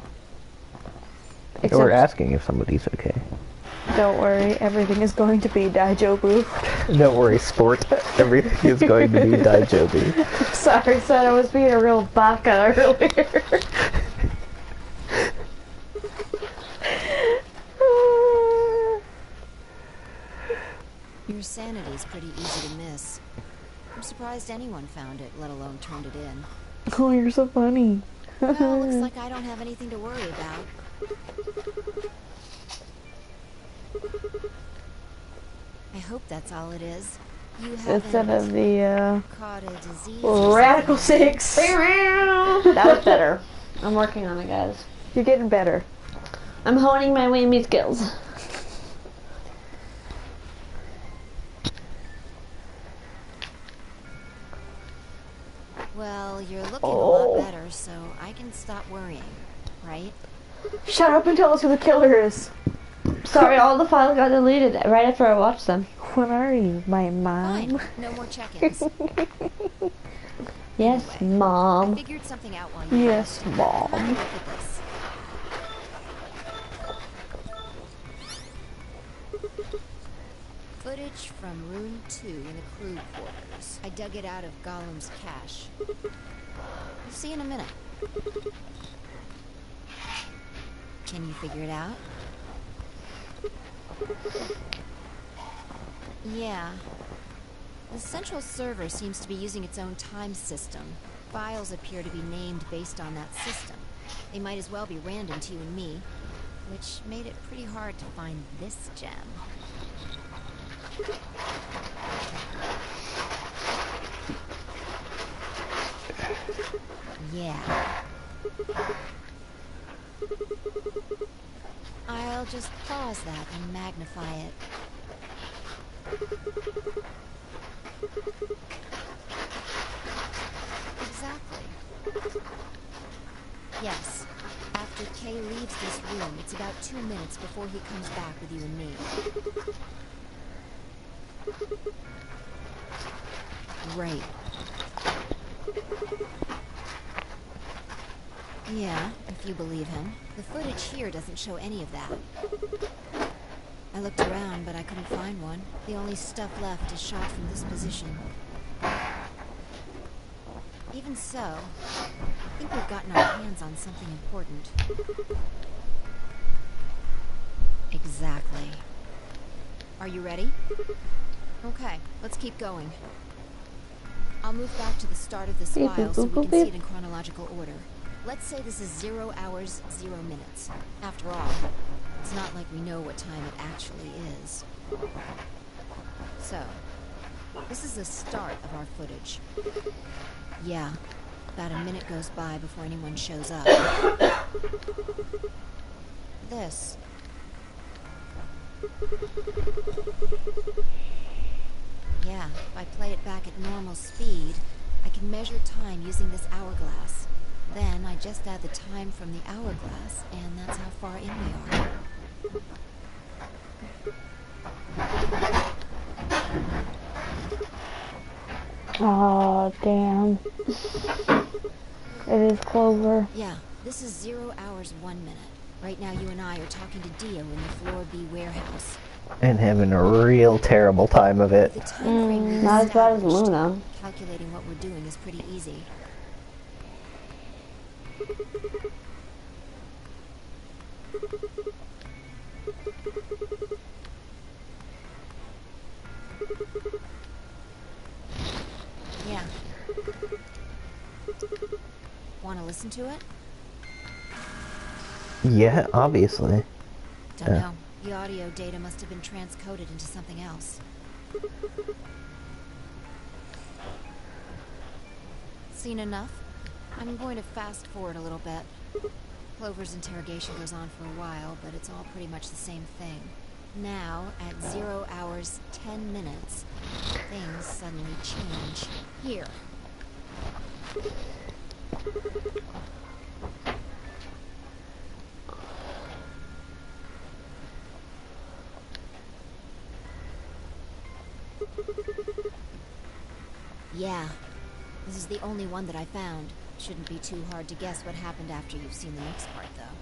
We're asking if somebody's okay. Don't worry, everything is going to be Daijobu. Don't worry, sport. Everything is going to be Daijobu. Sorry, son, I was being a real baka earlier. Your sanity's pretty easy to miss. I'm surprised anyone found it, let alone turned it in. Oh, you're so funny. Well, looks like I don't have anything to worry about. that's all it is. You Instead haven't of the caught a disease or Radical something, 6. That was better. I'm working on it, guys. You're getting better. I'm honing my whammy skills. Well, you're looking a lot better, so I can stop worrying, right? Shut up and tell us who the killer is. Sorry, all the files got deleted right after I watched them. When are you, my mom? Fine, no more check-ins. Yes, I Mom. figured something out while you Yes, Come Mom. on, look at this. Footage from room 2 in the crew quarters. I dug it out of Gollum's cache. You'll see in a minute. Can you figure it out? Yeah. The central server seems to be using its own time system. Files appear to be named based on that system. They might as well be random to you and me, which made it pretty hard to find this gem. Yeah. I'll just pause that and magnify it. Exactly. Yes. After Kay leaves this room, it's about 2 minutes before he comes back with you and me. Right. Yeah, if you believe him. The footage here doesn't show any of that. I looked around, but I couldn't find one. The only stuff left is shot from this position. Even so, I think we've gotten our hands on something important. Exactly. Are you ready? Okay, let's keep going. I'll move back to the start of this file so we can see it in chronological order. Let's say this is 0 hours, 0 minutes. After all, it's not like we know what time it actually is. So, this is the start of our footage. Yeah, about a minute goes by before anyone shows up. This. Yeah, if I play it back at normal speed, I can measure time using this hourglass. Then I just add the time from the hourglass, and that's how far in we are. Oh, damn. It is Clover. Yeah, this is 0 hours, 1 minute. Right now you and I are talking to Dio in the Floor B warehouse. And having a real terrible time of it. The time frame we've Not as bad as established, Luna. calculating what we're doing is pretty easy. Yeah. Want to listen to it? Yeah, obviously. Don't know. The audio data must have been transcoded into something else. Seen enough? I'm going to fast forward a little bit. Clover's interrogation goes on for a while, but it's all pretty much the same thing. Now, at 0 hours, 10 minutes, things suddenly change. Here. Yeah. This is the only one that I found. Shouldn't be too hard to guess what happened after you've seen the next part, though.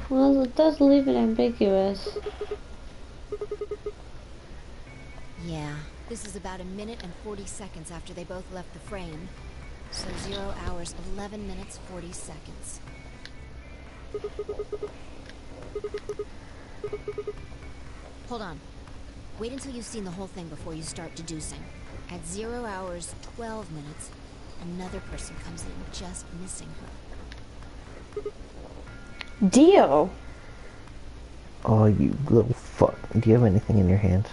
Well, it does leave it ambiguous. Yeah. This is about 1 minute and 40 seconds after they both left the frame. So 0 hours, 11 minutes, 40 seconds. Hold on. Wait until you've seen the whole thing before you start deducing. At 0 hours, 12 minutes, another person comes in just missing her. Dio. Oh, you little fuck. Do you have anything in your hands?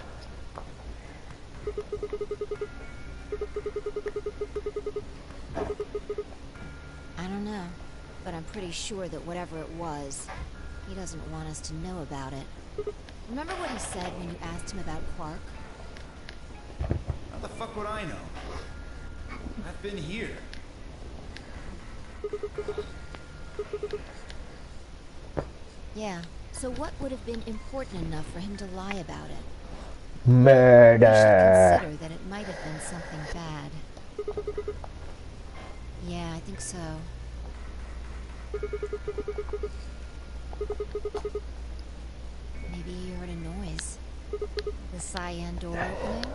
know. But I'm pretty sure that whatever it was, he doesn't want us to know about it. Remember what he said when you asked him about Clark? How the fuck would I know? I've been here. Yeah, so what would have been important enough for him to lie about it? Murder. We should consider that it might have been something bad. Yeah, I think so. Maybe he heard a noise. The cyan door opening?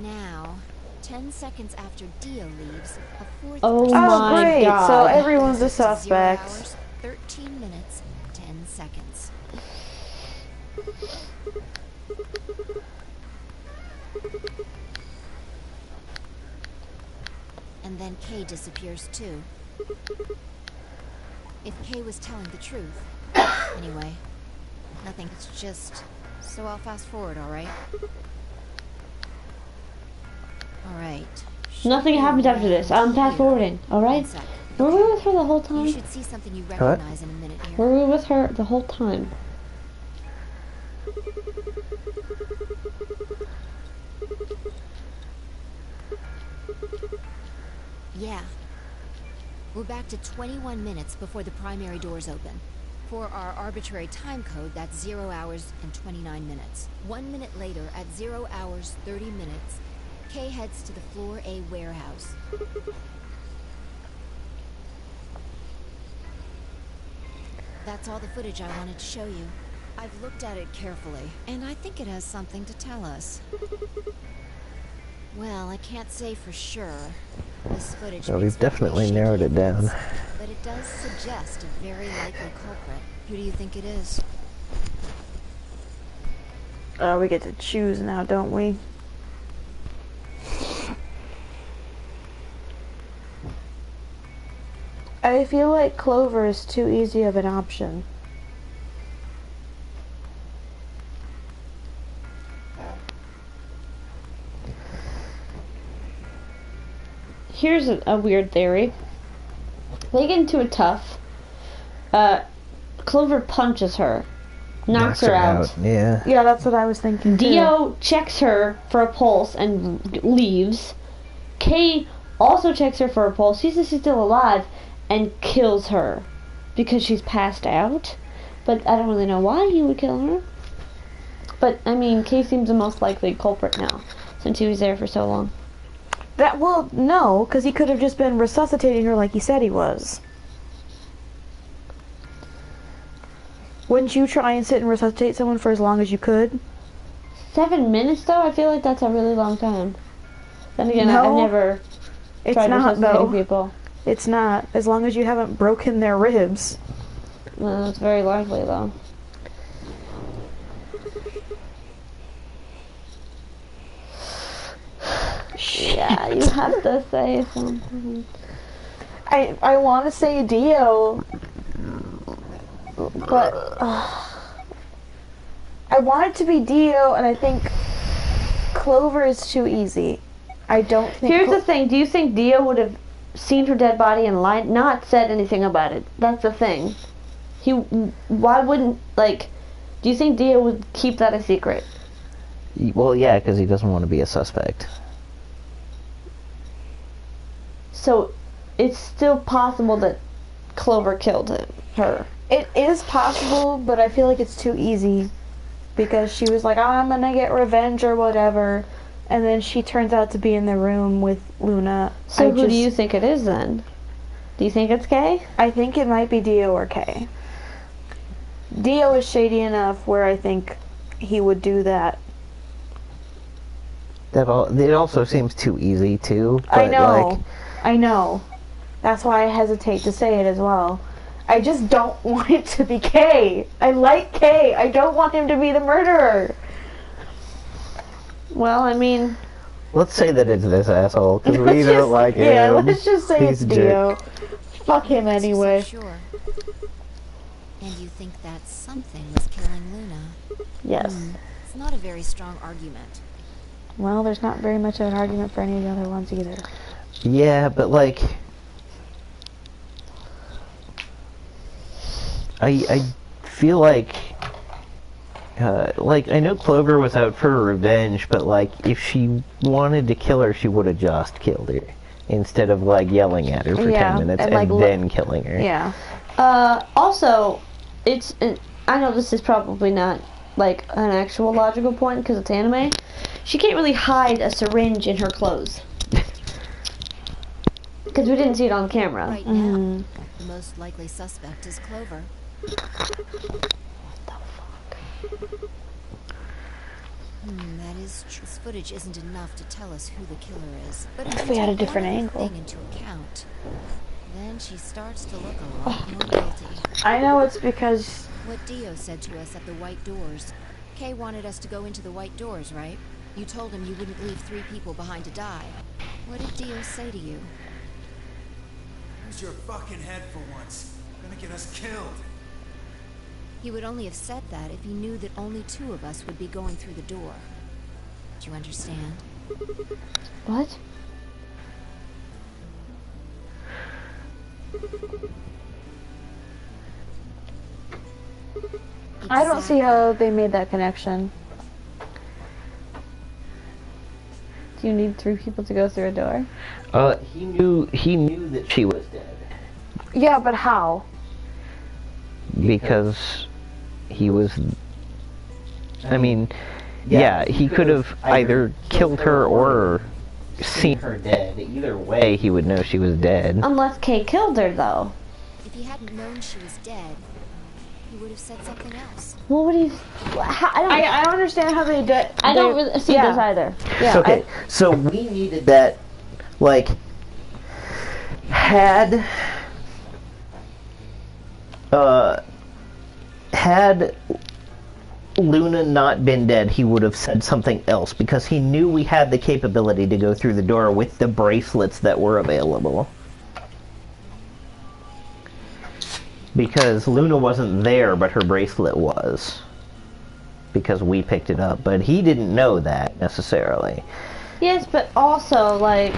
Now, 10 seconds after Dia leaves, a fourth Oh person my great. God. So everyone's a 0 suspect. hours, 13 minutes, 10 seconds. And then Kay disappears too. If Kay was telling the truth. Anyway, nothing. It's just... So I'll fast forward, alright? Alright. Nothing happens after this. I'm fast forwarding, alright? One sec. Were we with her the whole You time? should see something you recognize in a minute here. Were we with her the whole time? Yeah. We're back to 21 minutes before the primary doors open. For our arbitrary time code, that's 0 hours and 29 minutes. 1 minute later, at 0 hours 30 minutes, Kay heads to the Floor A warehouse. That's all the footage I wanted to show you. I've looked at it carefully, and I think it has something to tell us. Well, I can't say for sure. This footage Well, makes we've definitely me narrowed it shaky, down. but it does suggest a very likely culprit. Who do you think it is? We get to choose now, don't we? I feel like Clover is too easy of an option. Here's a weird theory. They get into a tough. Clover punches her. Knocks her out. Yeah. Yeah, that's what I was thinking too. Dio checks her for a pulse and leaves. Kay also checks her for a pulse. Sees that she's still alive and kills her because she's passed out. But I don't really know why he would kill her. But I mean, Kay seems the most likely culprit now since he was there for so long. Well, no, because he could have just been resuscitating her like he said he was. Wouldn't you try and sit and resuscitate someone for as long as you could? 7 minutes though? I feel like that's a really long time. Then again, No, I've never It's tried not, resuscitating though. people. It's not, as long as you haven't broken their ribs. Well, that's very likely though. Yeah, you have to say something. I want to say Dio, but I want it to be Dio, and I think Clover is too easy. I don't think. Here's the thing: do you think Dio would have seen her dead body and lied, not said anything about it? That's the thing. Why wouldn't Do you think Dio would keep that a secret? Well, yeah, because he doesn't want to be a suspect. So, it's still possible that Clover killed her. It is possible, but I feel like it's too easy because she was like, "I'm gonna get revenge" or whatever, and then she turns out to be in the room with Luna. So who do you think it is then? Do you think it's Kay? I think it might be Dio or Kay. Dio is shady enough where I think he would do that. It also seems too easy too. But I know. I know. That's why I hesitate to say it as well. I just don't want it to be Kay. I like Kay. I don't want him to be the murderer. Well, I mean... Let's say that it's this asshole, because we don't like him. Yeah, let's just say He's it's a Dio. Fuck him anyway. So sure. And you think that something was killing Luna? Yes. It's not a very strong argument. Well, there's not very much of an argument for any of the other ones either. Yeah, but I feel like I know Clover was out for revenge, but like if she wanted to kill her, she would have just killed her instead of like yelling at her for 10 minutes and like, then killing her. Yeah. Also, I know this is probably not like an actual logical point because it's anime. She can't really hide a syringe in her clothes because we didn't see it on camera. Right now, the most likely suspect is Clover. That is true. This footage isn't enough to tell us who the killer is. But If we had a different angle. Thing into account, then she starts to look a lot more guilty. I know it's because What Dio said to us at the White Doors. Kay wanted us to go into the White Doors, right? You told him you wouldn't leave 3 people behind to die. What did Dio say to you? Use your fucking head for once. You're gonna get us killed. He would only have said that if he knew that only 2 of us would be going through the door. Do you understand? What? I don't see how they made that connection. Do you need 3 people to go through a door? He knew that she was dead Yeah, but how? because he was. I mean, yeah, he could have either killed her or seen her dead. Either way, he would know she was dead. Unless Kay killed her, though. If he hadn't known she was dead, he would have said something else. What would he? I don't understand how they did. I don't really see this either. Yeah. Okay, so we needed that, like, had Luna not been dead, he would have said something else because he knew we had the capability to go through the door with the bracelets that were available. Because Luna wasn't there, but her bracelet was. Because we picked it up, but he didn't know that necessarily. Yes, but also, like,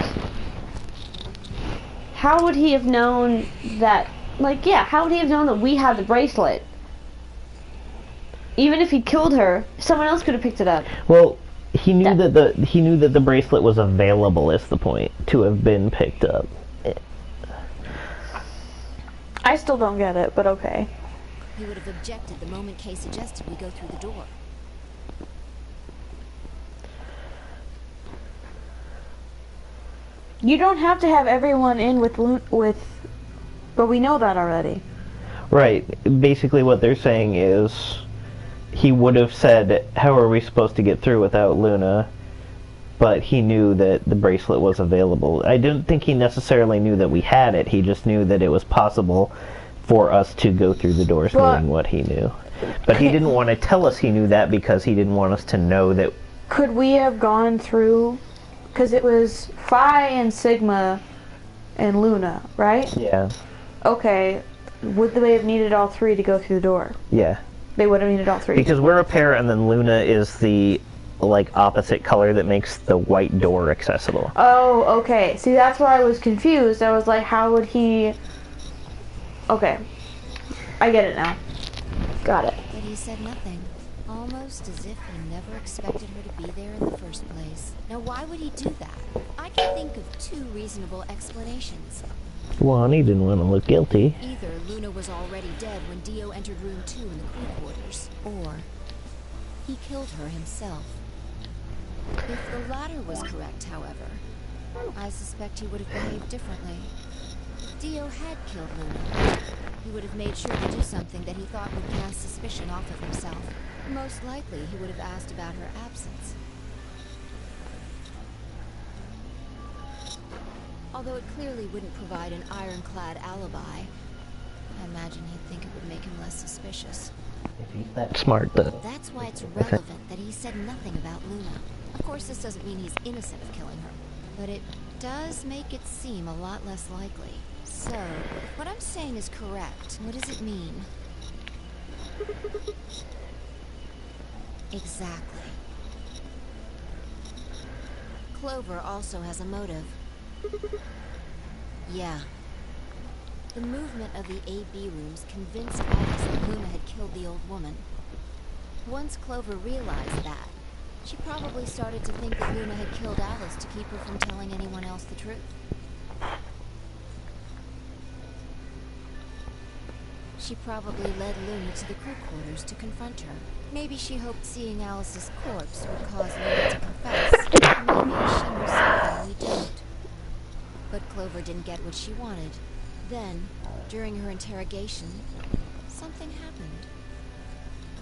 how would he have known that? Like, yeah, how would he have known that we had the bracelet? Even if he killed her, someone else could have picked it up. Well, he knew that the bracelet was available. Is the point to have been picked up? I still don't get it, but okay. He would have objected the moment Kay suggested we go through the door. You don't have to have everyone in with, but we know that already. Right. Basically, what they're saying is he would have said, "How are we supposed to get through without Luna?" But he knew that the bracelet was available. I didn't think he necessarily knew that we had it. He just knew that it was possible for us to go through the doors, knowing what he knew. But he didn't want to tell us he knew that because he didn't want us to know that. Could we have gone through? Because it was Phi and Sigma and Luna, right? Yeah. Okay. Would they have needed all 3 to go through the door? Yeah. They would have needed all 3. Because we're a pair, and then Luna is the opposite color that makes the white door accessible. Oh, okay. See, that's where I was confused. I was like, how would he... Okay. I get it now. Got it. But he said nothing. Almost as if he never expected her to be there in the first place. Now why would he do that? I can think of 2 reasonable explanations. One, he didn't want to look guilty. Either Luna was already dead when Dio entered room 2 in the crew quarters, or he killed her himself. If the latter was correct, however, I suspect he would have behaved differently. If Dio had killed Luna, he would have made sure to do something that he thought would cast suspicion off of himself. Most likely, he would have asked about her absence. Although it clearly wouldn't provide an ironclad alibi, I imagine he'd think it would make him less suspicious. If he's that smart, though. That's why it's relevant that he said nothing about Luna. Of course, this doesn't mean he's innocent of killing her, but it does make it seem a lot less likely. So, if what I'm saying is correct, what does it mean? Exactly. Clover also has a motive. Yeah. The movement of the AB rooms convinced Alice that Luna had killed the old woman. Once Clover realized that, she probably started to think that Luna had killed Alice to keep her from telling anyone else the truth. She probably led Luna to the crew quarters to confront her. Maybe she hoped seeing Alice's corpse would cause Luna to confess. Maybe she knew something we don't. But Clover didn't get what she wanted. Then, during her interrogation, something happened.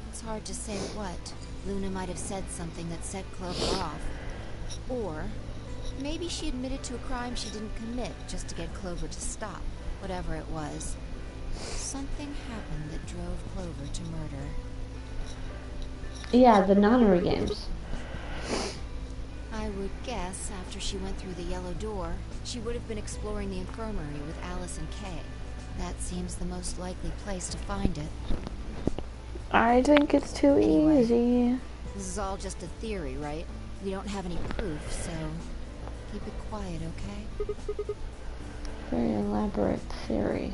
It's hard to say what. Luna might have said something that set Clover off. Or, maybe she admitted to a crime she didn't commit just to get Clover to stop. Whatever it was, something happened that drove Clover to murder. Yeah, the Nonary games. I would guess after she went through the yellow door, she would have been exploring the infirmary with Alice and Kay. That seems the most likely place to find it. I think it's too Anyway. easy. This is all just a theory, right? We don't have any proof, so keep it quiet, okay? Very elaborate theory.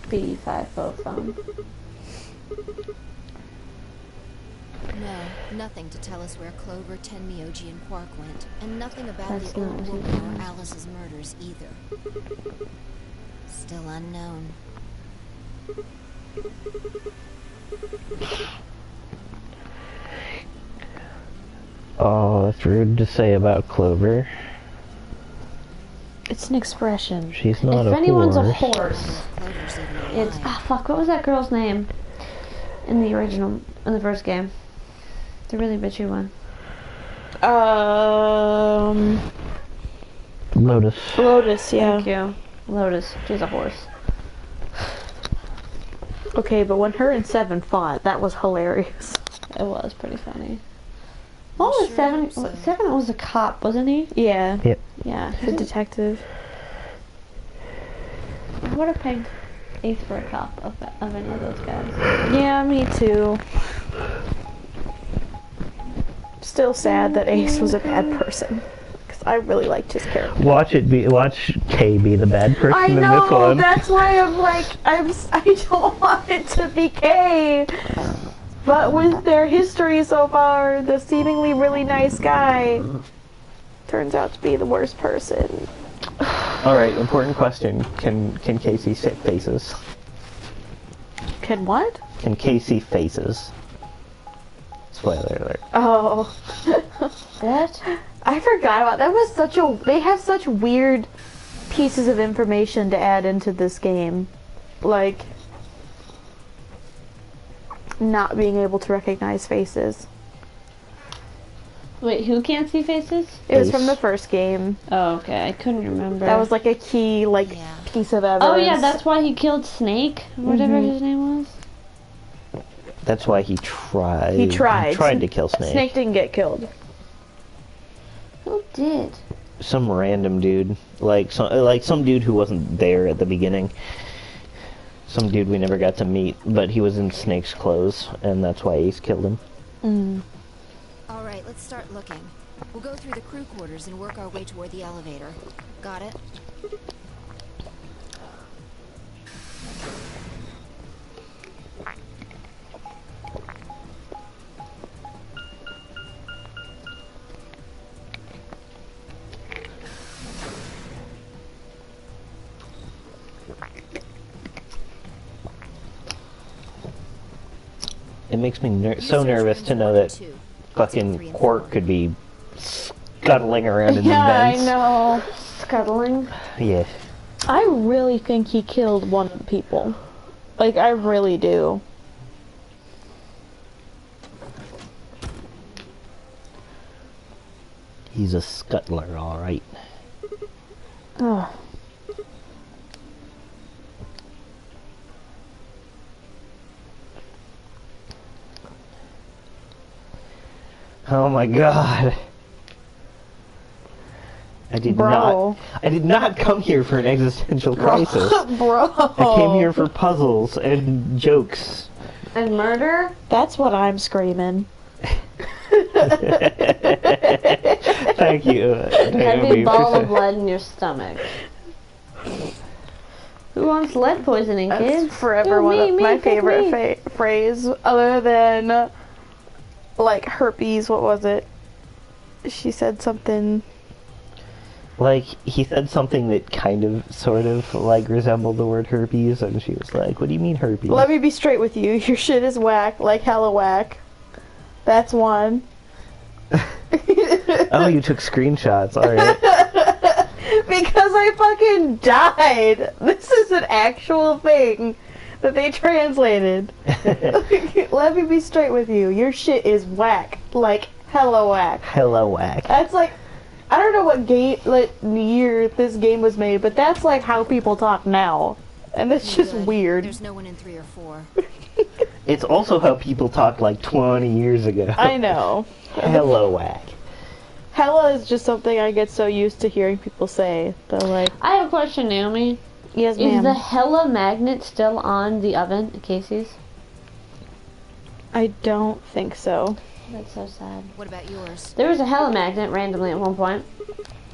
B5 phone. No, nothing to tell us where Clover, Tenmyoji, and Quark went, and nothing about That's the not old what woman he or means. Alice's murders either. Still unknown. Oh, that's rude to say about Clover. It's an expression. She's not If a anyone's a horse. horse, Clover's even it's alive. fuck. What was that girl's name in the original, in the first game? The really bitchy one. Lotus. Lotus, yeah. Thank you, Lotus. She's a horse. Okay, but when her and Seven fought, that was hilarious. It was pretty funny. What I was sure Seven? hope so. Seven was a cop, wasn't he? Yeah. Yep. Yeah. The detective. I would have picked Ace for a cop of any of those guys. Yeah, me too. Still sad that Ace was a bad person. Because I really liked his character. Watch Kay be the bad person I in this know, one. that's why I'm like, I don't want it to be Kay. But with their history so far, the seemingly really nice guy turns out to be the worst person. Alright, important question. Can Casey sit faces? Can what? Can Casey faces? Spoiler alert. Oh. What? I forgot about that. Was such a. They have such weird pieces of information to add into this game. Like, not being able to recognize faces. Wait, who can't see faces? It was Ace. from the first game. Oh, okay. I couldn't remember. That was like a key, like, Yeah. piece of evidence. Oh yeah, that's why he killed Snake, whatever Mhm. his name was. That's why he tried. He tried. He tried to kill Snake. Snake didn't get killed. Who did? Some random dude, like some dude who wasn't there at the beginning. Some dude we never got to meet, but he was in Snake's clothes, and that's why Ace killed him. Mm. All right, let's start looking. We'll go through the crew quarters and work our way toward the elevator. Got it? It makes me so Research nervous rooms to know 1 that and 2. fucking 3 and Quark 4. could be scuttling around in Yeah, the I vents. know. Scuttling. Yeah. I really think he killed one of the people. Like, I really do. He's a scuttler, alright. Ugh. Oh my god. I did Bro. not come here for an existential crisis. Bro. I came here for puzzles and jokes. And murder? That's what I'm screaming. Thank you, Heavy Naomi, ball for of blood in your stomach. Who wants lead poisoning, That's kids? forever Ooh, one of me, my pick favorite me. phrase, other than like herpes. What was it? She said something. Like, he said something that kind of, sort of, like, resembled the word herpes, and she was like, what do you mean herpes? Let me be straight with you. Your shit is whack, like hella whack. That's one. Oh, you took screenshots, alright. Because I fucking died. This is an actual thing that they translated. Let me be straight with you. Your shit is whack, like hella whack. Hella whack. That's like, I don't know what year this game was made, but that's like how people talk now. And it's just Good. weird. There's no one in 3 or 4. It's also how people talked like 20 years ago. I know. Hella whack. Hella is just something I get so used to hearing people say. They're like, I have a question, Naomi. yes, Is ma'am. the hella magnet still on the oven at Casey's? I don't think so. That's so sad. What about yours? There was a hella magnet randomly at one point,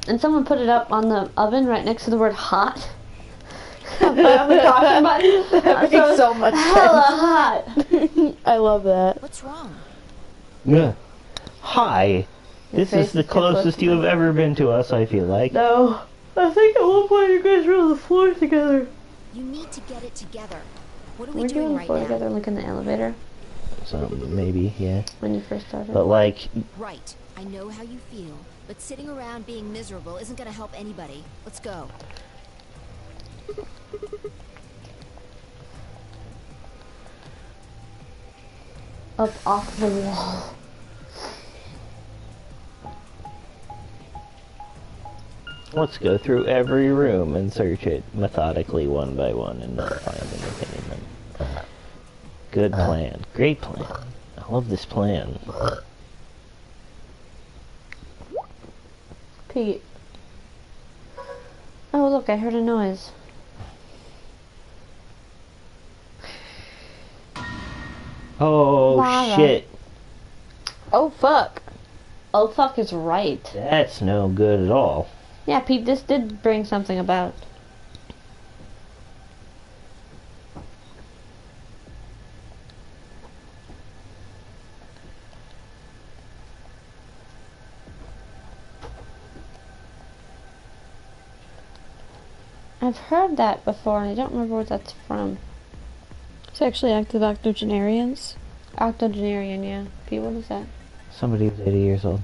and someone put it up on the oven right next to the word hot. On the caution button. That makes so much Hella sense. hot. I love that. What's wrong? Yeah. Hi. This face is the is too closest close. you have ever been to us, I feel like. No. I think at one point you guys were on the floor together. You need to get it together. What are we We're doing doing right floor now? together, like in the elevator So, maybe, yeah. when you first started. But, like, Right. I know how you feel, but sitting around being miserable isn't going to help anybody. Let's go. Up off the wall. let's go through every room and search it methodically one by one and not find anything in them. Good plan. Great plan. I love this plan. Pete. Oh, look, I heard a noise. Oh, Lava. shit. Oh, fuck. Oh, fuck is right. That's no good at all. Yeah, Pete, this did bring something about. I've heard that before, and I don't remember what that's from. It's actually active octogenarians. Octogenarian, yeah. Pete, what is that? Somebody who's 80 years old.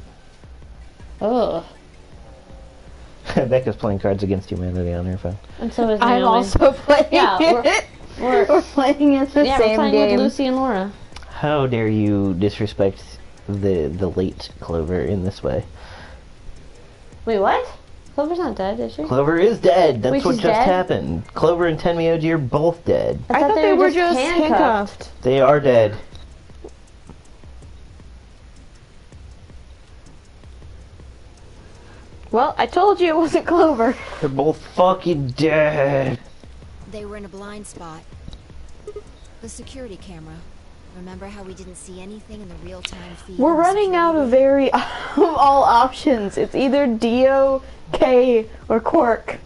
Ugh. Becca's playing Cards Against Humanity on her phone. And so is Naomi. I'm also playing Yeah, it. We're playing it the yeah, same we're playing game. with Lucy and Laura. How dare you disrespect the late Clover in this way? Wait, what? Clover's not dead, is she? Clover is dead. That's Wait, what she's just dead? happened. Clover and Tenmyoji are both dead. I thought they were just handcuffed. They are dead. Well, I told you it wasn't Clover. They're both fucking dead. They were in a blind spot. The security camera. Remember how we didn't see anything in the real-time feed? We're on the running out of security? all options. It's either Dio, K, or Quark.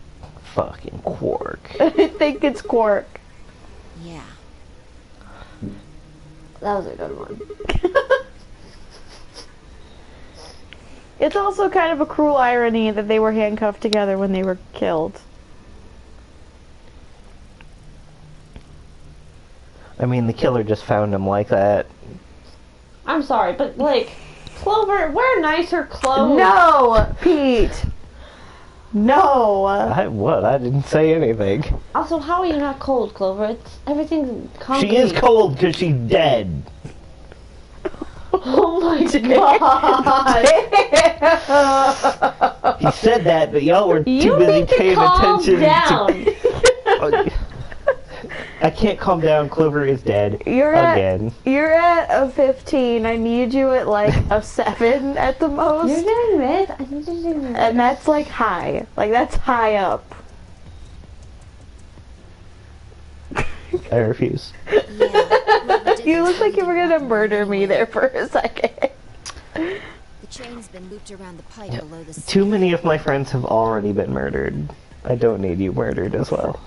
Fucking Quark. I think it's Quark. Yeah. That was a good one. It's also kind of a cruel irony that they were handcuffed together when they were killed. I mean, the killer just found him like that. I'm sorry, but like, Clover, wear nicer clothes. No, Pete. No. What? I didn't say anything. Also, how are you not cold, Clover? It's everything's concrete. She is cold because she's dead. Oh my god! He said that, but y'all were too You busy need to paying calm attention down. to. I can't calm down. Clover is dead You're again. You're at a 15. I need you at like a 7 at the most. You're doing this. I think you're doing this. And that's like high. Like that's high up. I refuse. Yeah. whoever did You this look like you were really gonna didn't want murder them me anyway. there for a second. The chain's been looped around the pipe below the Too many of my friends have already been murdered. I don't need you murdered as well.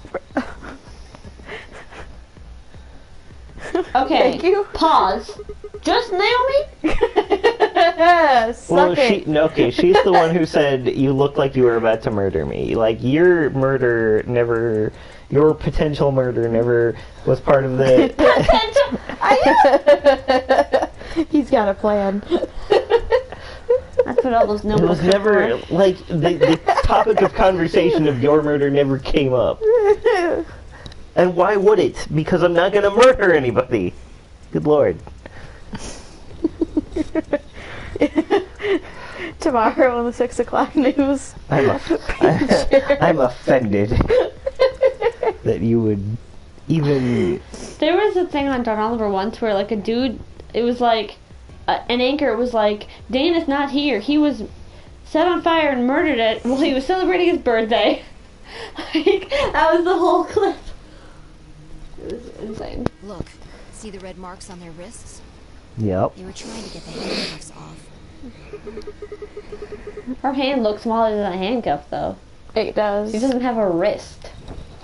Okay. Thank you. Pause. Just Naomi? Suck it. Okay, she's the one who said you looked like you were about to murder me. Like, your potential murder never was part of the... He's got a plan. I put all those It numbers. was never, like, the topic of conversation of your murder never came up. And why would it? Because I'm not gonna murder anybody. Good lord. Tomorrow on the 6 o'clock news. I'm offended that you would even... There was a thing on John Oliver once where, like, a dude, it was like, an anchor was like, Dan is not here. He was set on fire and murdered it while he was celebrating his birthday. Like, that was the whole clip. It was insane. Look, see the red marks on their wrists? Yep. They were trying to get the handcuffs off. Her hand looks smaller than a handcuff, though. It does. She doesn't have a wrist.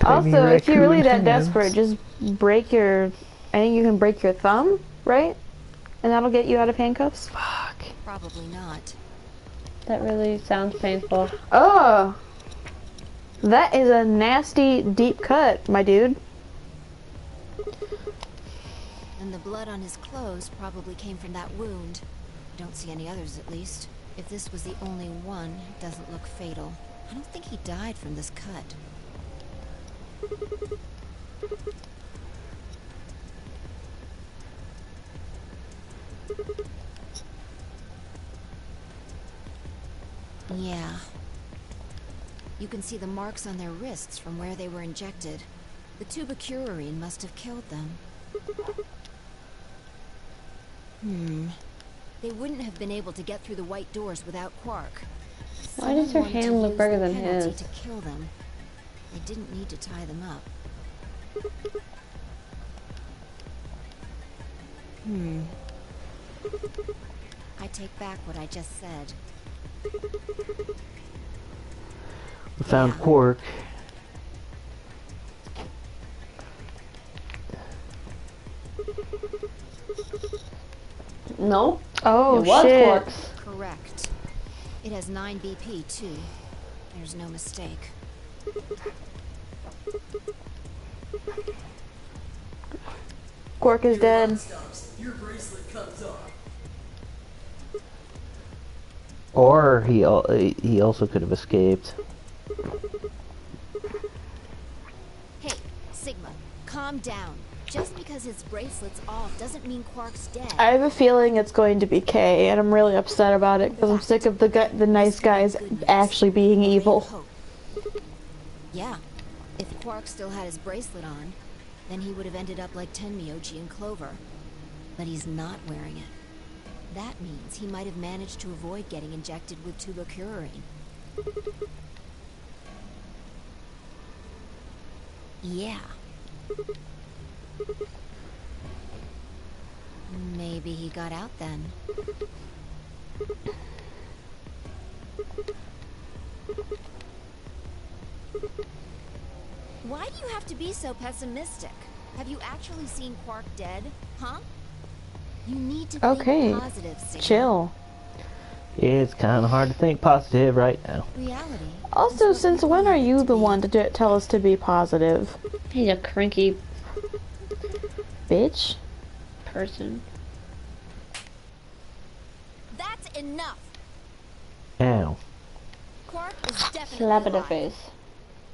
Also, if you're really that hands. desperate, just break your... I think you can break your thumb, right? And that'll get you out of handcuffs? Fuck. Probably not. That really sounds painful. Oh! That is a nasty, deep cut, my dude. And the blood on his clothes probably came from that wound. I don't see any others, at least. If this was the only one, it doesn't look fatal. I don't think he died from this cut. Yeah. You can see the marks on their wrists from where they were injected. The tubicurine must have killed them. They wouldn't have been able to get through the white doors without Quark. Why does her Someone wanted hand to look use bigger the than penalty his? to kill them. They didn't need to tie them up. I take back what I just said. We found Quark. No. Oh, it was shit. Quark's. Correct. It has 9 BP, too. There's no mistake. Quark is dead. Or he also could have escaped. Hey, Sigma, calm down. Just because his bracelet's off doesn't mean Quark's dead. I have a feeling it's going to be Kay, and I'm really upset about it because I'm sick of the nice guys actually being evil. Hope. Yeah, if Quark still had his bracelet on, then he would have ended up like Tenmyoji and Clover. But he's not wearing it. That means he might have managed to avoid getting injected with tubicurine. Yeah. Maybe he got out then. Why do you have to be so pessimistic? Have you actually seen Quark dead? Huh? You need to Okay. think positive, Sigma. Chill. It's kind of hard to think positive right now. Reality. Also, since when are you the one to tell us to be positive? He's a cranky Bitch. person. That's enough. Ow. Quark is definitely Slap in the alive. face.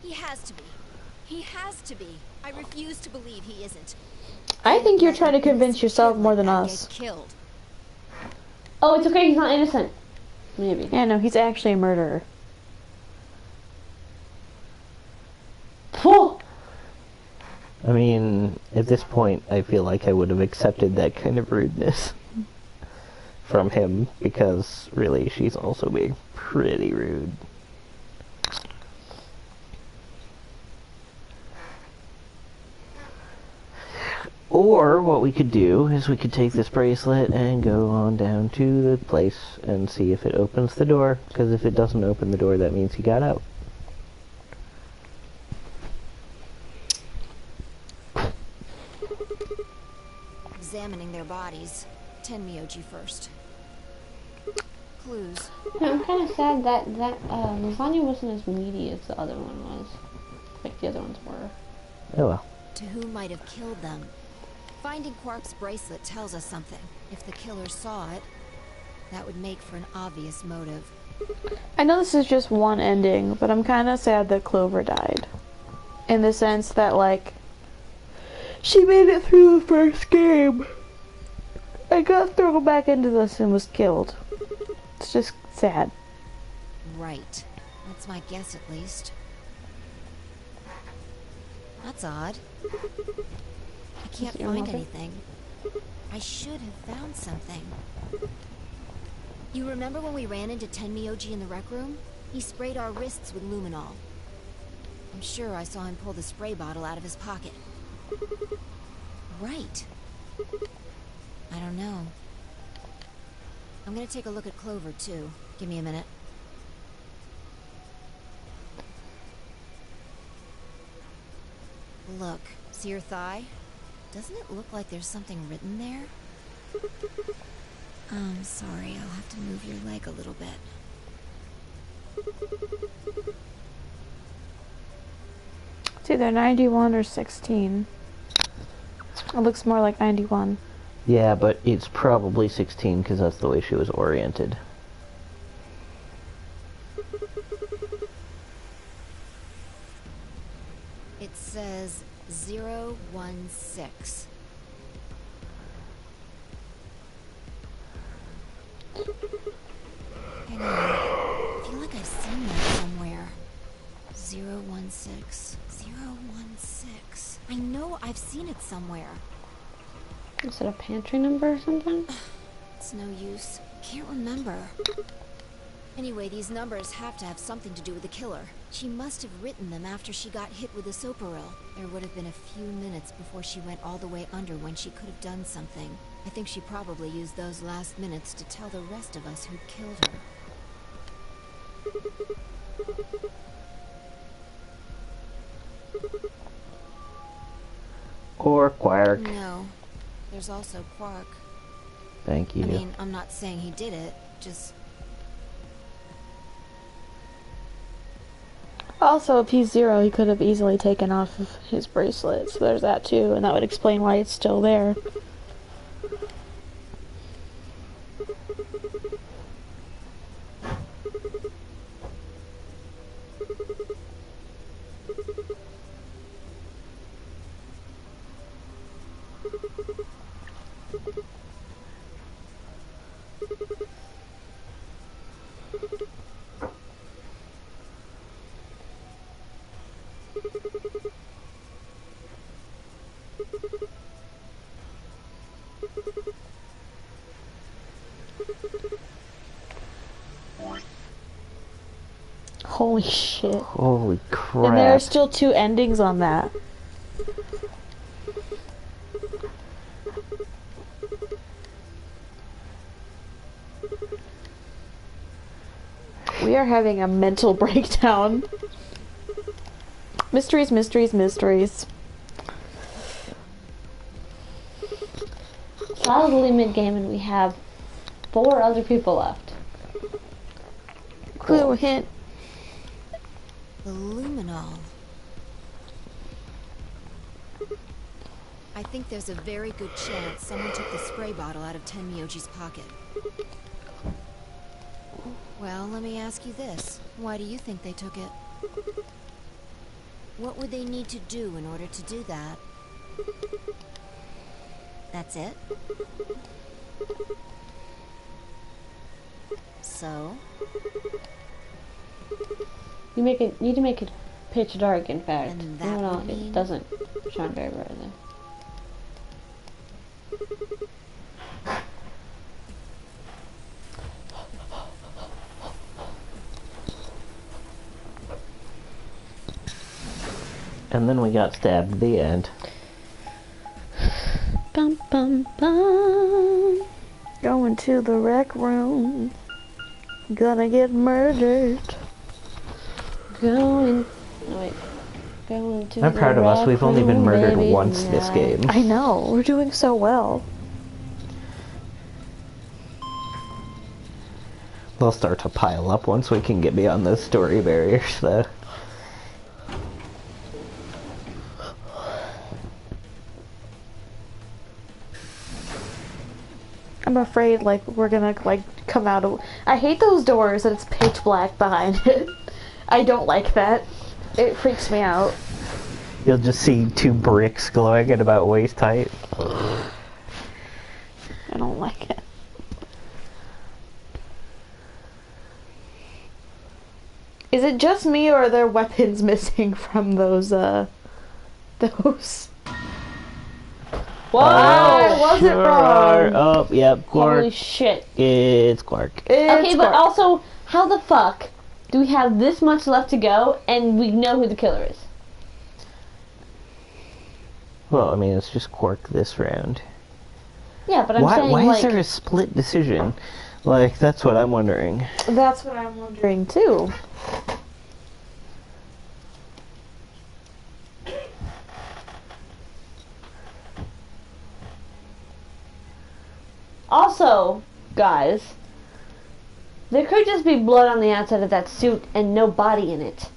He has to be. He has to be. I refuse to believe he isn't. I think you're trying to Let an convince innocent yourself kid more like than that us. get killed. Oh, it's okay. He's not innocent. Maybe. Yeah, no, he's actually a murderer. Phew. I mean, at this point, I feel like I would have accepted that kind of rudeness from him, because really, she's also being pretty rude. Or what we could do is we could take this bracelet and go on down to the place and see if it opens the door, because if it doesn't open the door, that means he got out. examining their bodies. Tenmyoji first. Clues. Yeah, I'm kind of sad that lasagna wasn't as meaty as the other one was. Like the other ones were. Oh well. To who might have killed them? Finding Quark's bracelet tells us something. If the killer saw it, that would make for an obvious motive. I know this is just one ending, but I'm kind of sad that Clover died. In the sense that, like, she made it through the first game. I got thrown back into this and was killed. It's just sad. Right. That's my guess, at least. That's odd. I can't find anything. I should have found something. You remember when we ran into Tenmyoji in the rec room? He sprayed our wrists with luminol. I'm sure I saw him pull the spray bottle out of his pocket. Right. I don't know. I'm gonna take a look at Clover, too. Give me a minute. Look, see your thigh? Doesn't it look like there's something written there? I'm sorry, I'll have to move your leg a little bit. It's either 91 or 16. It looks more like 91. Yeah, but it's probably 16 because that's the way she was oriented. It says 016. Hang on. I feel like I've seen that somewhere. 016. 016. I know I've seen it somewhere. Is it a pantry number or something? It's no use. Can't remember. Anyway, these numbers have to have something to do with the killer. She must have written them after she got hit with the soparil. There would have been a few minutes before she went all the way under when she could have done something. I think she probably used those last minutes to tell the rest of us who killed her. Or Quark. No. There's also Quark. Thank you. I mean, I'm not saying he did it, just... Also, if he's 0, he could have easily taken off of his bracelet, so there's that too, and that would explain why it's still there. Holy shit. Holy crap. And there are still 2 endings on that. We are having a mental breakdown. Mysteries, mysteries, mysteries. Solidly mid-game and we have 4 other people left. Clue, hint. The luminol. I think there's a very good chance someone took the spray bottle out of Tenmyoji's pocket. Well, let me ask you this. Why do you think they took it? What would they need to do in order to do that? That's it? So? You need to make it pitch dark, in fact. And that No, would mean... it doesn't shine very brightly. And then we got stabbed at the end. Bum bum bum. Going to the rec room. Gonna get murdered. Going to I'm proud of us. We've only been murdered once this game. I know. We're doing so well. They'll start to pile up once we can get beyond those story barriers, though. I'm afraid, like, we're gonna, like, come out of... I hate those doors that it's pitch black behind it. I don't like that. It freaks me out. You'll just see 2 bricks glowing at about waist height. I don't like it. Is it just me, or are there weapons missing from those, those? Whoa! I wasn't wrong! Oh, yep, Quark. Holy shit. It's Quark. Okay, but also, how the fuck do we have this much left to go and we know who the killer is? Well, I mean, it's just Quark this round. Yeah, but I'm saying, why like... is there a split decision? Like, that's what I'm wondering. That's what I'm wondering, too. Also, guys, there could just be blood on the outside of that suit and no body in it.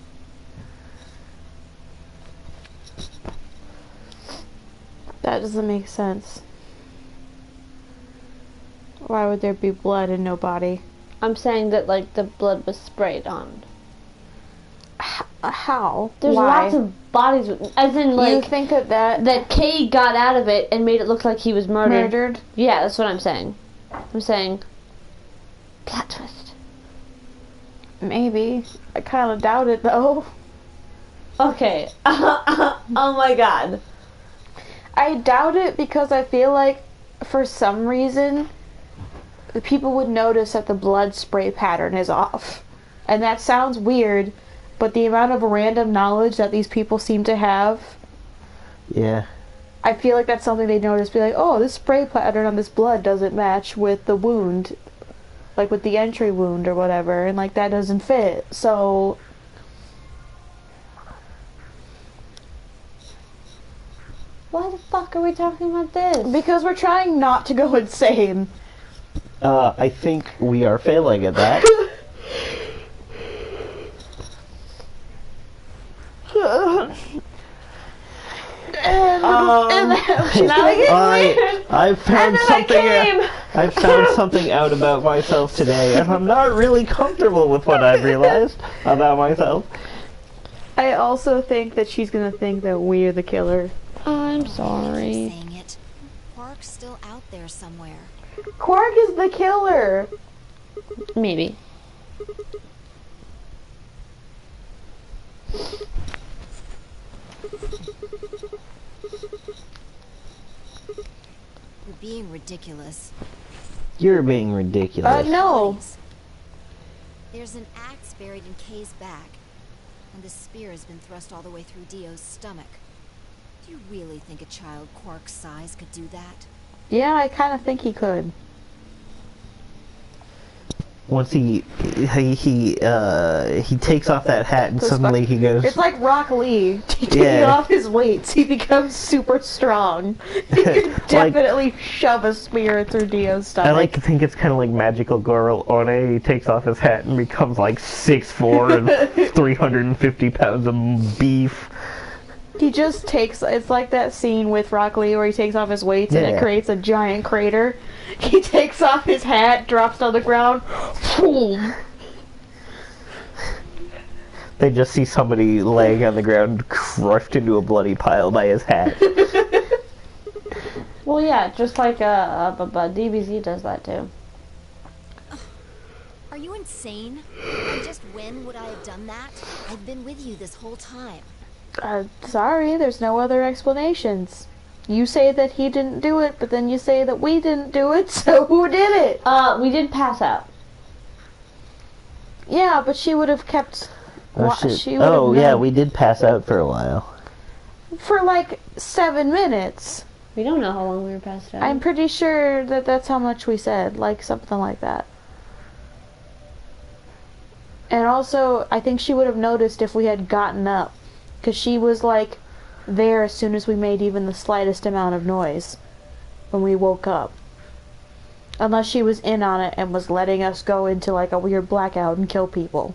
That doesn't make sense. Why would there be blood and no body? I'm saying that, like, the blood was sprayed on. How? There's Why? lots of bodies, as in, like... You think of that Kay got out of it and made it look like he was murdered. murdered? Yeah, that's what I'm saying. I'm saying... plot twist. Maybe. I kind of doubt it, though. Okay. Oh my god. I doubt it because I feel like, for some reason, the people would notice that the blood spray pattern is off. And that sounds weird, but the amount of random knowledge that these people seem to have, Yeah. I feel like that's something they notice. Be like, oh, this spray pattern on this blood doesn't match with the wound, like with the entry wound or whatever, and like that doesn't fit. So Why the fuck are we talking about this? because we're trying not to go insane. I think we are failing at that. I found something. I found something out about myself today, and I'm not really comfortable with what I've realized about myself. I also think that she's gonna think that we're the killer. I'm Keep sorry. saying it. Quark's still out there somewhere. Quark is the killer. Maybe. You're being ridiculous. You're being ridiculous. No. There's an axe buried in Kay's back, and the spear has been thrust all the way through Dio's stomach. Do you really think a child Quark's size could do that? Yeah, I kind of think he could. Once he takes off that hat and suddenly he goes. It's like Rock Lee taking Yeah. off his weights. He becomes super strong. He can definitely shove a spear through Dio's stomach. I like to think it's kind of like Magical Girl One. He takes off his hat and becomes like 6'4" and 350 pounds of beef. He just takes. It's like that scene with Rock Lee where he takes off his weights and it Yeah. creates a giant crater. He takes off his hat, drops on the ground. Boom. They just see somebody laying on the ground, crushed into a bloody pile by his hat. Well, yeah, just like DBZ does that too. Are you insane? And just when would I have done that? I've been with you this whole time. Sorry, there's no other explanations. You say that he didn't do it, but then you say that we didn't do it, so who did it? We did pass out. Yeah, but she would have kept... shit. She would have Oh, yeah, known. we did pass out for a while. For like 7 minutes. We don't know how long we were passed out. I'm pretty sure that that's how much we said, like something like that. And also, I think she would have noticed if we had gotten up. Because she was like there as soon as we made even the slightest amount of noise when we woke up. Unless she was in on it and was letting us go into like a weird blackout and kill people.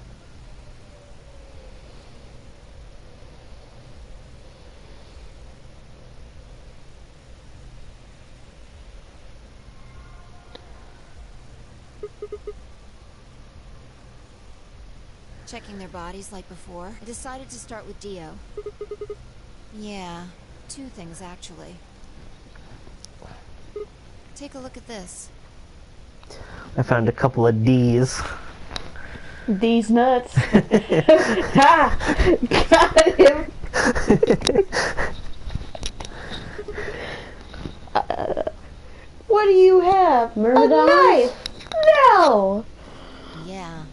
Checking their bodies like before, I decided to start with Dio. Yeah, 2 things actually. Take a look at this. I found a couple of D's. These nuts. Ha! Got him. What do you have? Myrmidons? A knife? No! Yeah.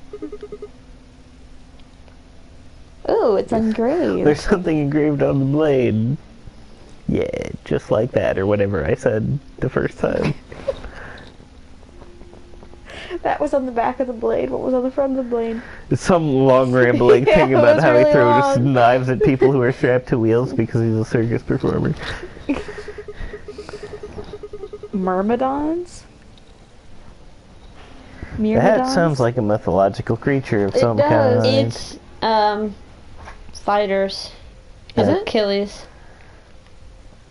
Ooh, it's engraved. There's something engraved on the blade. Yeah, just like that, or whatever I said the first time. That was on the back of the blade. What was on the front of the blade? It's some long rambling Yeah, thing it about was how really he throws long. knives at people who are strapped to wheels because he's a circus performer. Myrmidons? That Myrmidons? sounds like a mythological creature of It some does. kind. It's fighters. Is it? Achilles.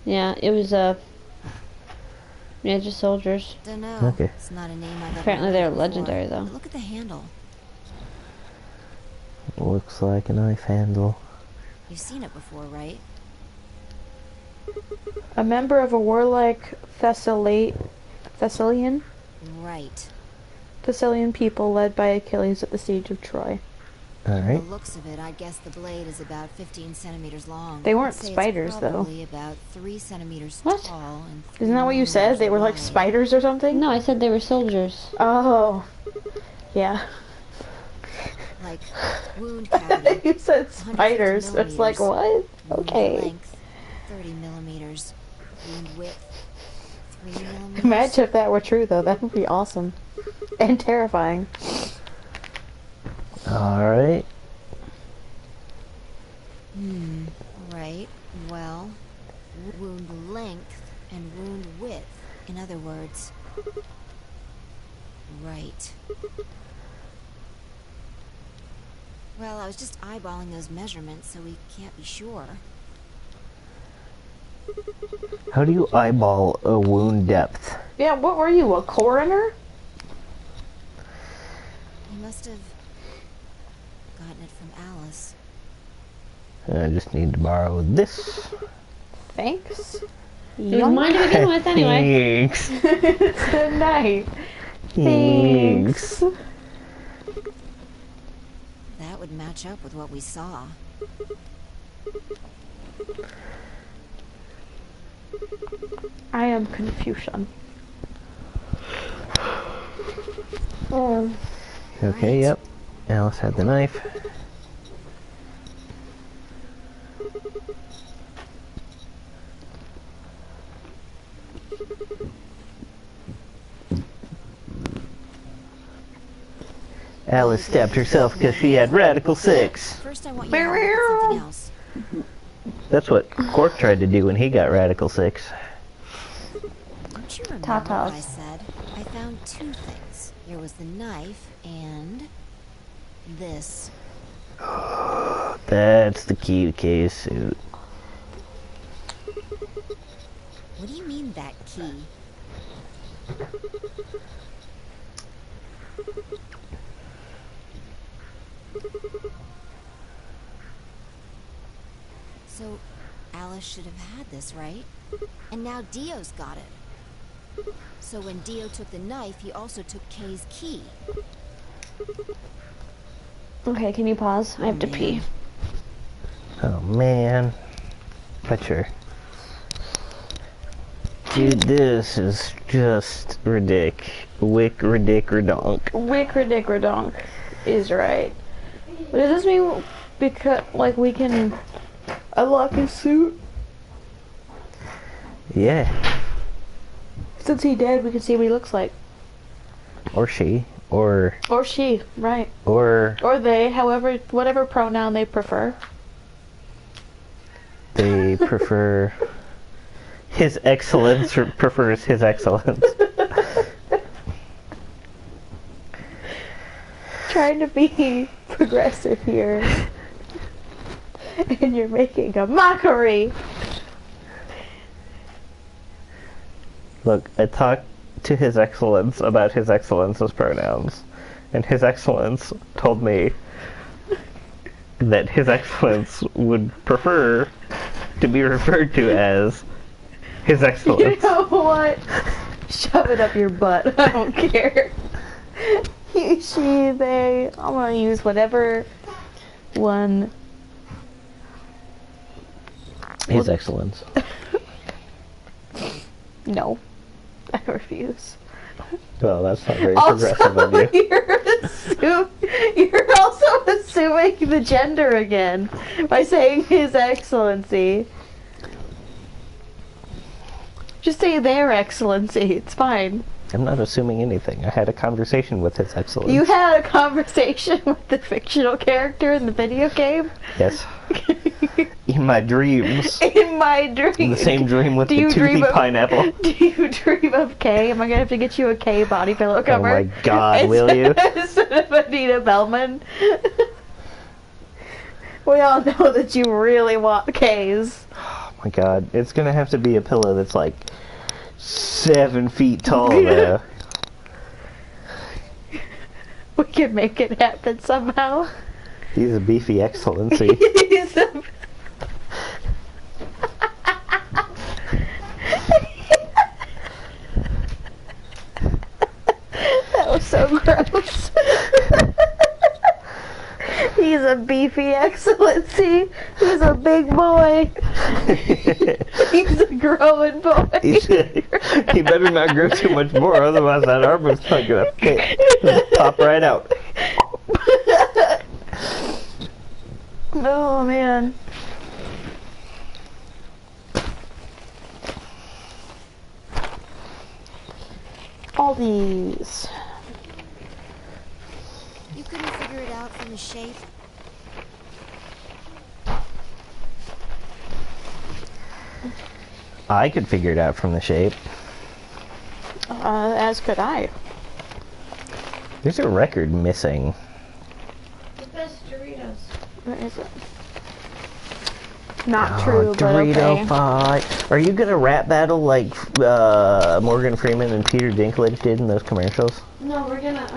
Yeah, it was yeah, just soldiers. Dunno. Okay. It's not a name I've ever Apparently heard they're before. legendary, though. But look at the handle. Looks like a knife handle. You've seen it before, right? A member of a warlike Thessalian Right. people led by Achilles at the siege of Troy. From Alright. the looks of it, I guess the blade is about 15 centimeters long. They weren't I'd say spiders, it's though. probably about 3 centimeters What? tall and Isn't that what you said? They were like spiders or something? No, I said they were soldiers. Oh. Yeah. Like wound cavity. You said spiders. It's like, what? Wound Okay. length 30 millimeters. Wound width 3 millimeters. Imagine if that were true, though. That would be awesome. And terrifying. Alright. Right. Well, wound length and wound width. In other words. Right. Well, I was just eyeballing those measurements, so we can't be sure. How do you eyeball a wound depth? Yeah, what were you, a coroner? He must have gotten it from Alice. I just need to borrow this. Thanks. It was mine to begin with, anyway. Thanks. It's a knife. Thanks. That would match up with what we saw. I am Confucian. Okay, yep. Alice had the knife. Alice stabbed herself because she had radical 6. First, I want you to look at something else. That's what Cork tried to do when he got radical 6. Don't you remember Tatas. what I said? I found 2 things. There was the knife and this. That's the key to Kay's suit. What do you mean, that key? So, Alice should have had this, right? And now Dio's got it. So when Dio took the knife, he also took Kay's key. Okay, can you pause? I have to pee. Oh man. But sure. Dude, this is just ridic-redonk. Wickradicradonk is right. But does this mean because like we can unlock his suit? Yeah. Since he dead, we can see what he looks like. Or she. Or she, right? or Or they, however, whatever pronoun they prefer. they prefer His Excellence or prefers His Excellence. trying to be progressive here. And you're making a mockery. Look, I talked to His Excellence about His Excellence's pronouns, and His Excellence told me that His Excellence would prefer to be referred to as His Excellence. You know what? Shove it up your butt. I don't care. He, she, they. I'm gonna use whatever one. His Excellence. No. I refuse. Well, that's not very progressive of you. You're also assuming the gender again by saying His Excellency. Just say Their Excellency. It's fine. I'm not assuming anything. I had a conversation with His Excellence. You had a conversation with the fictional character in the video game? Yes. In my dreams. In my dream. The same dream with Do the you dream toothy of- pineapple. Do you dream of Kay? Am I gonna have to get you a Kay body pillow cover? Oh my God, will you? Instead of Anita Bellman. We all know that you really want Kays. Oh my God. It's gonna have to be a pillow that's like 7 feet tall though. We can make it happen somehow. He's a beefy excellency. He's a... That was so gross. He's a beefy excellency. He's a big boy. He's a growing boy. He better not grow too much more, otherwise that arm is not gonna fit. Just pop right out. Oh man. All these. You couldn't figure it out from the shape? I could figure it out from the shape. As could I. There's a record missing. The best Doritos. Where is it? Not true, but Dorito okay. fight. Are you gonna rap battle like Morgan Freeman and Peter Dinklage did in those commercials? No, we're gonna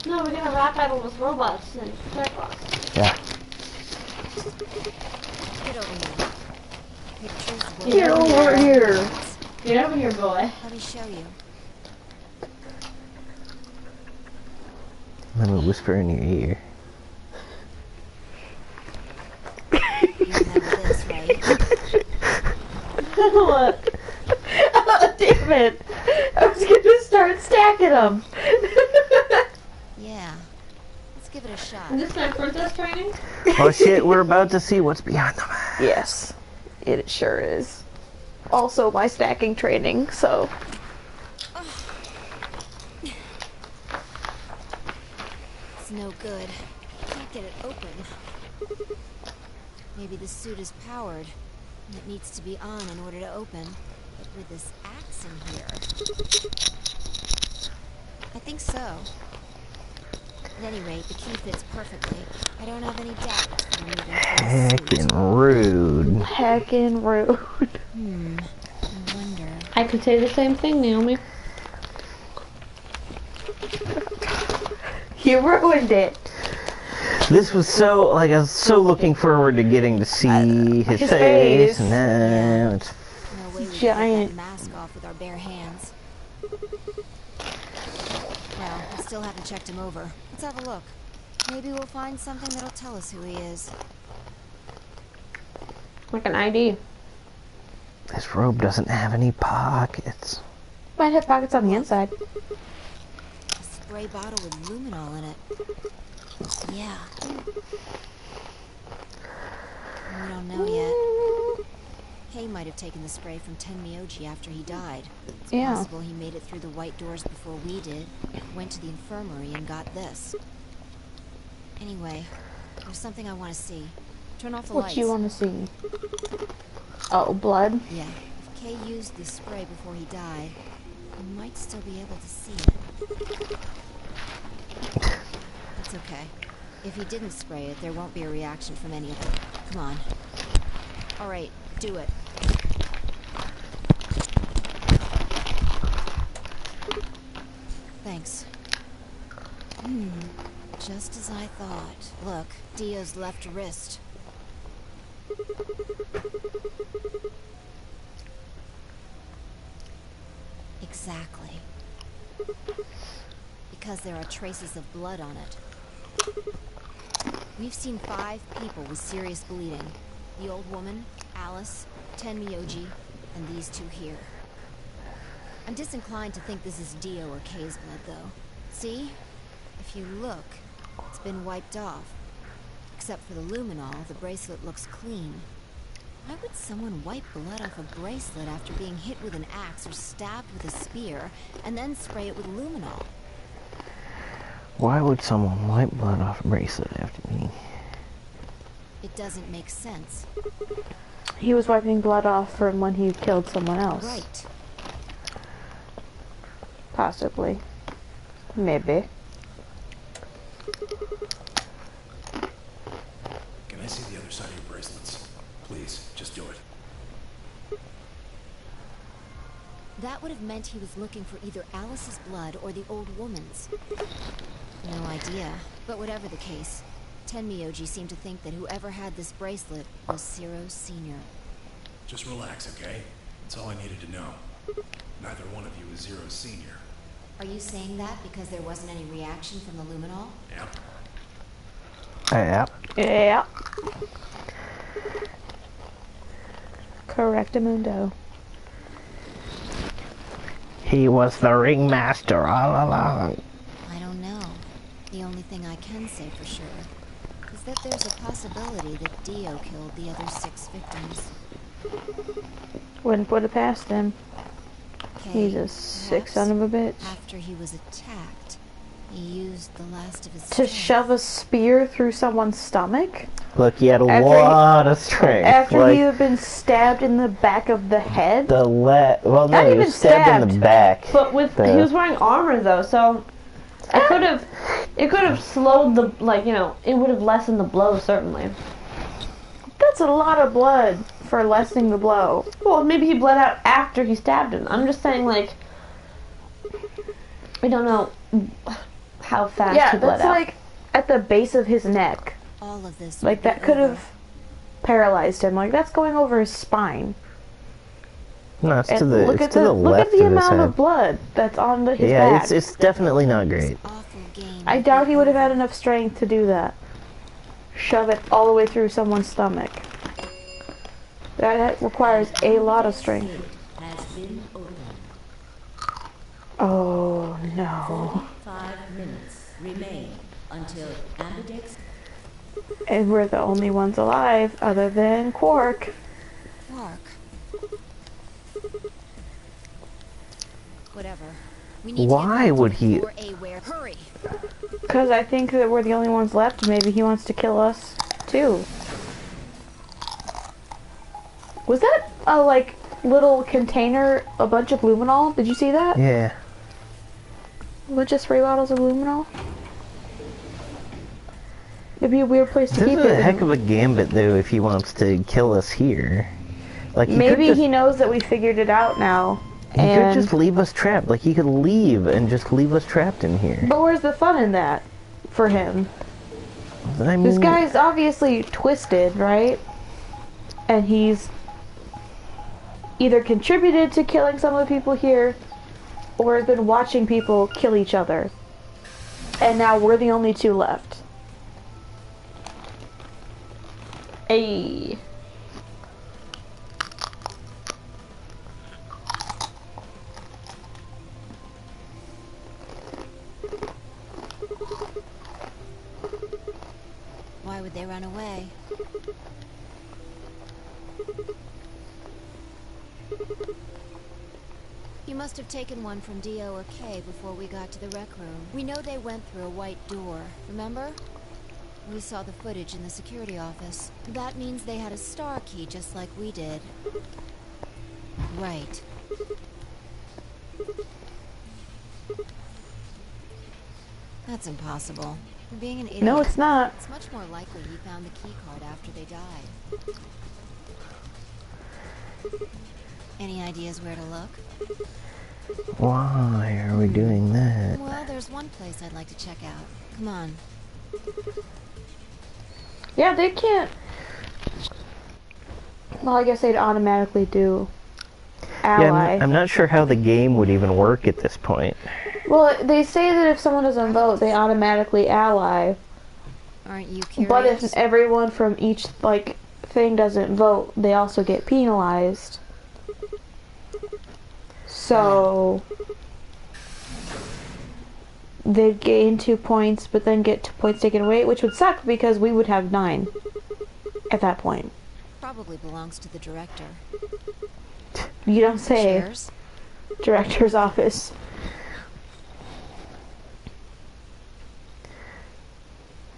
rap battle with robots and chatbots. Yeah. Get over here. Pictures will Get over here. Get over here, boy. Let me show you. Let me whisper in your ear. You remember this, right? What? Oh, damn it. I was gonna start stacking them. Yeah. Let's give it a shot. Is this my princess training? Oh shit, we're about to see what's beyond the map. Yes, it sure is. Also my stacking training, so. It's no good. Can't get it open. Maybe the suit is powered. And it needs to be on in order to open. But with this axe in here... I think so. At any rate, the key fits perfectly. I don't have any doubt that I'm moving towards the suit. Heckin' rude. Heckin' rude. I wonder... I could say the same thing, Naomi. You ruined it. This was so, like, I was so looking forward to getting to see his His face, face. and now it's... No way we can get Giant. that mask off with our bare hands. Well, I still haven't checked him over. Let's have a look. Maybe we'll find something that'll tell us who he is. Like an ID. This robe doesn't have any pockets. Might have pockets on the inside. A spray bottle with luminol in it. Yeah. We don't know yet. Kay might have taken the spray from Tenmyoji after he died. It's Yeah. possible he made it through the white doors before we did, went to the infirmary and got this. Anyway, there's something I want to see. Turn off the What lights. you want to see? Oh, blood? Yeah, if Kay used this spray before he died, we might still be able to see it. It's okay. If he didn't spray it, there won't be a reaction from any of them. Come on. Alright, do it. Thanks. Just as I thought. Look, Dio's left wrist. Exactly. Because there are traces of blood on it. We've seen 5 people with serious bleeding. The old woman, Alice, Tenmyoji, and these 2 here. I'm disinclined to think this is Dio or Kay's blood, though. See? If you look, it's been wiped off. Except for the luminol, the bracelet looks clean. Why would someone wipe blood off a bracelet after being hit with an axe or stabbed with a spear, and then spray it with luminol? Why would someone wipe blood off a bracelet after me? It doesn't make sense. He was wiping blood off from when he killed someone else. Right. Possibly. Maybe. Can I see the other side of your bracelets? Please, just do it. That would have meant he was looking for either Alice's blood or the old woman's. No idea. But whatever the case, Tenmyoji seemed to think that whoever had this bracelet was Zero Sr. Just relax, okay? That's all I needed to know. Neither one of you is Zero Senior. Are you saying that because there wasn't any reaction from the luminol? Yep. Yep. Yeah. Correctamundo. He was the ringmaster all along. I don't know. The only thing I can say for sure is that there's a possibility that Dio killed the other 6 victims. Wouldn't put it past him. He's a sick son of a bitch. After he was attacked, he used the last of his To strength. shove a spear through someone's stomach? Look, he had a After lot of strength. After like, he had been stabbed in the back of the head? well, no, Not he even was stabbed in the back. But with he was wearing armor though, so it could have slowed the it would have lessened the blow certainly. That's a lot of blood for lessening the blow. Well, maybe he bled out after he stabbed him. I'm just saying, like, I don't know how fast Yeah, he bled that's out. like at the base of his neck. All of this Like, would be that could over. have paralyzed him. Like, that's going over his spine. No, it's And to the look it's at to the look left at the of his amount head. of blood that's on his Yeah, back. it's definitely not great. Awful game I would doubt be he would have had over. enough strength to do that. Shove it all the way through someone's stomach. That requires a lot of strength. Has been opened. Oh no. 5 minutes remain until Ambidex. And we're the only ones alive other than Quark. Quark. Whatever. We need Why to would he- Hurry! Because I think that we're the only ones left. Maybe he wants to kill us too. Was that a little container, a bunch of luminol? Did you see that? Yeah. Was it just 3 bottles of luminol? It'd be a weird place to This keep is a it. heck of a gambit, though, if he wants to kill us here. Like, Maybe could he knows that we figured it out now. He could just leave us trapped. Like, he could leave and just leave us trapped in here. But where's the fun in that for him? I mean, This guy's obviously twisted, right? And he's either contributed to killing some of the people here or has been watching people kill each other. And now we're the only 2 left. Hey. Why would they run away? You must have taken one from Dio or Kay before we got to the rec room. We know they went through a white door, remember? We saw the footage in the security office. That means they had a star key just like we did. Right. That's impossible. You're being an idiot. No, it's not. It's much more likely he found the key card after they died. Any ideas where to look? Why are we doing that? Well, there's one place I'd like to check out. Come on. Yeah, they can't. Well, I guess they'd automatically do ally. Yeah, I'm not sure how the game would even work at this point. Well, they say that if someone doesn't vote, they automatically ally. Aren't you curious? But if everyone from each like thing doesn't vote, they also get penalized. So they'd gain 2 points, but then get 2 points taken away, which would suck because we would have 9 at that point. Probably belongs to the director. You don't say. Cheers. Director's office.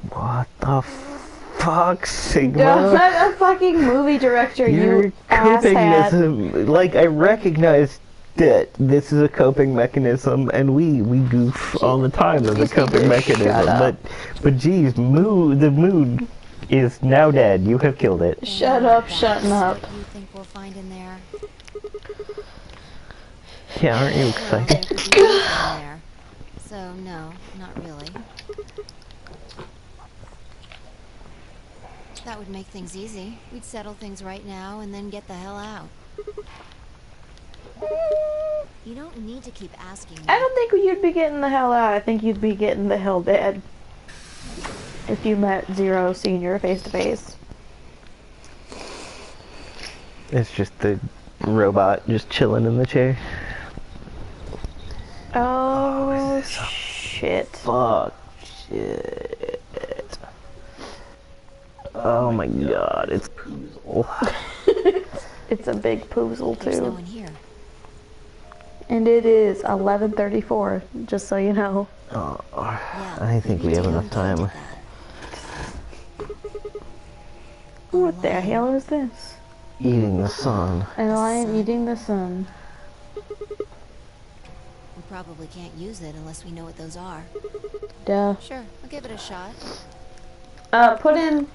What the fuck, Sigma? No, not a fucking movie director, You're you coping asshat. this. Like, I recognize that this is a coping mechanism, and we goof all the time as a coping mechanism. But geez, the mood is now dead. You have killed it. Shut up, shutting up. What you think we'll find in there? Yeah, aren't you Well, excited? there could be anything in there. So no, not really. That would make things easy. We'd settle things right now and then get the hell out. You don't need to keep asking me. I don't think you'd be getting the hell out. I think you'd be getting the hell dead. If you met Zero Senior face to face. It's just the robot just chilling in the chair. Oh, shit. Fuck. Shit. Oh my god, it's cool. It's a big poozle There's no too. one here. And it is 11:34, just so you know. Oh, Yeah, I think we have enough time. What the hell is this? Eating the sun. An lion eating the sun. We probably can't use it unless we know what those are. Duh. Sure, I'll give it a shot. Put in.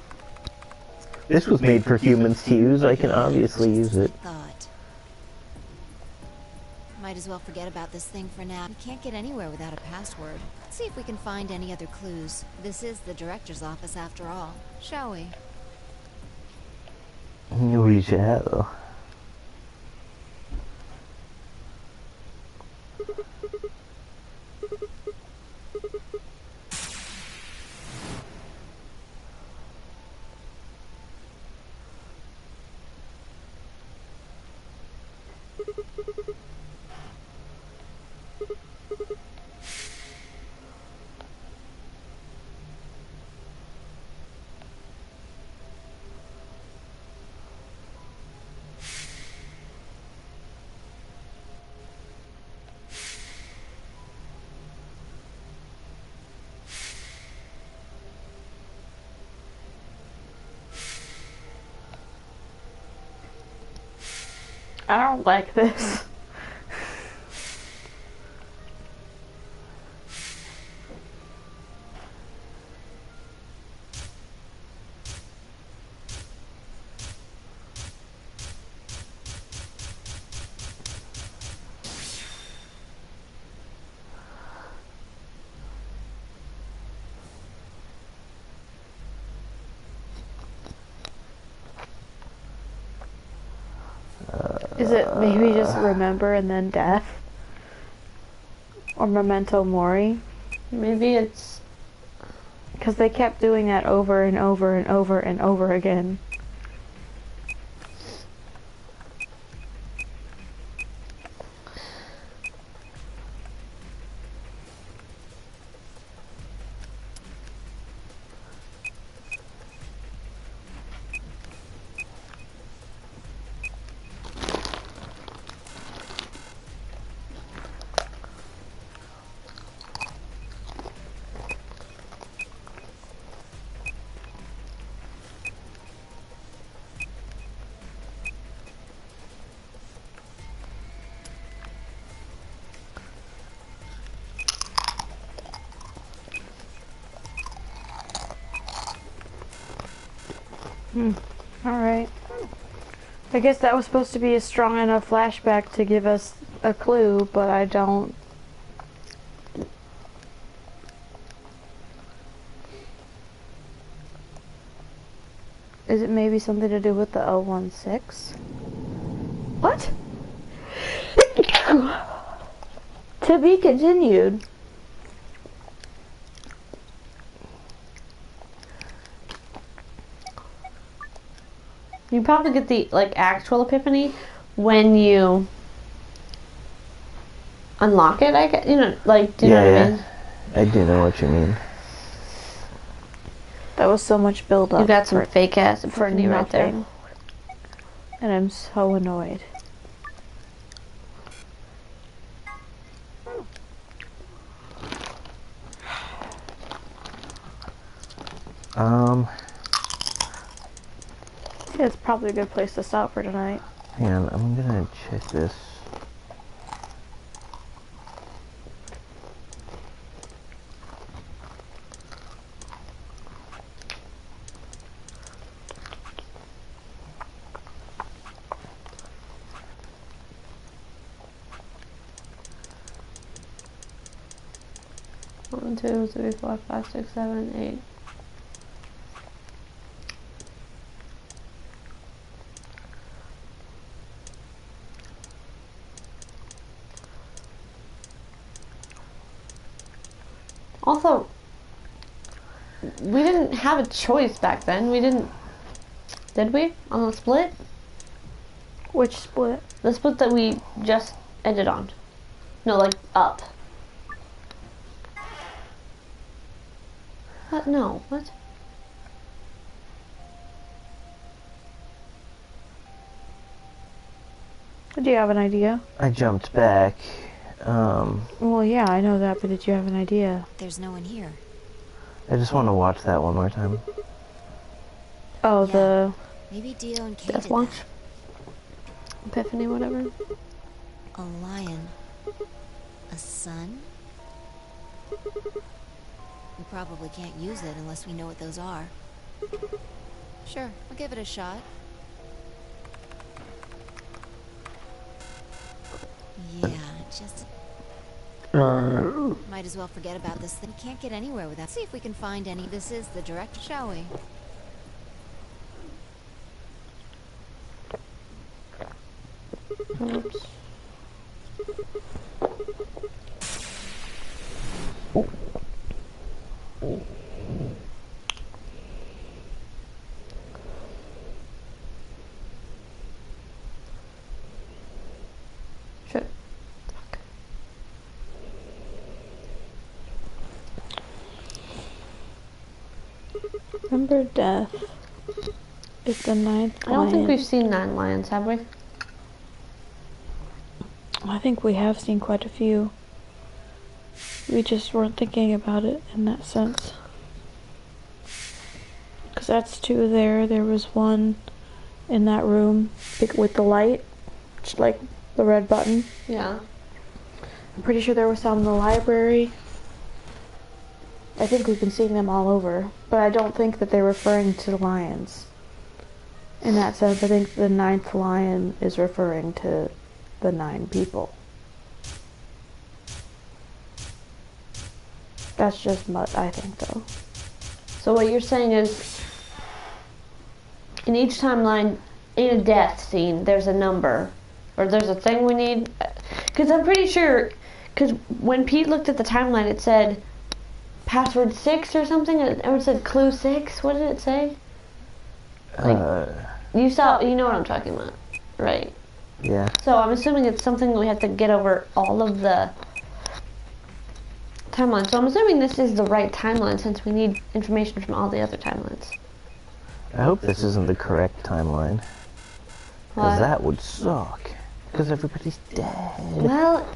This was made for humans to use. I can obviously use it. Thought. Might as well forget about this thing for now. We can't get anywhere without a password. Let's see if we can find any other clues. This is the director's office after all, shall we? We shall. I don't like this. Is it maybe just remember and then death? Or memento mori? Maybe it's because they kept doing that over and over and over and over again. Alright. I guess that was supposed to be a strong enough flashback to give us a clue, but I don't... Is it maybe something to do with the 016? What? To be continued. You probably get the actual epiphany when you unlock it. I guess do you know what I mean? I do know what you mean. That was so much build up. You got some fake ass for epiphany right there. nothing. And I'm so annoyed. Yeah, it's probably a good place to stop for tonight. Hang on, I'm gonna check this. One, two, three, four, five, six, seven, 8. Also, we didn't have a choice back then. We didn't, did we? On the split? Which split? The split that we just ended on. No, up. What? No, what? Do you have an idea? I jumped back. Well, yeah, I know that, but did you have an idea? There's no one here. I just want to watch that one more time. Oh, Yeah. the Maybe Dio and Kay Death did Watch? that. Epiphany, whatever. A lion. A sun? We probably can't use it unless we know what those are. Sure, I'll give it a shot. Yeah, just... Might as well forget about this thing. Can't get anywhere without... See if we can find any... This is the director, shall we? Oops. Shit. Remember death is the 9th I don't think lion. we've seen 9 lions, have we? I think we have seen quite a few. We just weren't thinking about it in that sense. Because that's 2 there. There was 1 in that room with the light, just like the red button. Yeah. I'm pretty sure there was some in the library. I think we've been seeing them all over, but I don't think that they're referring to the lions. In that sense, I think the 9th lion is referring to the 9 people. That's just what I think, though. So what you're saying is, in each timeline, in a death scene, there's a number, or there's a thing we need. Because I'm pretty sure, because when Pete looked at the timeline, it said password 6 or something, or it said clue 6. What did it say? You know what I'm talking about, right? Yeah. So I'm assuming it's something we have to get over all of the timelines. So I'm assuming this is the right timeline since we need information from all the other timelines. I hope this isn't the correct timeline. Why? Because that would suck. Because everybody's dead. Well,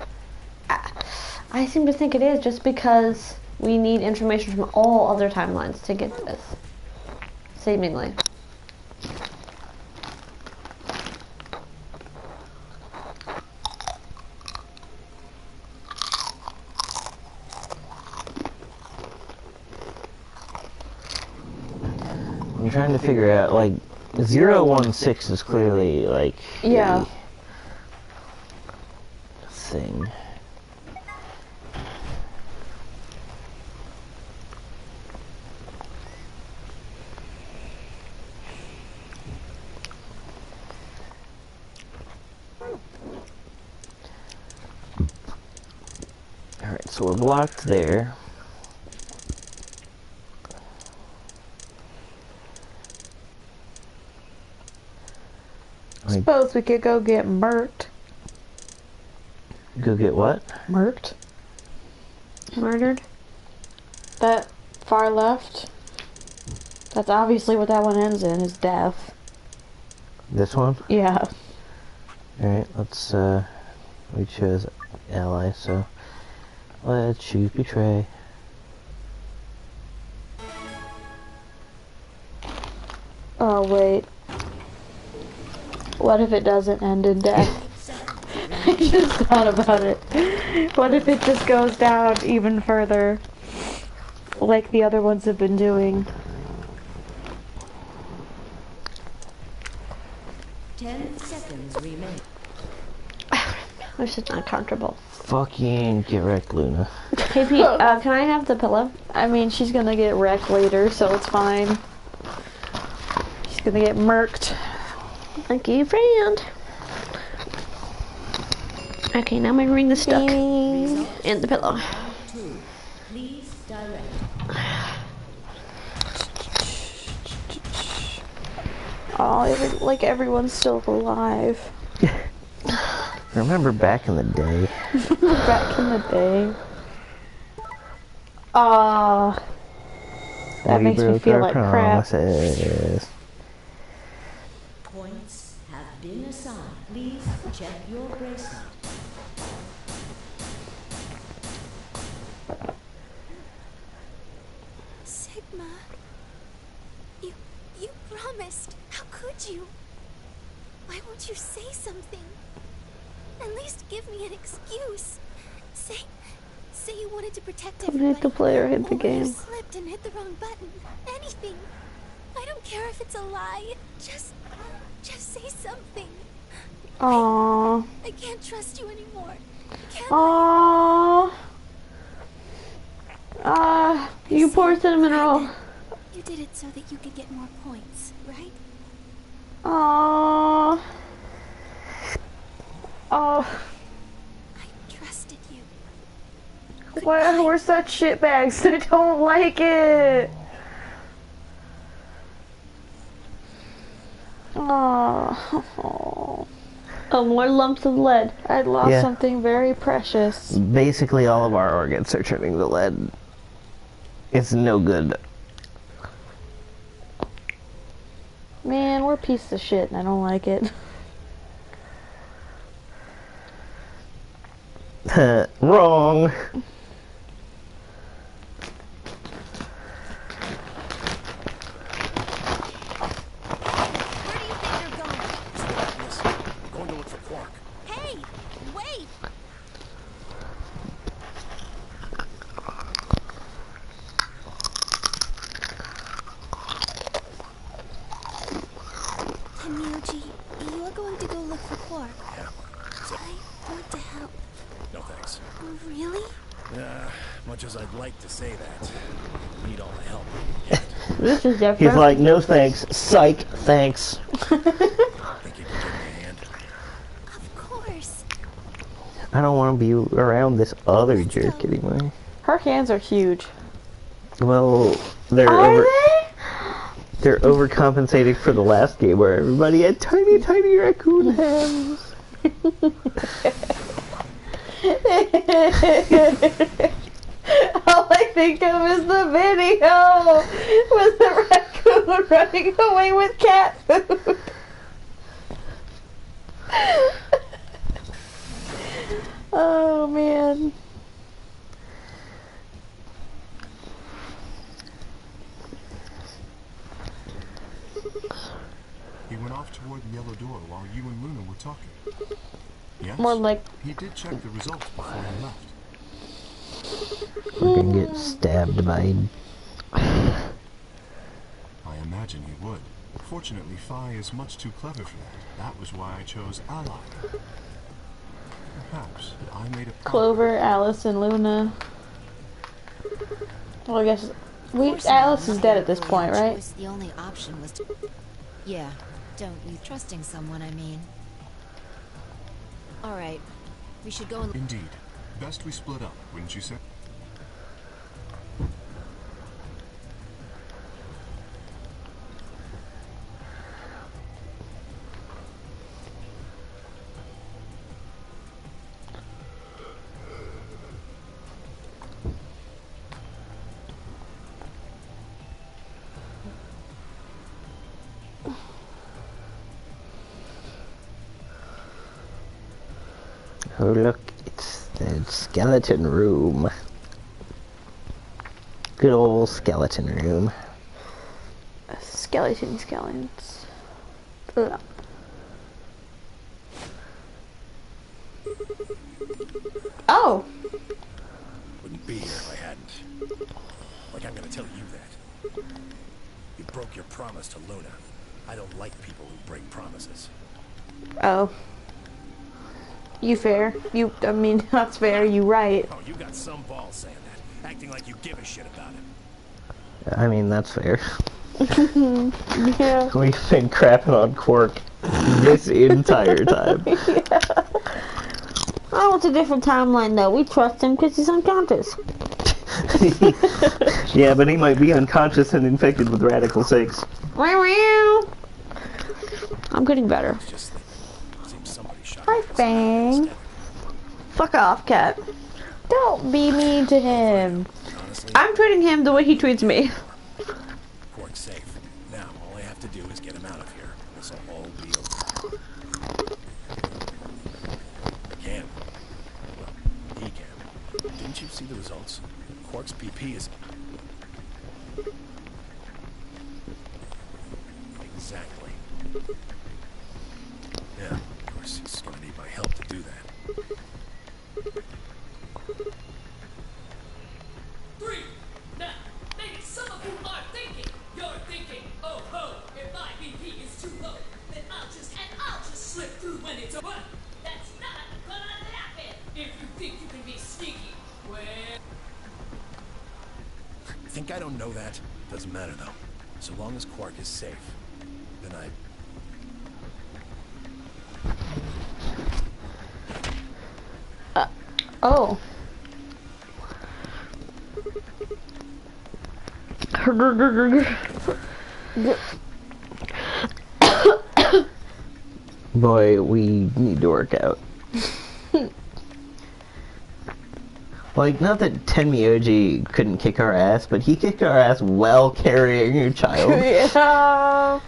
I seem to think it is just because we need information from all other timelines to get this. Seemingly. I'm trying to figure out, 016 is clearly like Yeah. a thing. Alright, so we're blocked there. Suppose we could go get murked. Go get what? Murked? Murdered? That far left. That's obviously what that one ends in, is death. This one? Yeah. Alright, let's, we chose ally, so let's choose betray. Oh, wait. What if it doesn't end in death? I just thought about it. What if it just goes down even further? Like the other ones have been doing. 10 seconds remain. This is not comfortable. Fucking get wrecked, Luna. Hey Pete, can I have the pillow? I mean, she's gonna get wrecked later, so it's fine. She's gonna get murked. Lucky friend. Okay, now my ring is stuck. And the pillow. 2. Please direct. Oh, like everyone's still alive. Remember back in the day? Back in the day. Ah, that We makes me broke feel our like crap. promises. Points have been assigned. Please check your bracelet. Sigma. You promised. How could you? Why won't you say something? At least give me an excuse. Say you wanted to protect Don't everybody. hit the player, hit the or you game. slipped and hit the wrong button. Anything. I don't care if it's a lie. Just say something. Aww. I can't trust you anymore. Can't Aww. You poor cinnamon roll. You did it so that you could get more points, right? Aww. Oh. I trusted you. Why we're such shitbags? I don't like it. Oh. Oh, more lumps of lead. I lost Yeah. something very precious. Basically all of our organs are turning to lead. It's no good. Man, we're pieces of shit and I don't like it. Wrong. Where do you think you're going? Listen, I'm going to look for Quark. Hey, wait! Kenryuji, you are going to go look for Quark. Yeah. I want to help. No thanks. Really? Much as I'd like to say that, I need all the help. This is different. He's like, no thanks. Psych, thanks. Think you can give me a hand? Of course. I don't want to be around this other jerk anymore. Her hands are huge. Well, they're overcompensating for the last game where everybody had tiny, tiny raccoon hands. All I think of is the video with the raccoon running away with cat food. Oh man. He went off toward the yellow door while you and Luna were talking. Yes? More like He did check the results before he left. We're gonna get stabbed by... I imagine he would. Fortunately, Phi is much too clever for that. That was why I chose Ally. Perhaps I made a Clover, Alice, and Luna. Well, I guess Forcing Alice them is not dead to at this really point, have right? choice, the only option was to... Yeah, don't you? Trusting someone, I mean. Alright, we should go and... Indeed. Best we split up, wouldn't you say? Oh look, it's the skeleton room. Good old skeleton room. Skeletons. Ugh. Oh! Wouldn't be here if I hadn't. Like I'm gonna tell you that. You broke your promise to Luna. I don't like people who break promises. Oh. You fair. I mean, that's fair, you right. Oh, you got some balls saying that. Acting like you give a shit about it. I mean, that's fair. Yeah. We've been crapping on Quark this entire time. Yeah. Oh, it's a different timeline though. We trust him because he's unconscious. Yeah, but he might be unconscious and infected with Radical 6. I'm getting better. It's just seems somebody shot Hi, me. Fang. Fuck off, Cat. Don't be mean to him. Honestly, I'm treating him the way he treats me. Quark's safe. Now, all I have to do is get him out of here. This'll all be over. I can. Well, he can. Didn't you see the results? Quark's PP is... Exactly. Yeah, of course, he's gonna need my help to do that. Three. Now, maybe some of you are thinking, oh ho, if my BP is too low, then I'll just slip through when it's over. That's not gonna happen. If you think you can be sneaky, well... Think I don't know that? Doesn't matter though. So long as Quark is safe, then I... Oh. Boy, we need to work out. Like, not that Tenmyoji couldn't kick our ass, but he kicked our ass while carrying a child. Yeah.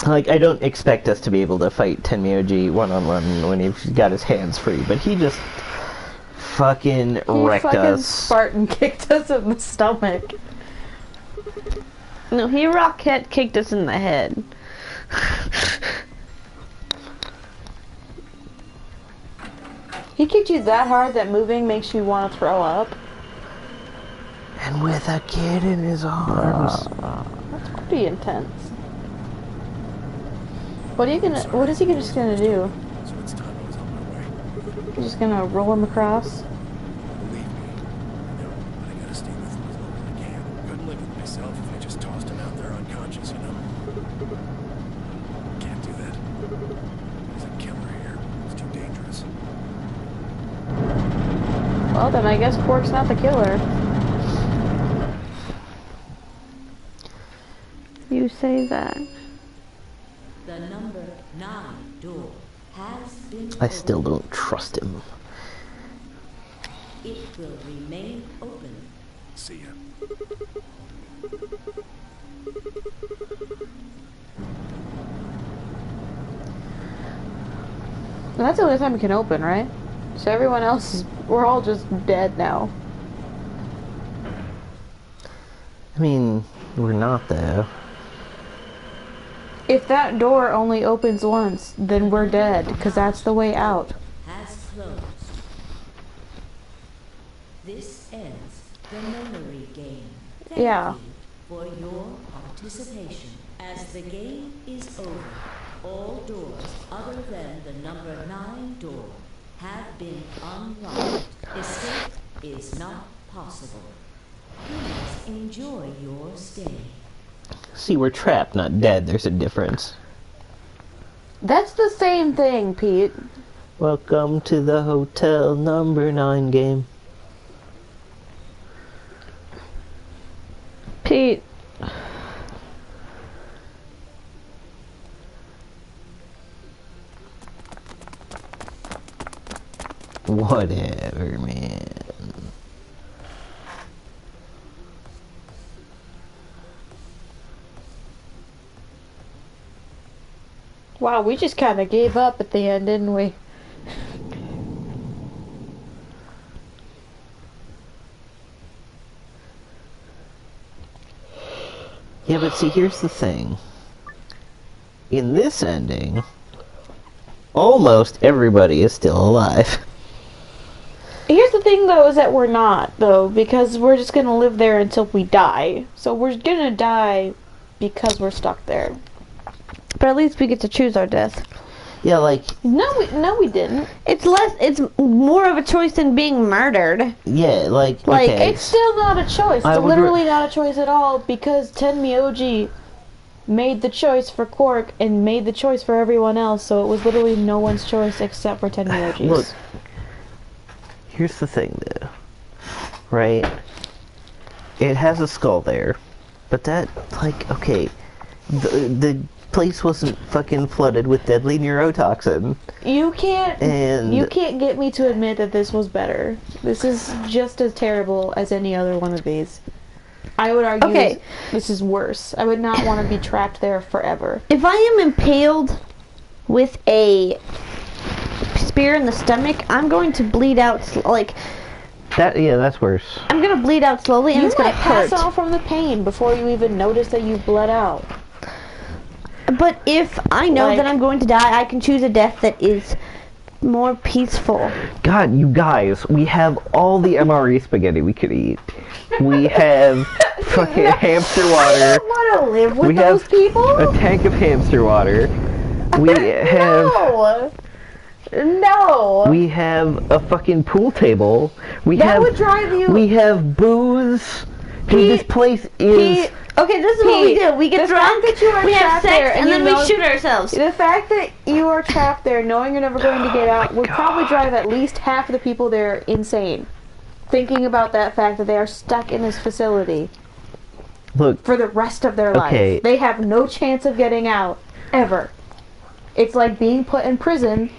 Like, I don't expect us to be able to fight Tenmyoji one-on-one when he's got his hands free, but he just fucking wrecked us. Spartan kicked us in the stomach. No, he rocket kicked us in the head. He kicked you that hard that moving makes you want to throw up. And with a kid in his arms. That's pretty intense. What is he just gonna do? So it's time I was on my way. He's just gonna roll him across? Believe me. I know, but I gotta stay with him as long as I can. Couldn't live with myself if I just tossed him out there unconscious, you know? Can't do that. There's a killer here. It's too dangerous. Well, then I guess Quark's not the killer. You say that. The number 9 door has been I still opened. don't trust him. It will remain open. See ya. And that's the only time it can open, right? So everyone else is... We're all just dead now. I mean, we're not though. If that door only opens once, then we're dead, because that's the way out. Has closed. This ends the Nonary game. Thank Yeah. you for your participation. As the game is over, all doors other than the number 9 door have been unlocked. Escape is not possible. Please enjoy your stay. See, we're trapped, not dead. There's a difference. That's the same thing, Pete. Welcome to the Hotel Number 9 game. Pete. Whatever, man. Wow, we just kind of gave up at the end, didn't we? Yeah, but see, here's the thing. In this ending, almost everybody is still alive. Here's the thing, though, is that we're not, though, because we're just gonna live there until we die. So we're gonna die because we're stuck there. But at least we get to choose our death. Yeah, like... No, we didn't. It's more of a choice than being murdered. Yeah, like, Like, okay. It's still not a choice. I It's would literally not a choice at all, because Tenmyoji made the choice for Quark and made the choice for everyone else, so it was literally no one's choice except for Tenmyoji's. Look, here's the thing, though. Right? It has a skull there. But that, like, okay. The place wasn't fucking flooded with deadly neurotoxin. You can't And get me to admit that this was better. This is just as terrible as any other one of these. I would argue this is worse. I would not want to be trapped there forever. If I am impaled with a spear in the stomach, I'm going to bleed out, that's worse. I'm going to bleed out slowly and You it's going might to hurt. pass out from the pain before you even notice that you've bled out. But if I know that I'm going to die, I can choose a death that is more peaceful. God, you guys, we have all the MRE spaghetti we could eat. We have fucking hamster water. I don't want to live with We those have people. a tank of hamster water. We have... No. We have a fucking pool table. That would drive you... We have booze. Dude, this place is... Okay, this is what we do. We get drunk, that you are we have trapped there, sex, and then we shoot ourselves. The fact that you are trapped there, knowing you're never going to get out, would probably drive at least half of the people there insane. Thinking about that fact that they are stuck in this facility. Look, for the rest of their life. They have no chance of getting out. Ever. It's like being put in prison,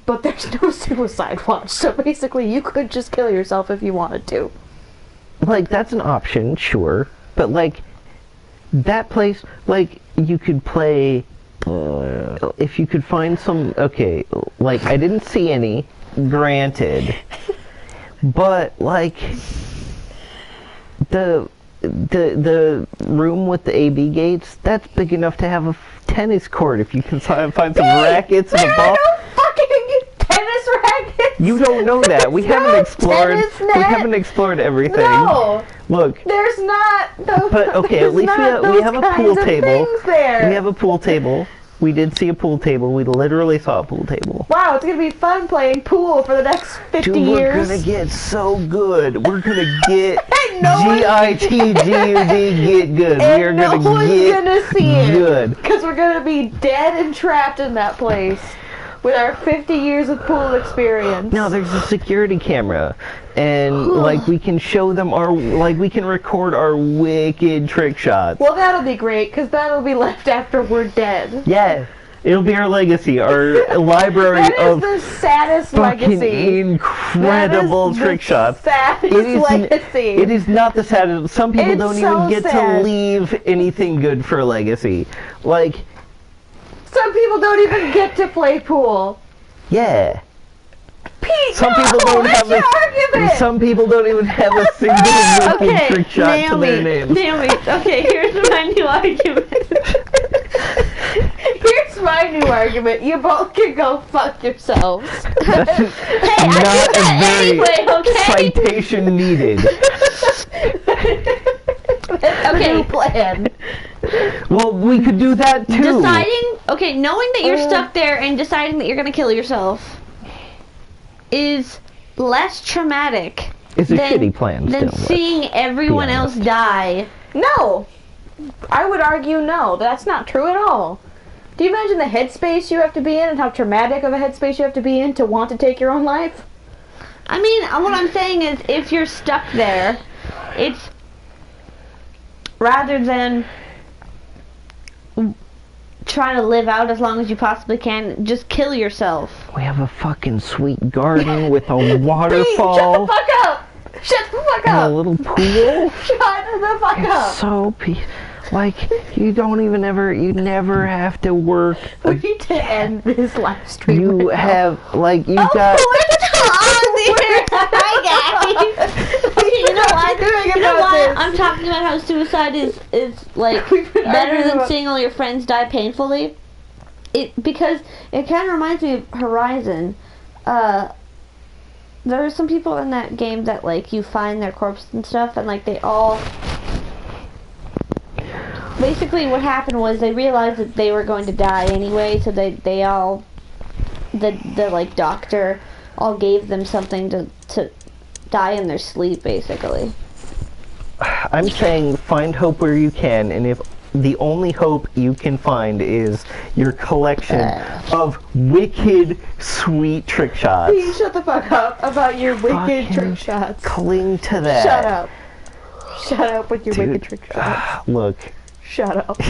but there's no suicide watch. So basically, you could just kill yourself if you wanted to. Like, that's an option, sure. But, like, that place, like, you could play... if you could find some... Okay, like, I didn't see any, granted. But, like... The room with the AB gates, that's big enough to have a tennis court if you can find some rackets and a ball. No fucking tennis rackets! You don't know that. We haven't explored. We haven't explored everything. No. Look. There's not. But okay, at least we have a pool table. There. We have a pool table. We did see a pool table. We literally saw a pool table. Wow, it's gonna be fun playing pool for the next 50 Dude, years. we're gonna get so good. We're gonna get GITGUD get good. And we are no gonna one's get gonna see it. good. Because we're gonna be dead and trapped in that place with our 50 years of pool experience. No, there's a security camera. And, like, we can show them we can record our wicked trick shots. Well, that'll be great, because that'll be left after we're dead. Yeah. It'll be our legacy, our library of the saddest fucking legacy. incredible trick shots. Saddest legacy. It is not the saddest. Some people don't even get sad. to leave anything good for a legacy. Like, some people don't even get to play pool. Yeah. Pete, some people don't have some people don't even have a single wicked trick shot to their names. Naomi, okay, here's my new argument. Here's my new argument. You both can go fuck yourselves. That's not a very anyway, okay? citation needed. Okay, plan. Well, we could do that too. Knowing that you're stuck there and deciding that you're gonna kill yourself is less traumatic. It's a shitty plan than still. seeing everyone else die. No, I would argue no. That's not true at all. Do you imagine the headspace you have to be in and how traumatic of a headspace you have to be in to want to take your own life? I mean, what I'm saying is, if you're stuck there, it's rather than trying to live out as long as you possibly can, just kill yourself. We have a fucking sweet garden with a waterfall. Shut the fuck up! Shut the fuck and up! a little pool. Shut the fuck up! So like, you never have to work. We need to end this live stream. You right have, like, you Oh, got... Hi guys! Okay, you know what? I'm talking about how suicide is like better than seeing all your friends die painfully. Because it kind of reminds me of Horizon. There are some people in that game that, like, you find their corpse and stuff, and, like, they all... Basically, what happened was they realized that they were going to die anyway, so they all... The like, doctor all gave them something to die in their sleep, basically. I'm saying find hope where you can, and if the only hope you can find is your collection of wicked, sweet trick shots. Please shut the fuck up about your wicked trick shots. Cling to that. Shut up. Shut up with your wicked trick shots. Look. Shut up.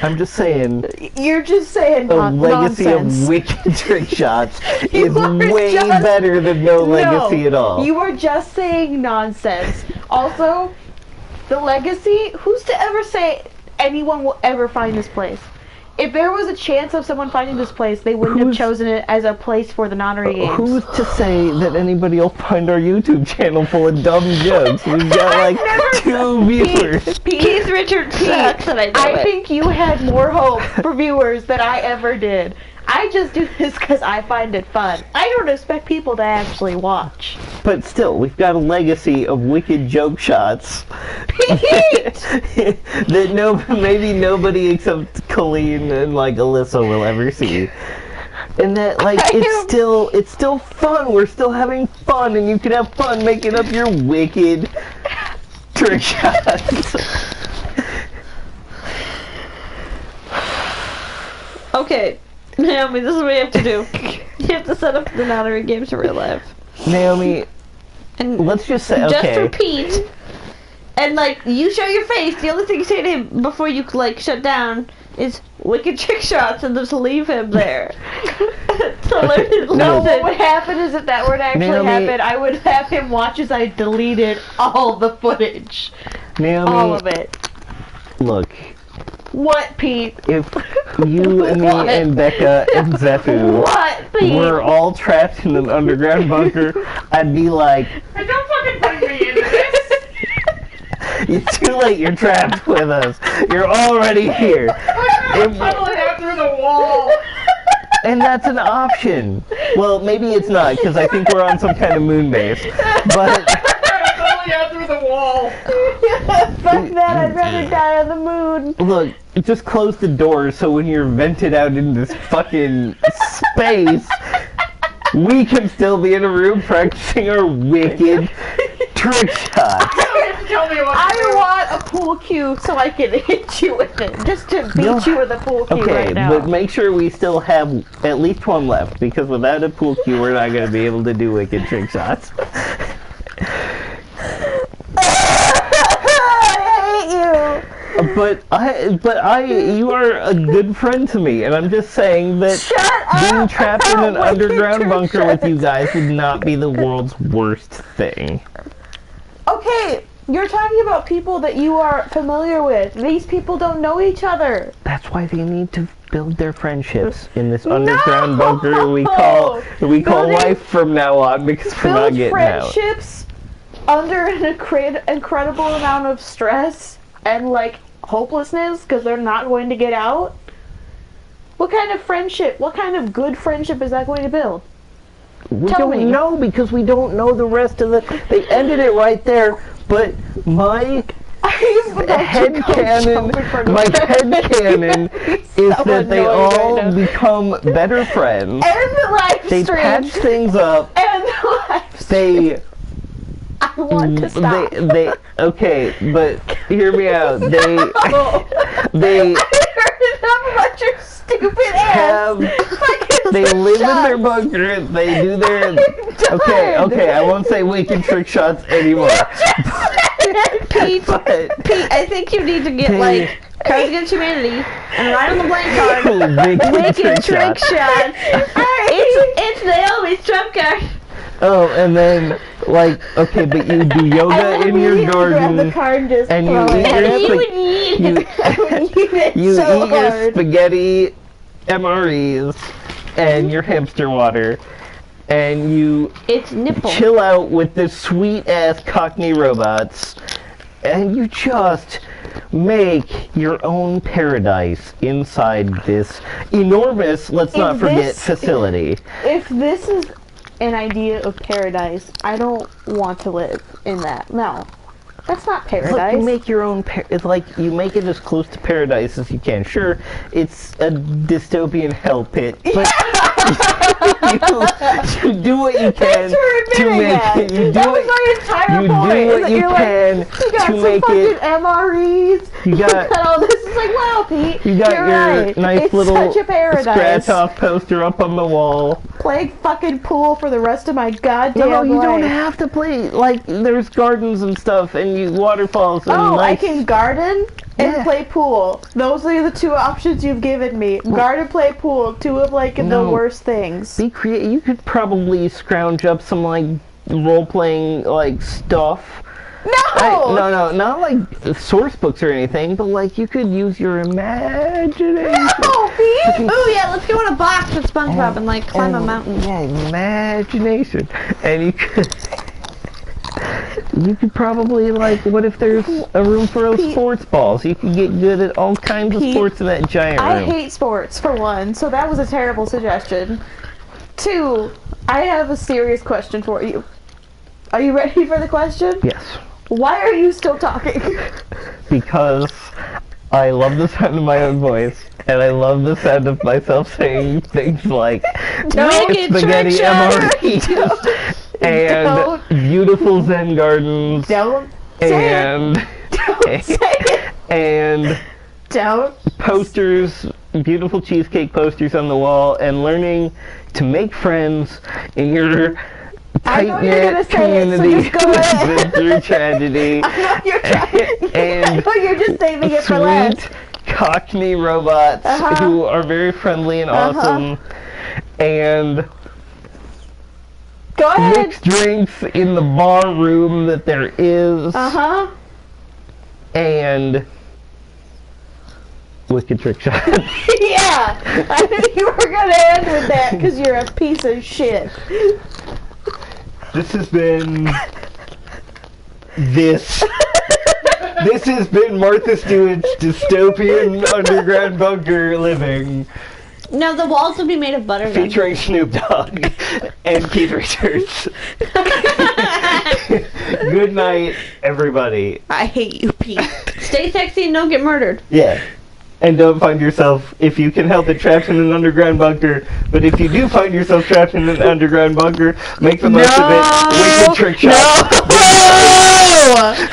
I'm just saying. You're just saying a legacy nonsense. of wicked trick shots is way better than no legacy at all. You are just saying nonsense. Also, the legacy, who's to ever say anyone will ever find this place? If there was a chance of someone finding this place, they wouldn't have chosen it as a place for the Nonary games. Who's to say that anybody will find our YouTube channel full of dumb jokes? We've got like 2 viewers. Keith Richard sucks, and I think you had more hope for viewers than I ever did. I just do this because I find it fun. I don't expect people to actually watch. But still, we've got a legacy of wicked joke shots that maybe nobody except Colleen and like Alyssa will ever see. And that, like, it's still fun. We're still having fun, and you can have fun making up your wicked trick shots. Okay. Naomi, this is what you have to do. You have to set up the Nonary games in real life. Naomi, and let's just say, just repeat. And, like, you show your face. The only thing you say to him before you, like, shut down is wicked trick shots and just leave him there. No, what would happen is if that were to actually happen, I would have him watch as I deleted all the footage. Naomi, all of it. Look. What, Pete? If you and me and Becca and Zephu were all trapped in an underground bunker, I'd be like, hey, don't fucking bring me into this! It's too late, you're trapped with us. You're already here. I'm tunneling out through the wall! And that's an option. Well, maybe it's not, because I think we're on some kind of moon base. But... I'm out through the wall! Fuck that, I'd rather die on the moon. Look, just close the door so when you're vented out in this fucking space, we can still be in a room practicing our wicked trick shots. I want a pool cue so I can hit you with it. Just to beat you with a pool cue right now. Okay, but make sure we still have at least one left, because without a pool cue, we're not going to be able to do wicked trick shots. But you are a good friend to me, and I'm just saying that being trapped in an underground bunker with you guys would not be the world's worst thing. Okay, you're talking about people that you are familiar with. These people don't know each other. That's why they need to build their friendships in this underground bunker we call life from now on, because we're not getting out. Friendships under an incredible amount of stress and like hopelessness because they're not going to get out. What kind of friendship, what kind of good friendship is that going to build? We don't know, because we don't know the rest of the... They ended it right there, but my headcanon, my headcanon is that they all become better friends. And the live They stream. patch things up. And the live stream. I want to stop. Okay, but hear me out. They I heard enough about your stupid ass. They live in their bunker. They do their. Okay. I won't say wicked trick shots anymore. Pete, I think you need to get like Cards Against Humanity and write on the blank card. Wicked trick shot. It's Naomi's trump card. Oh, and then but you do yoga in your garden, and you eat your spaghetti MREs and your hamster water, and you chill out with the sweet ass Cockney robots, and you just make your own paradise inside this enormous, let's not forget, facility. If this is an idea of paradise, I don't want to live in that. No. That's not paradise. It's like you make your own it's like you make it as close to paradise as you can. Sure, it's a dystopian hell pit, but you do what you can to make it. You do what you can to make it. MREs. You got all this. It's like, wow, Pete. You got you're your right. nice it's little such a paradise. scratch-off poster up on the wall. Play fucking pool for the rest of my goddamn life. No, you don't life. have to play. Like, there's gardens and stuff, and waterfalls. And I can garden and play pool. Those are the two options you've given me. Garden, play pool. Two of the worst things. Be creative. You could probably scrounge up some role-playing stuff. No! No, not source books or anything, but you could use your imagination. No, Pete! Ooh, yeah, let's go in a box with SpongeBob and climb a mountain. Yeah, imagination. And you could probably what if there's a room for those sports balls? You could get good at all kinds of sports in that giant room. I hate sports, for one, so that was a terrible suggestion. Two, I have a serious question for you. Are you ready for the question? Yes. Why are you still talking? Because I love the sound of my own voice, and I love the sound of myself saying things like spaghetti MREs and beautiful Zen gardens and posters, beautiful cheesecake posters on the wall, and learning to make friends in your tight-knit community through tragedy. I know you're trying. And I know you're just saving it for last. Sweet Cockney robots who are very friendly and awesome. And go ahead. Mixed drinks in the bar room that there is. And wicked trick shots. Yeah, I knew you were gonna end with that because you're a piece of shit. This has been this has been Martha Stewart's dystopian underground bunker living. No, the walls would be made of butter. Featuring Snoop Dogg and Keith Richards. Good night, everybody. I hate you, Pete. Stay sexy and don't get murdered. Yeah. And don't find yourself, if you can help it, trapped in an underground bunker. But if you do find yourself trapped in an underground bunker, make the most of it. Wicked trick shot. No!